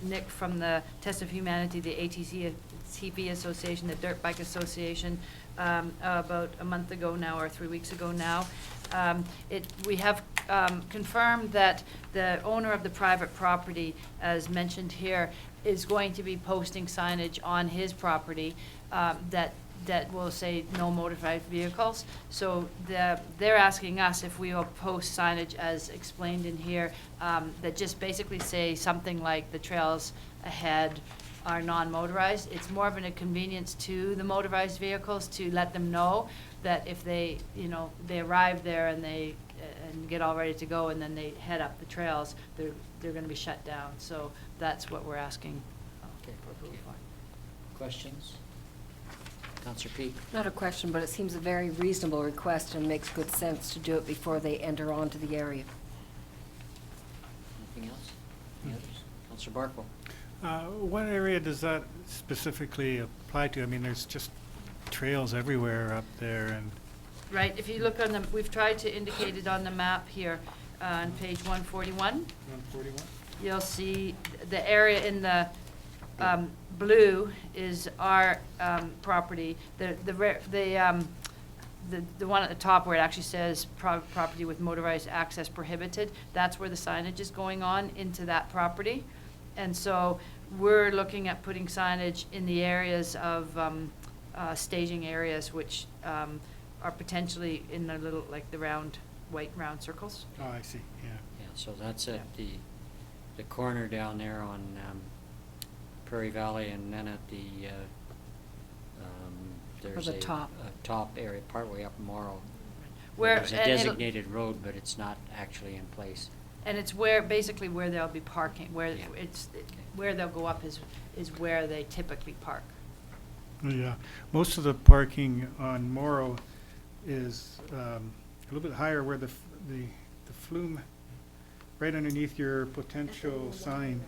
Nick from the Test of Humanity, the ATCB Association, the Dirt Bike Association, about a month ago now, or 3 weeks ago now. We have confirmed that the owner of the private property, as mentioned here, is going to be posting signage on his property that will say no motorized vehicles. So they're asking us if we will post signage as explained in here, that just basically say something like the trails ahead are non-motorized. It's more of a convenience to the motorized vehicles to let them know that if they, they arrive there and they get all ready to go and then they head up the trails, they're going to be shut down. So that's what we're asking for approval for. Questions? Councillor Peak. Not a question, but it seems a very reasonable request and makes good sense to do it before they enter onto the area. Anything else? Any others? Councillor Barkle. What area does that specifically apply to? I mean, there's just trails everywhere up there, and Right, if you look on the, we've tried to indicate it on the map here on page 141. 141? You'll see the area in the blue is our property. The one at the top where it actually says property with motorized access prohibited, that's where the signage is going on into that property. And so we're looking at putting signage in the areas of staging areas which are potentially in the little, like the white round circles. Oh, I see, yeah. Yeah, so that's at the the corner down there on Prairie Valley, and then at the, there's the a top. a top area, partway up Morrow. Where- There's a and it'll- designated road, but it's not actually in place. And it's where, basically where they'll be parking, where Yeah. where they'll go up is where they typically park. Yeah, most of the parking on Morrow is a little bit higher where the flume, right underneath your potential sign.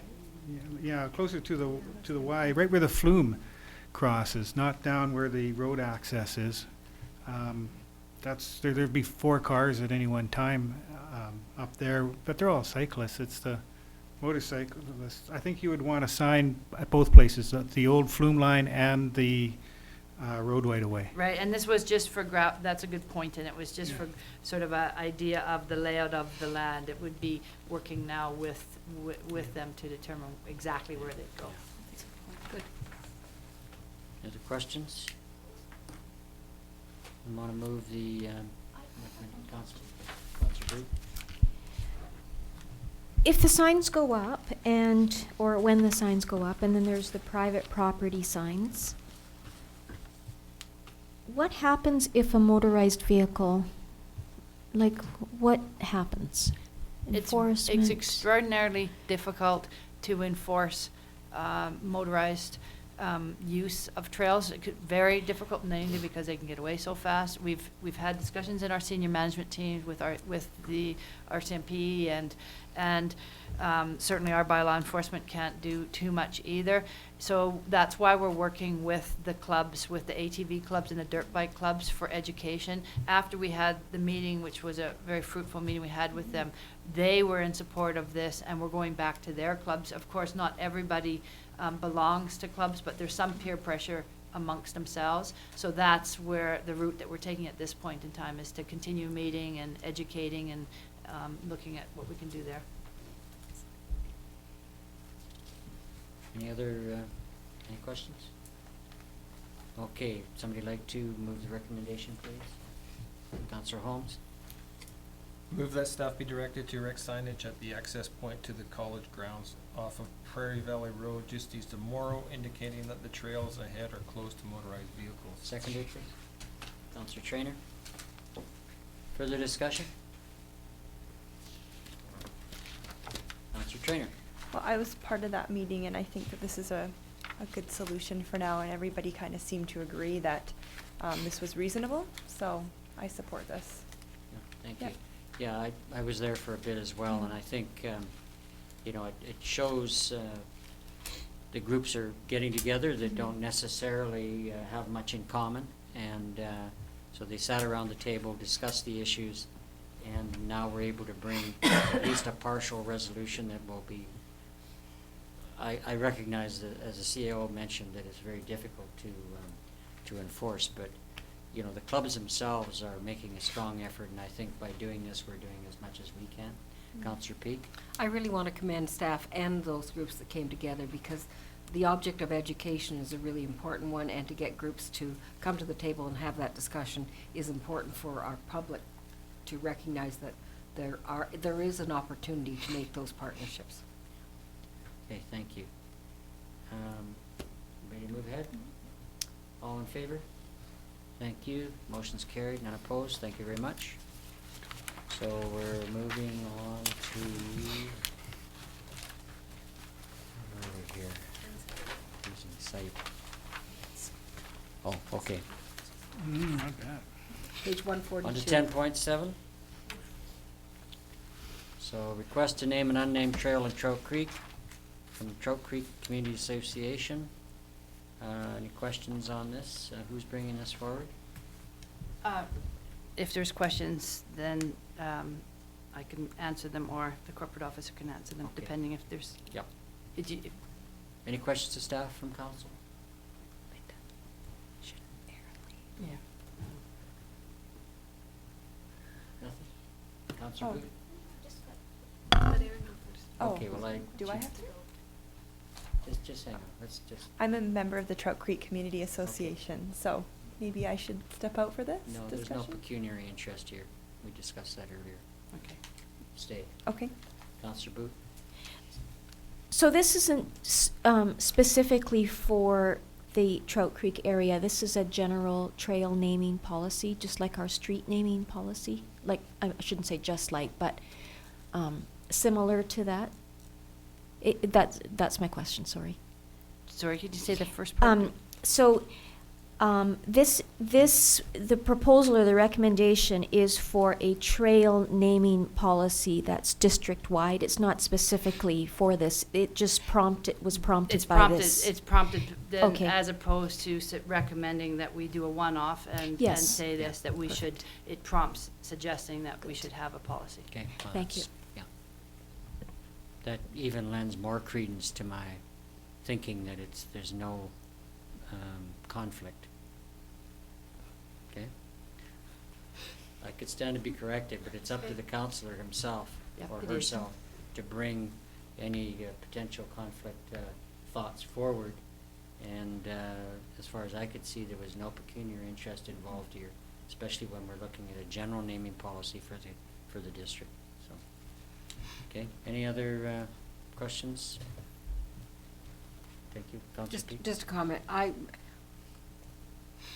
Yeah, closer to the Y, right where the flume crosses, not down where the road access is. There'd be 4 cars at any one time up there, but they're all cyclists. It's the motorcyclists. I think you would want a sign at both places, the old flume line and the road right away. Right, and this was just for that's a good point, and it was just for sort of an idea of the layout of the land. It would be working now with them to determine exactly where they'd go. Good. Any other questions? I want to move the, Councilor Booth? If the signs go up or when the signs go up, and then there's the private property signs, what happens if a motorized vehicle, like, what happens? It's Enforcement? extraordinarily difficult to enforce motorized use of trails. Very difficult mainly because they can get away so fast. We've had discussions in our senior management team with the RCMP, and certainly our bylaw enforcement can't do too much either. So that's why we're working with the clubs, with the ATV clubs and the dirt bike clubs for education. After we had the meeting, which was a very fruitful meeting we had with them, they were in support of this, and we're going back to their clubs. Of course, not everybody belongs to clubs, but there's some peer pressure amongst themselves. So that's where the route that we're taking at this point in time is to continue meeting and educating and looking at what we can do there. Any other, any questions? Okay, somebody like to move the recommendation, please? Councillor Holmes? Move that staff be directed to erect signage at the access point to the college grounds off of Prairie Valley Road just east of Morrow, indicating that the trails ahead are closed to motorized vehicles. Seconded, please. Councillor Trainer? Further discussion? Councillor Trainer? Well, I was part of that meeting, and I think that this is a good solution for now, and everybody kind of seemed to agree that this was reasonable, so I support this. Yeah, thank Yep. you. Yeah, I was there for a bit as well, and I think, you know, it shows the groups are getting together that don't necessarily have much in common, and so they sat around the table, discussed the issues, and now we're able to bring at least a partial resolution that will be, I recognize that, as the CAO mentioned, that it's very difficult to enforce, but you know, the clubs themselves are making a strong effort, and I think by doing this, we're doing as much as we can. Councillor Peak? I really want to commend staff and those groups that came together, because the object of education is a really important one, and to get groups to come to the table and have that discussion is important for our public to recognize that there is an opportunity to make those partnerships. Okay, thank you. Ready to move ahead? All in favor? Thank you. Motion's carried, none opposed. Thank you very much. So we're moving on to, where are we here? Losing sight. Oh, okay. Not bad. Page 142. On to 10.7. So request to name an unnamed trail in Trout Creek from the Trout Creek Community Association. Any questions on this? Who's bringing this forward? If there's questions, then I can answer them, or the corporate officer can answer them, Okay. depending if there's. Yep. If Any questions to staff from council? Yeah. Nothing? Councilor Oh. Booth? Oh, Okay, well, do I have to? Just hang on, let's just, I'm a member of the Trout Creek Community Association, so maybe I should step out for this no, discussion? there's no pecuniary interest here. We discussed that earlier. Okay. Stay. Okay. Councilor Booth? So this isn't specifically for the Trout Creek area. This is a general trail naming policy, just like our street naming policy. Like, I shouldn't say just like, but similar to that. That's my question, sorry. Sorry, could you say the first part? The proposal or the recommendation is for a trail naming policy that's district-wide. It's not specifically for this. It just was prompted by this. It's prompted then, Okay. as opposed to recommending that we do a one-off and Yes. say this, that we should, it prompts suggesting that we should have a policy. Okay. Well, Thank you. yeah. That even lends more credence to my thinking that there's no conflict. Okay? I could stand to be corrected, but it's up to the counselor himself Yep, or it is. herself to bring any potential conflict thoughts forward. And as far as I could see, there was no pecuniary interest involved here, especially when we're looking at a general naming policy for the district. So, okay. Any other questions? Thank you, Councilor Peak. Just a comment. I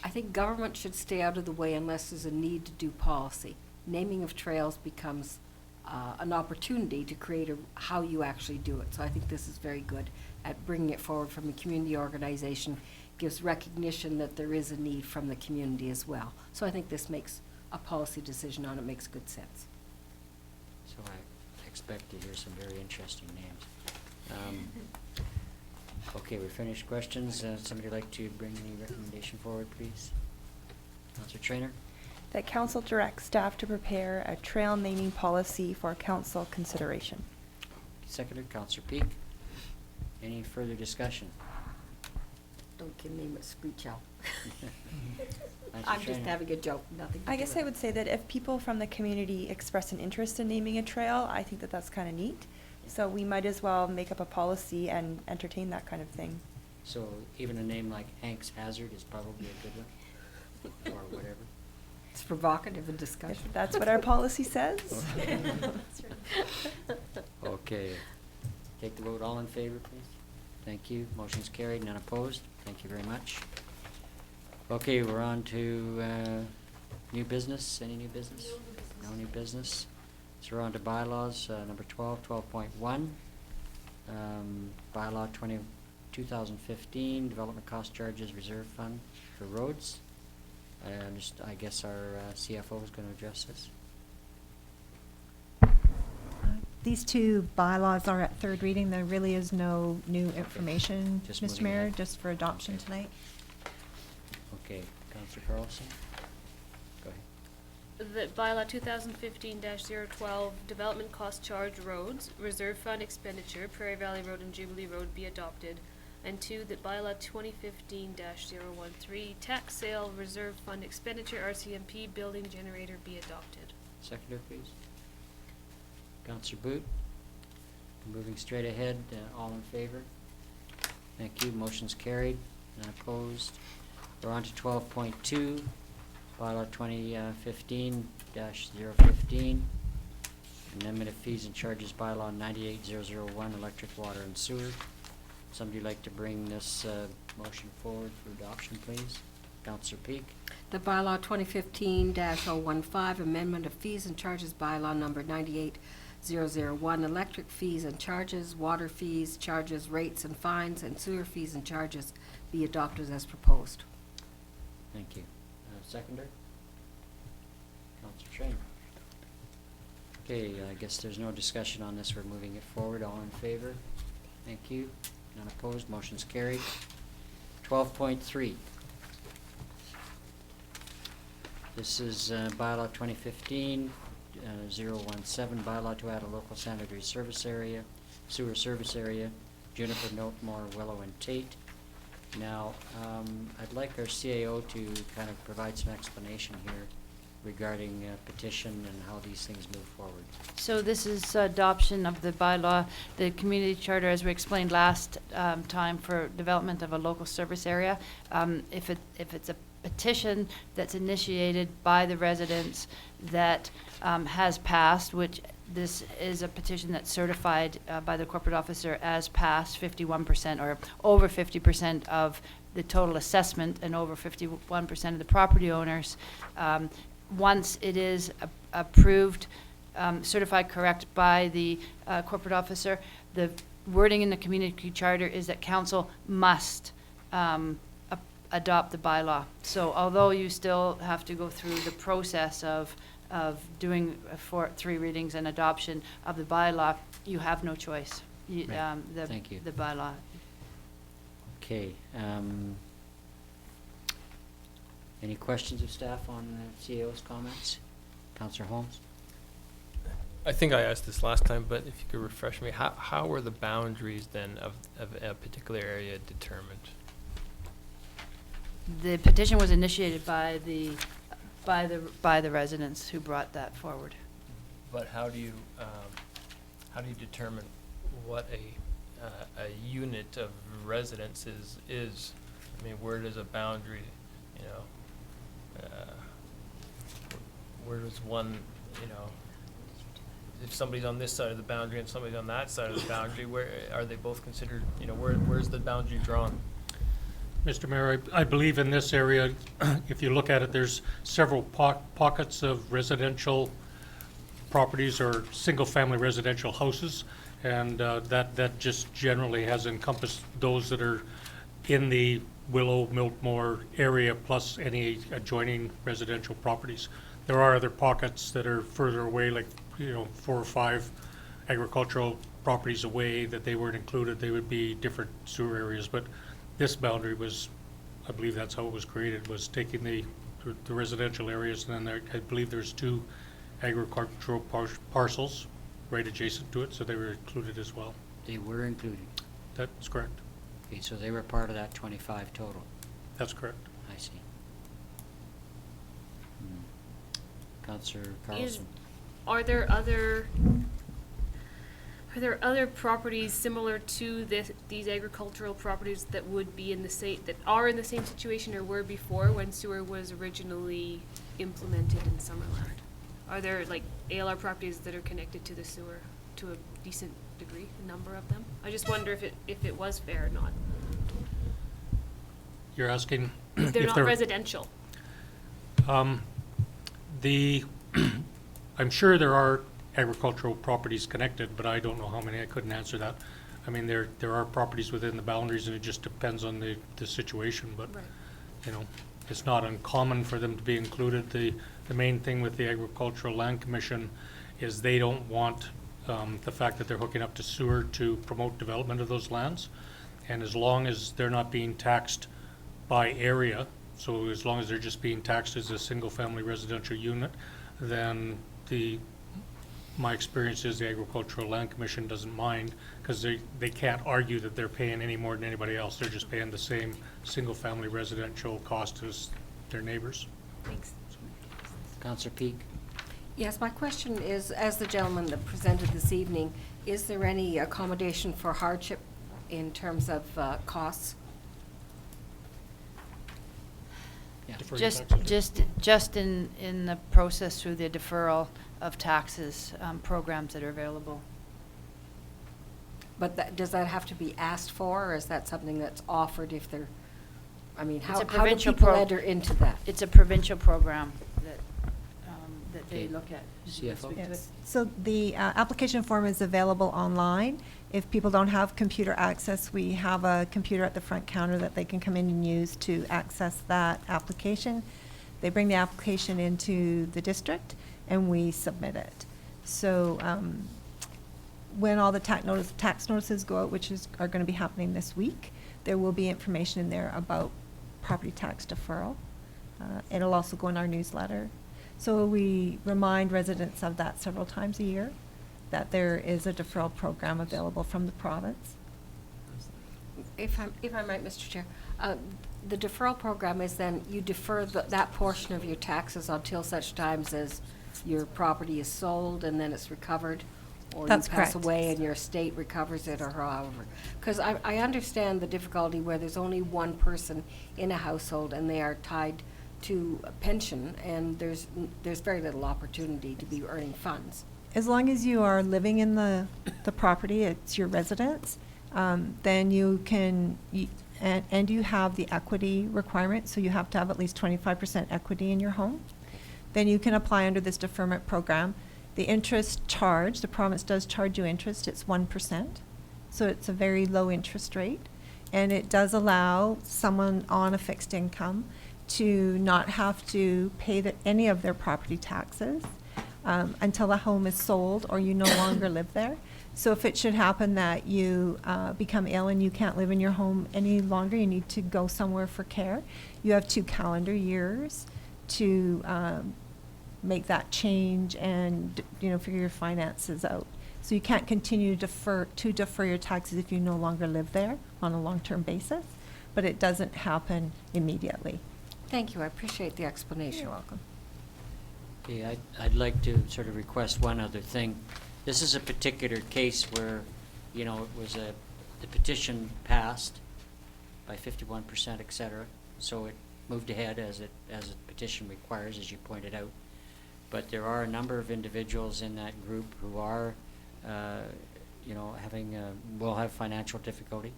think government should stay out of the way unless there's a need to do policy. Naming of trails becomes an opportunity to create how you actually do it. So I think this is very good at bringing it forward from a community organization, gives recognition that there is a need from the community as well. So I think this makes a policy decision on it makes good sense. So I expect to hear some very interesting names. Okay, we finished questions. Somebody like to bring any recommendation forward, please? Councilor Trainer? That council directs staff to prepare a trail naming policy for council consideration. Seconded, Councilor Peak. Any further discussion? Don't give me a screech owl. Councilor I'm just Trainer. having a joke, nothing to I do guess with I it. would say that if people from the community express an interest in naming a trail, I think that that's kind of neat. So we might as well make up a policy and entertain that kind of thing. So even a name like Hank's Hazard is probably a good one, or whatever. It's provocative and discussion. If that's what our policy says. Okay. Take the vote. All in favor, please. Thank you. Motion's carried. None opposed. Thank you very much. Okay, we're on to new business. Any new business? No new business. So we're on to bylaws, number 12.1. Bylaw 2015, Development Cost Charges Reserve Fund for roads. I guess our CFO is going to address this. These two bylaws are at third reading. There really is no new information, Just Mr. moving Mayor, ahead. just for adoption Okay. tonight. Okay, Councillor Carlson? Go ahead. That bylaw 2015-012, development cost charge roads, reserve fund expenditure, Prairie Valley Road and Jubilee Road be adopted. And two, that bylaw 2015-013, tax sale, reserve fund expenditure, RCMP, building generator be adopted. Seconder, please. Councillor Boot? Moving straight ahead, all in favor? Thank you. Motion's carried. None opposed. We're on to 12.2, bylaw 2015-015, amendment of fees and charges bylaw 98001, electric, water, and sewer. Somebody like to bring this motion forward for adoption, please? Councillor Peak? The bylaw 2015-015, amendment of fees and charges bylaw number 98001, electric fees and charges, water fees, charges, rates and fines, and sewer fees and charges be adopted as proposed. Thank you. Seconder? Councillor Trainer? Okay, I guess there's no discussion on this. We're moving it forward. All in favor? Thank you. None opposed. Motion's carried. 12.3. This is bylaw 2015-017, bylaw to add a local sanitary service area, sewer service area, Juniper, Notemore, Willow, and Tate. Now, I'd like our CAO to kind of provide some explanation here regarding petition and how these things move forward. So this is adoption of the bylaw, the community charter, as we explained last time, for development of a local service area. If it's a petition that's initiated by the residents that has passed, which This is a petition that's certified by the corporate officer as passed 51% or over 50% of the total assessment and over 51% of the property owners. Once it is approved, certified correct by the corporate officer, the wording in the community charter is that council must adopt the bylaw. So although you still have to go through the process of doing 3 readings and adoption of the bylaw, you have no choice. Right. Thank you. The bylaw. Okay. Any questions of staff on the CAO's comments? Councillor Holmes? I think I asked this last time, but if you could refresh me, how were the boundaries then of a particular area determined? The petition was initiated by the residents who brought that forward. But how do you determine what a unit of residences is? I mean, where does a boundary, where does one, if somebody's on this side of the boundary and somebody's on that side of the boundary, where are they both considered, where's the boundary drawn? Mr. Mayor, I believe in this area, if you look at it, there's several pockets of residential properties or single-family residential houses, and that just generally has encompassed those that are in the Willow, Milkmore area, plus any adjoining residential properties. There are other pockets that are further away, like 4 or 5 agricultural properties away that they weren't included. They would be different sewer areas, but this boundary was, I believe that's how it was created, was taking the residential areas, and then I believe there's 2 agricultural parcels right adjacent to it, so they were included as well. They were included. That's correct. Okay, so they were part of that 25 total. That's correct. I see. Councillor Carlson. Are there other properties similar to these agricultural properties that would be in the same situation or were before when sewer was originally implemented in Summerland? Are there like ALR properties that are connected to the sewer to a decent degree, a number of them? I just wonder if it was fair or not. You're asking They're if not residential. I'm sure there are agricultural properties connected, but I don't know how many. I couldn't answer that. I mean, there are properties within the boundaries, and it just depends on the situation. But right. It's not uncommon for them to be included. The main thing with the Agricultural Land Commission is they don't want the fact that they're hooking up to sewer to promote development of those lands, and as long as they're not being taxed by area, so as long as they're just being taxed as a single-family residential unit, then my experience is the Agricultural Land Commission doesn't mind, because they can't argue that they're paying any more than anybody else. They're just paying the same single-family residential cost as their neighbors. Thanks. Councillor Peak. Yes, my question is, as the gentleman that presented this evening, is there any accommodation for hardship in terms of costs? Yeah. Defer your taxes. Just in the process through the deferral of taxes programs that are available. But does that have to be asked for, or is that something that's offered if they're, I mean, It's how a do provincial people enter into that? It's a provincial program that they Okay. look at. CFO? Yes. So the application form is available online. If people don't have computer access, we have a computer at the front counter that they can come in and use to access that application. They bring the application into the district and we submit it. So when all the tax notices go out, which are going to be happening this week, there will be information in there about property tax deferral. It'll also go in our newsletter. So we remind residents of that several times a year, that there is a deferral program available from the province. If I might, Mr. Chair, the deferral program is then you defer that portion of your taxes until such times as your property is sold and then it's recovered, or That's you pass correct. away and your estate recovers it, or however. Because I understand the difficulty where there's only one person in a household and they are tied to a pension, and there's very little opportunity to be earning funds. As long as you are living in the property, it's your residence, then you can, and you have the equity requirement, so you have to have at least 25% equity in your home, then you can apply under this deferment program. The interest charge, the province does charge you interest, it's 1%, so it's a very low interest rate, and it does allow someone on a fixed income to not have to pay any of their property taxes until the home is sold or you no longer live there. So if it should happen that you become ill and you can't live in your home any longer, you need to go somewhere for care, you have 2 calendar years to make that change and, figure your finances out. So you can't continue to defer your taxes if you no longer live there on a long-term basis, but it doesn't happen immediately. Thank you, I appreciate the explanation. You're welcome. Okay, I'd like to sort of request one other thing. This is a particular case where, it was the petition passed by 51%, et cetera, so it moved ahead as the petition requires, as you pointed out. But there are a number of individuals in that group who are, will have financial difficulty.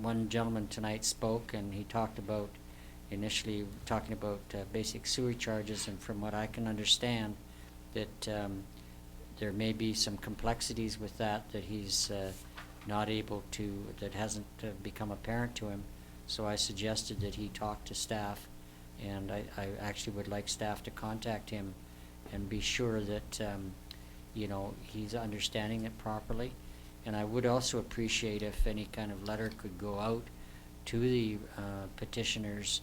One gentleman tonight spoke, and he talked about, initially talking about basic sewer charges, and from what I can understand, that there may be some complexities with that he's not able to, that hasn't become apparent to him. So I suggested that he talk to staff, and I actually would like staff to contact him and be sure that he's understanding it properly. And I would also appreciate if any kind of letter could go out to the petitioners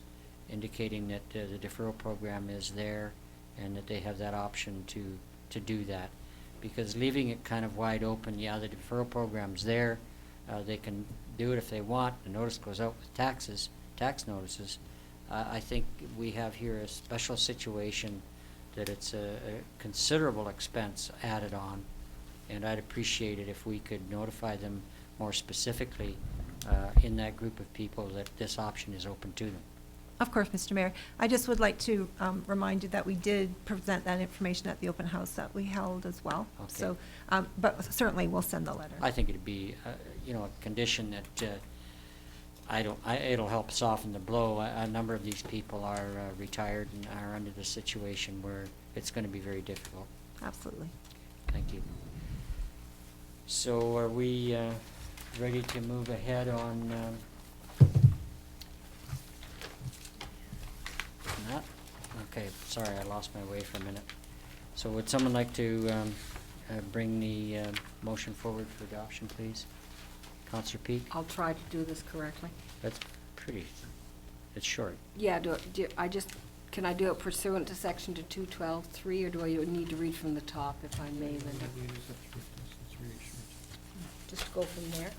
indicating that the deferral program is there and that they have that option to do that. Because leaving it kind of wide open, yeah, the deferral program's there, they can do it if they want, the notice goes out with tax notices. I think we have here a special situation that it's a considerable expense added on, and I'd appreciate it if we could notify them more specifically in that group of people that this option is open to them. Of course, Mr. Mayor. I just would like to remind you that we did present that information at the open house that we held as well. Okay. So, but certainly we'll send the letter. I think it'd be, a condition that it'll help soften the blow. A number of these people are retired and are under the situation where it's going to be very difficult. Absolutely. Thank you. So are we ready to move ahead on that? Okay, sorry, I lost my way for a minute. So would someone like to bring the motion forward for adoption, please? Councillor Peak? I'll try to do this correctly. That's pretty, it's short. Yeah, can I do it pursuant to section 212.3, or do I need to read from the top, if I may, Linda? Just go from there.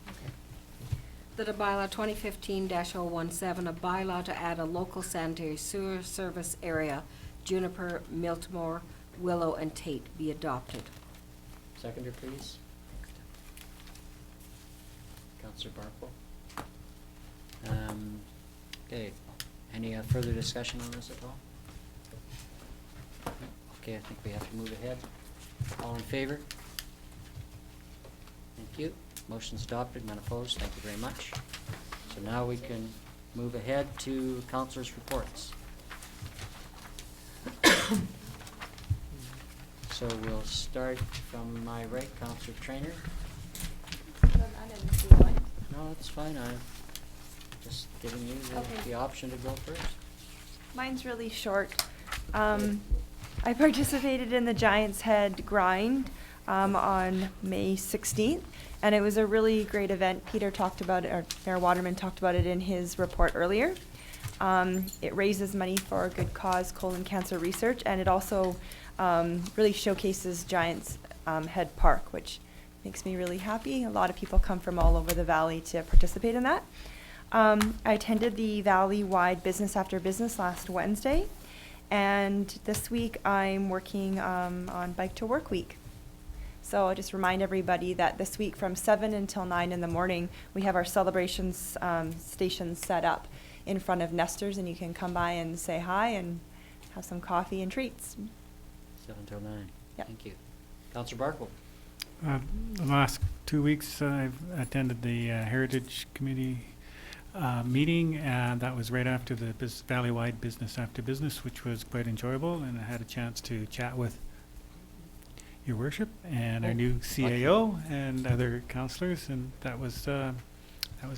Okay. That a bylaw 2015-017, a bylaw to add a local sanitary sewer service area, Juniper, Miltmore, Willow, and Tate, be adopted. Seconder, please. Councillor Barkle. Okay, any further discussion on this at all? Okay, I think we have to move ahead. All in favor? Thank you. Motion's adopted, none opposed. Thank you very much. So now we can move ahead to councillors' reports. So we'll start from my right, Councillor Trainer. I didn't see one. No, that's fine. I'm just giving you the option to go first. Mine's really short. I participated in the Giant's Head grind on May 16th, and it was a really great event. Peter talked about it, or Mayor Waterman talked about it in his report earlier. It raises money for a good cause, colon cancer research, and it also really showcases Giant's Head Park, which makes me really happy. A lot of people come from all over the valley to participate in that. I attended the Valley-wide Business After Business last Wednesday, and this week I'm working on Bike to Work Week. So I'll just remind everybody that this week from 7 until 9 in the morning, we have our celebrations stations set up in front of Nestor's, and you can come by and say hi and have some coffee and treats. 7 till 9. Yep. Thank you. Counselor Barkle? The last 2 weeks, I've attended the Heritage Committee meeting, and that was right after the Valley-wide Business After Business, which was quite enjoyable, and I had a chance to chat with Your Worship and our new CAO and other councillors, and that was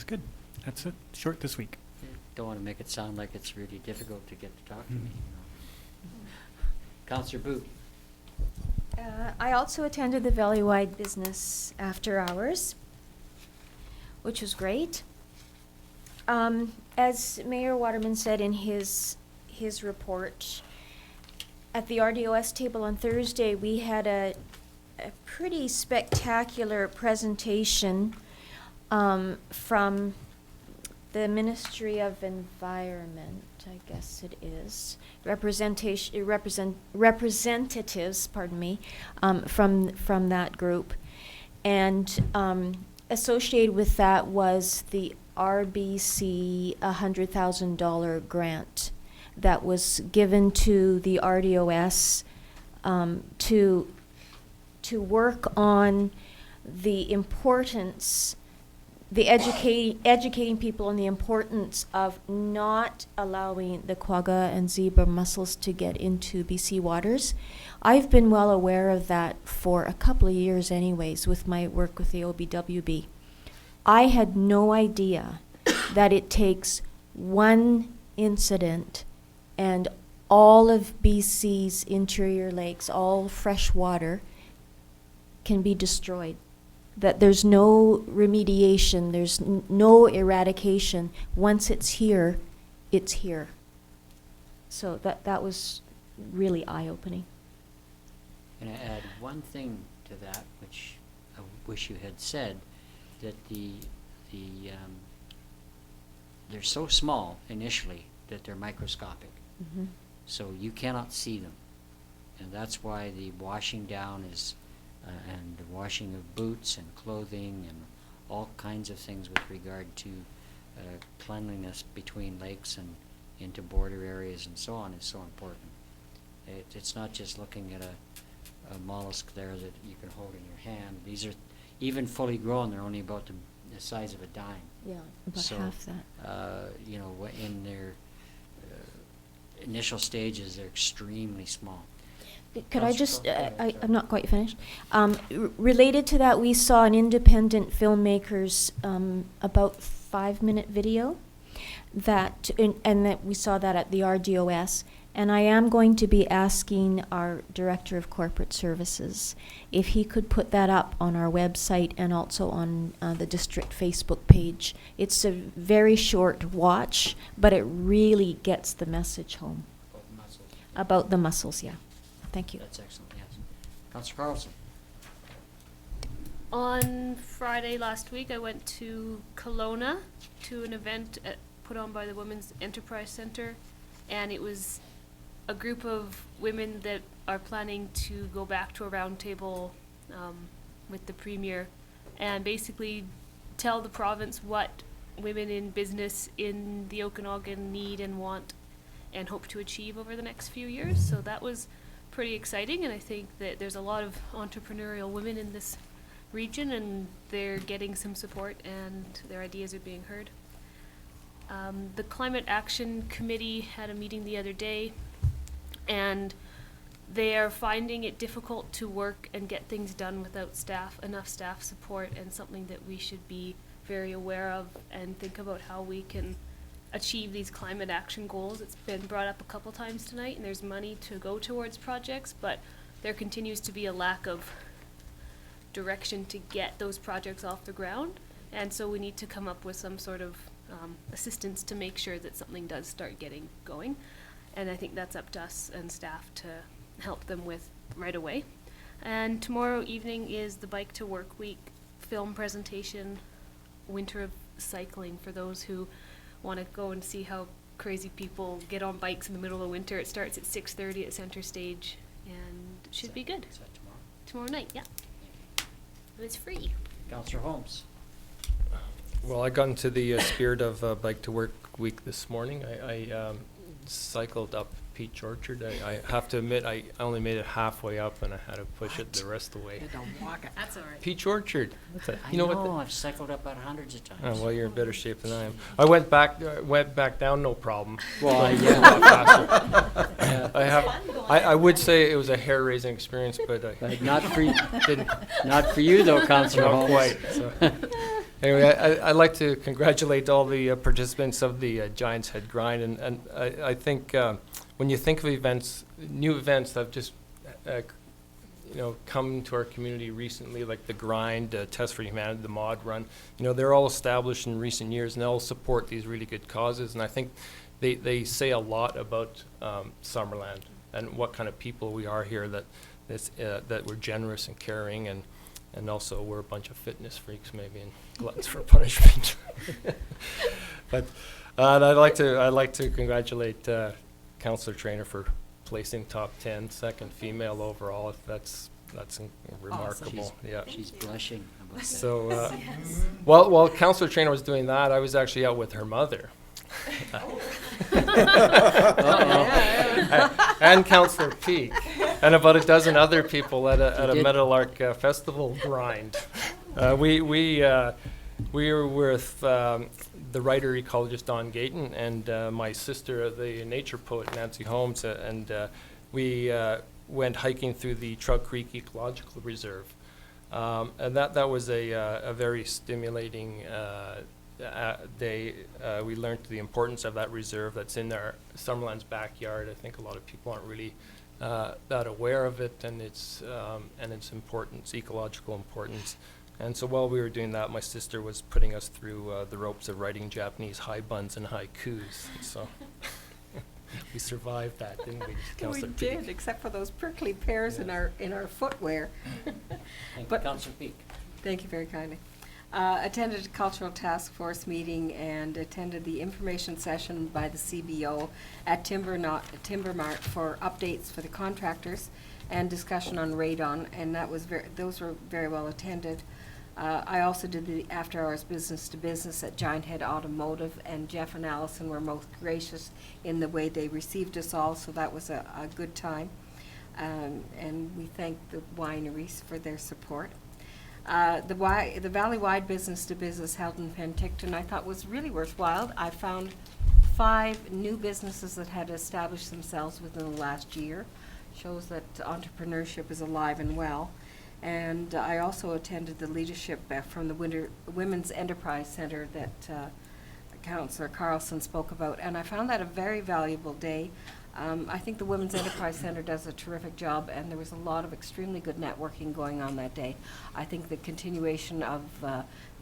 good. That's it. Short this week. Don't want to make it sound like it's really difficult to get to talk to me. Counselor Boot? I also attended the Valley-wide Business After Hours, which was great. As Mayor Waterman said in his report, at the RDOS table on Thursday, we had a pretty spectacular presentation from the Ministry of Environment, I guess it is, representatives, pardon me, from that group. And associated with that was the RBC $100,000 grant that was given to the RDOS to work on the importance, educating people on the importance of not allowing the quagga and zebra mussels to get into BC waters. I've been well aware of that for a couple of years anyways with my work with the OBWB. I had no idea that it takes one incident and all of BC's interior lakes, all fresh water, can be destroyed. That there's no remediation, there's no eradication. Once it's here, it's here. So that was really eye-opening. Can I add one thing to that, which I wish you had said, that they're so small initially that they're microscopic. Mm-hmm. So you cannot see them. And that's why the washing down is, and the washing of boots and clothing and all kinds of things with regard to cleanliness between lakes and into border areas and so on is so important. It's not just looking at a mollusk there that you can hold in your hand. These are, even fully grown, they're only about the size of a dime. Yeah, about So, half that. you know, in their initial stages, they're extremely small. Could I Councillor just, Cox, go ahead, I'm not quite finished. Related to that, we saw an independent filmmaker's about 5-minute video that, and that we saw that at the RDOS. And I am going to be asking our Director of Corporate Services if he could put that up on our website and also on the district Facebook page. It's a very short watch, but it really gets the message home. About the mussels. About the mussels, yeah. Thank you. That's excellent, yes. Councillor Carlson? On Friday last week, I went to Kelowna to an event put on by the Women's Enterprise Centre, and it was a group of women that are planning to go back to a roundtable with the Premier and basically tell the province what women in business in the Okanagan need and want and hope to achieve over the next few years. So that was pretty exciting, and I think that there's a lot of entrepreneurial women in this region, and they're getting some support and their ideas are being heard. The Climate Action Committee had a meeting the other day, and they are finding it difficult to work and get things done without enough staff support, and something that we should be very aware of and think about how we can achieve these climate action goals. It's been brought up a couple times tonight, and there's money to go towards projects, but there continues to be a lack of direction to get those projects off the ground, and so we need to come up with some sort of assistance to make sure that something does start getting going. And I think that's up to us and staff to help them with right away. And tomorrow evening is the Bike to Work Week film presentation, Winter of Cycling, for those who want to go and see how crazy people get on bikes in the middle of winter. It starts at 6:30 at Center Stage, and it should be good. Is that tomorrow? Tomorrow night, yeah. And it's free. Councillor Holmes? Well, I got into the spirit of Bike to Work Week this morning. I cycled up Peach Orchard. I have to admit, I only made it halfway up and I had to push it the rest of the way. That's all right. Peach Orchard. That's a, I you know what? I've cycled up that hundreds of times. Oh, well, you're in better shape than I am. I went back down, no problem. Well, A yeah. lot faster. I would say it was a hair-raising experience, but I But not for, didn't. not for you though, Councillor Not Holmes. quite. So. Anyway, I'd like to congratulate all the participants of the Giant's Head Grind, and I think when you think of events, new events that have just come to our community recently, like the Grind, Test for Humanity, the Mod Run, they're all established in recent years, and they all support these really good causes, and I think they say a lot about Summerland and what kind of people we are here, that we're generous and caring, and also we're a bunch of fitness freaks maybe and gluttons for punishment. But I'd like to congratulate Councillor Trainer for placing top 10, second female overall. That's remarkable. Yeah. She's blushing about that. So while Councillor Trainer was doing that, I was actually out with her mother. And Councillor Peak, and about a dozen other people at a Meadowlark Festival grind. We were with the writer ecologist Don Gayton and my sister, the nature poet Nancy Holmes, and we went hiking through the Trout Creek Ecological Reserve, and that was a very stimulating day. We learned the importance of that reserve that's in our Summerland's backyard. I think a lot of people aren't really that aware of it and its importance, ecological importance. And so while we were doing that, my sister was putting us through the ropes of writing Japanese high buns and haikus. So we survived that, didn't we, We Councillor Peak? did, except for those prickly pears in our footwear. Thank you, But- Councillor Peak. Thank you very kindly. Attended a cultural task force meeting and attended the information session by the CBO at Timber Mart for updates for the contractors and discussion on radon, and those were very well attended. I also did the after-hours business-to-business at Giant Head Automotive, and Jeff and Allison were most gracious in the way they received us all, so that was a good time. And we thank the wineries for their support. The Valley-wide business-to-business held in Penticton I thought was really worthwhile. I found 5 new businesses that had established themselves within the last year. Shows that entrepreneurship is alive and well. And I also attended the leadership from the Women's Enterprise Center that Councillor Carlson spoke about, and I found that a very valuable day. I think the Women's Enterprise Center does a terrific job, and there was a lot of extremely good networking going on that day. I think the continuation of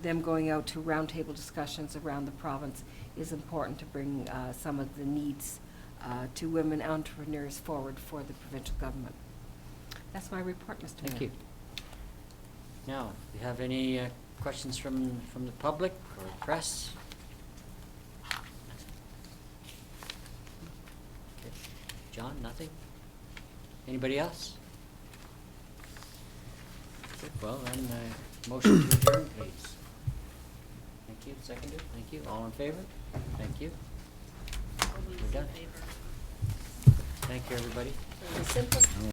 them going out to roundtable discussions around the province is important to bring some of the needs to women entrepreneurs forward for the provincial government. That's my report, Mr. Mayor. Thank you. Now, do you have any questions from the public or press? Okay. John, nothing? Anybody else? Good. Well, then, motion to adjourn, please. Thank you. Seconded. Thank you. All in favor? Thank you. We're done. Thank you, everybody. The simplest